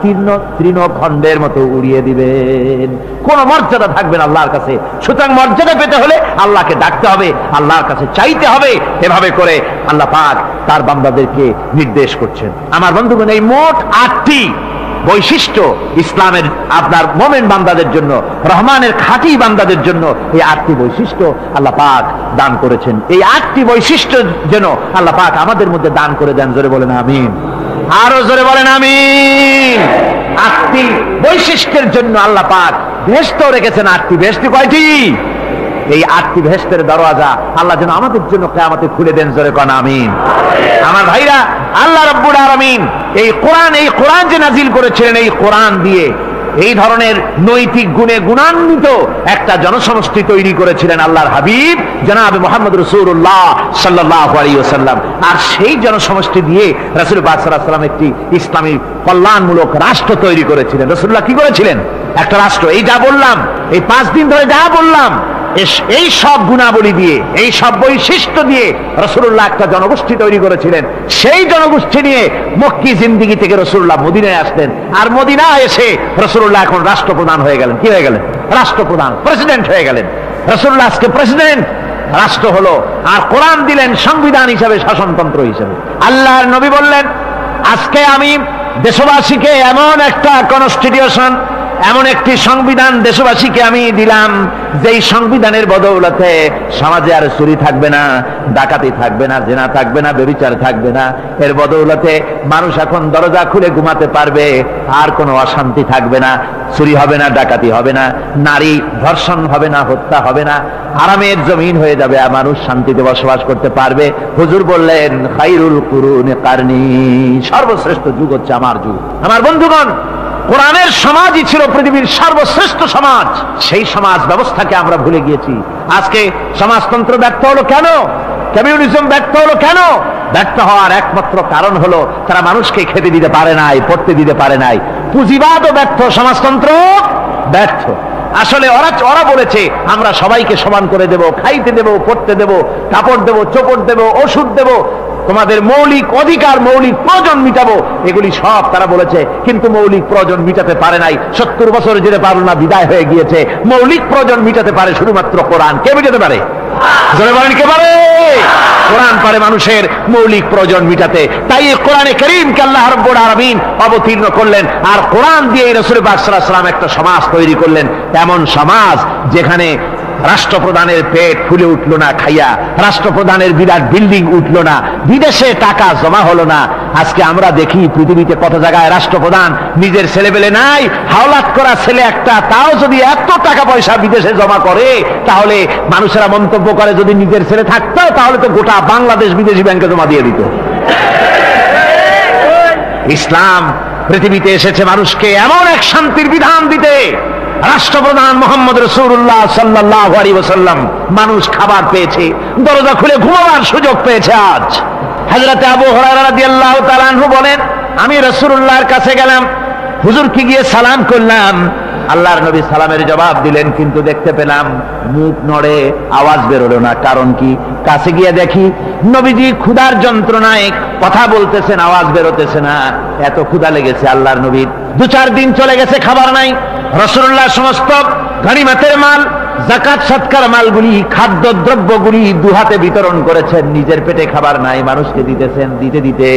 তৃণখণ্ডের মতো উড়িয়ে দিবেন, কোনো মর্যাদা থাকবে না আল্লাহর কাছে। সুতরাং মর্যাদা পেতে হলে আল্লাহকে ডাকতে হবে, আল্লাহর কাছে চাইতে হবে। এভাবে করে আল্লাহ পাক তার বান্দাদেরকে নির্দেশ করছেন। আমার বন্ধুগণ, এই মোট 8টি বৈশিষ্ট্য ইসলামের আপনার মোমেন বান্দাদের জন্য, রহমানের খাঁটি বান্দাদের জন্য এই 8টি বৈশিষ্ট্য আল্লাহ পাক দান করেছেন। এই 8টি বৈশিষ্ট্য যেন আল্লাহ পাক আমাদের মধ্যে দান করে দেন। জোরে বলেন আমিন, আরো জোরে বলেন আমিন। 8টি বৈশিষ্ট্যের জন্য আল্লাহ পাক বেহেশত রেখেছেন। 8টি বেহেশত কয়টি? এই 8টি বেহেশতের দরওয়াজা আল্লাহ যেন আমাদের জন্য কিয়ামতে খুলে দেন। জোরে কোন আমিন। আমার ভাইরা, আল্লাহ রাব্বুল আলামিন এই কোরআন যে নাজিল করেছিলেন, এই কোরআন দিয়ে এই ধরনের নৈতিক গুণে গুণান্বিত একটা জনসমষ্টি তৈরি করেছিলেন আল্লাহর হাবিব জনাব মুহাম্মদ রাসূলুল্লাহ সাল্লাল্লাহু আলাইহি ওয়াসাল্লাম। আর সেই জনসমষ্টি দিয়ে রাসূল পাক সাল্লাল্লাহু আলাইহি ওয়াসাল্লাম একটি ইসলামী কল্যাণমূলক রাষ্ট্র তৈরি করেছিলেন। রাসূলুল্লাহ কি করেছিলেন? একটা রাষ্ট্র। এই যা বললাম, এই 5 দিন ধরে যা বললাম, এই সব গুণাবলী দিয়ে, এই সব বৈশিষ্ট্য দিয়ে রাসূলুল্লাহ একটা জনগোষ্ঠী তৈরি করেছিলেন। সেই জনগোষ্ঠী নিয়ে মক্কি জিন্দেগি থেকে রাসূলুল্লাহ মদিনায় আসলেন। আর মদিনায় এসে রাসূলুল্লাহ এখন রাষ্ট্রপ্রধান হয়ে গেলেন। কি হয়ে গেলেন? রাষ্ট্রপ্রধান, প্রেসিডেন্ট হয়ে গেলেন। রাসূলুল্লাহ আজকে প্রেসিডেন্ট, রাষ্ট্র হলো। আর কোরআন দিলেন সংবিধান হিসাবে, শাসনতন্ত্র হিসাবে। আল্লাহর নবী বললেন, আজকে আমি দেশবাসীকে এমন একটা কনস্টিটিউশন, এমন একটি সংবিধান দেশবাসীকে আমি দিলাম, যেই সংবিধানের বদৌলতে সমাজে আর চুরি থাকবে না, ডাকাতি থাকবে না, জিনা থাকবে না, ব্যভিচার থাকবে না। এর বদৌলতে মানুষ এখন দরজা খুলে ঘুমাতে পারবে, আর কোনো অশান্তি থাকবে না, চুরি হবে না, ডাকাতি হবে না, নারী ধর্ষণ হবে না, হত্যা হবে না, আরামের জমিন হয়ে যাবে, আর মানুষ শান্তিতে বসবাস করতে পারবে। হুজুর বললেন, খায়রুল কুরুনি কারনি, সর্বশ্রেষ্ঠ যুগ হচ্ছে আমার যুগ। আমার বন্ধুগণ, কোরআনের সমাজই ছিল পৃথিবীর সর্বশ্রেষ্ঠ সমাজ। সেই সমাজ ব্যবস্থাকে আমরা ভুলে গিয়েছি। আজকে সমাজতন্ত্র ব্যর্থ হলো কেন? কমিউনিজম ব্যর্থ হলো কেন? ব্যর্থ হওয়ার একমাত্র কারণ হলো তারা মানুষকে খেতে দিতে পারে নাই, পড়তে দিতে পারে নাই। পুঁজিবাদও ব্যর্থ, সমাজতন্ত্র ব্যর্থ। আসলে ওরা বলেছে আমরা সবাইকে সমান করে দেব, খাইতে দেব, পড়তে দেব, কাপড় দেব, চোপড় দেব, ওষুধ দেব, তোমাদের মৌলিক অধিকার, মৌলিক প্রয়োজন মিটাবো, এগুলি সব তারা বলেছে। কিন্তু মৌলিক প্রয়োজন মিটাতে পারে নাই। 70 বছর যেতে পারল না, বিদায় হয়ে গিয়েছে। মৌলিক প্রয়োজন মিটাতে পারে শুধুমাত্র কোরআন। কে মিটাতে পারে? জোরে বলেন, কে পারে? কোরআন পারে মানুষের মৌলিক প্রয়োজন মিটাতে। তাই এই কোরআনে কারীমকে আল্লাহ রাব্বুল আলামিন অবতীর্ণ করলেন। আর কোরআন দিয়ে রাসূল পাক সাল্লাল্লাহু আলাইহি ওয়াসাল্লাম একটা সমাজ তৈরি করলেন, এমন সমাজ যেখানে রাষ্ট্রপ্রধানের পেট ফুলে উঠলো না খাইয়া, রাষ্ট্রপ্রধানের বিরাট বিল্ডিং উঠলো না, বিদেশে টাকা জমা হলো না। আজকে আমরা দেখি পৃথিবীতে কত জায়গায় রাষ্ট্রপ্রধান নিজের ছেলেবেলে নাই, হাওলাত করা ছেলে একটা, তাও যদি এত টাকা পয়সা বিদেশে জমা করে, তাহলে মানুষেরা মন্তব্য করে যদি নিজের ছেলে থাকতো তাহলে তো গোটা বাংলাদেশ বিদেশি ব্যাংকে জমা দিয়ে দিত। ইসলাম পৃথিবীতে এসেছে মানুষকে এমন এক শান্তির বিধান দিতে। রাষ্ট্রপ্রধান মুহাম্মদ রাসূলুল্লাহ সাল্লাল্লাহু আলাইহি ওয়াসাল্লাম, মানুষ খাবার পেয়েছে, দরজা খুলে ঘুমাবার সুযোগ পেয়েছে। আজ হযরত আবু হুরায়রা রাদিয়াল্লাহু তাআলা আনহু বলেন, আমি রাসূলুল্লাহর কাছে গেলাম, হুজুরকে গিয়ে সালাম করলাম। আল্লাহর নবী সালামের জবাব দিলেন, কিন্তু দেখতে পেলাম মুখ নড়ে, আওয়াজ বেরোলো না। কারণ কি? কাছে গিয়ে দেখি নবীজি ক্ষুধার যন্ত্রণায় কথা বলতেছেন, আওয়াজ বেরোতেছে না। এত ক্ষুধা লেগেছে আল্লাহর নবীর। 2-4 দিন চলে গেছে, খাবার নাই। রাসূলুল্লাহ সমস্ত গনিমতের মাল, যাকাত সদকার মালগুলি, খাদ্য দ্রব্যগুলি দুহাতে বিতরণ করেছেন। নিজের পেটে খাবার নাই, মানুষকে দিতেছেন। দিতে দিতে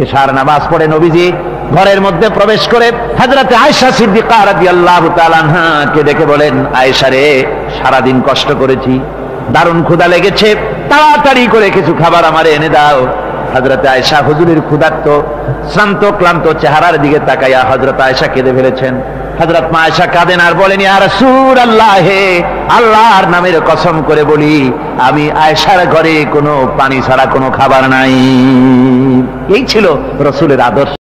এশার নামাজ পড়ে নবীজি ঘরের মধ্যে প্রবেশ করে হযরত আয়েশা সিদ্দিকা রাদিয়াল্লাহু তাআলা আনহাকে ডেকে বলেন, আয়েশা রে, সারাদিন কষ্ট করেছি, দারুণ ক্ষুধা লেগেছে, তাড়াতাড়ি করে কিছু খাবার আমারে এনে দাও। হযরত আয়েশা হুজুরের ক্ষুধার্ত, শ্রান্ত, ক্লান্ত চেহারার দিকে তাকাইয়া হযরত আয়েশা কেঁদে ফেলেছেন। হযরত মা আয়েশা কাঁদেন আর বলেন, ইয়া রাসূলুল্লাহ, হে আল্লাহর নামের কসম করে বলি, আমি আয়েশার ঘরে কোনো পানি ছাড়া কোনো খাবার নাই। এই ছিল রাসূলের আদর্শ।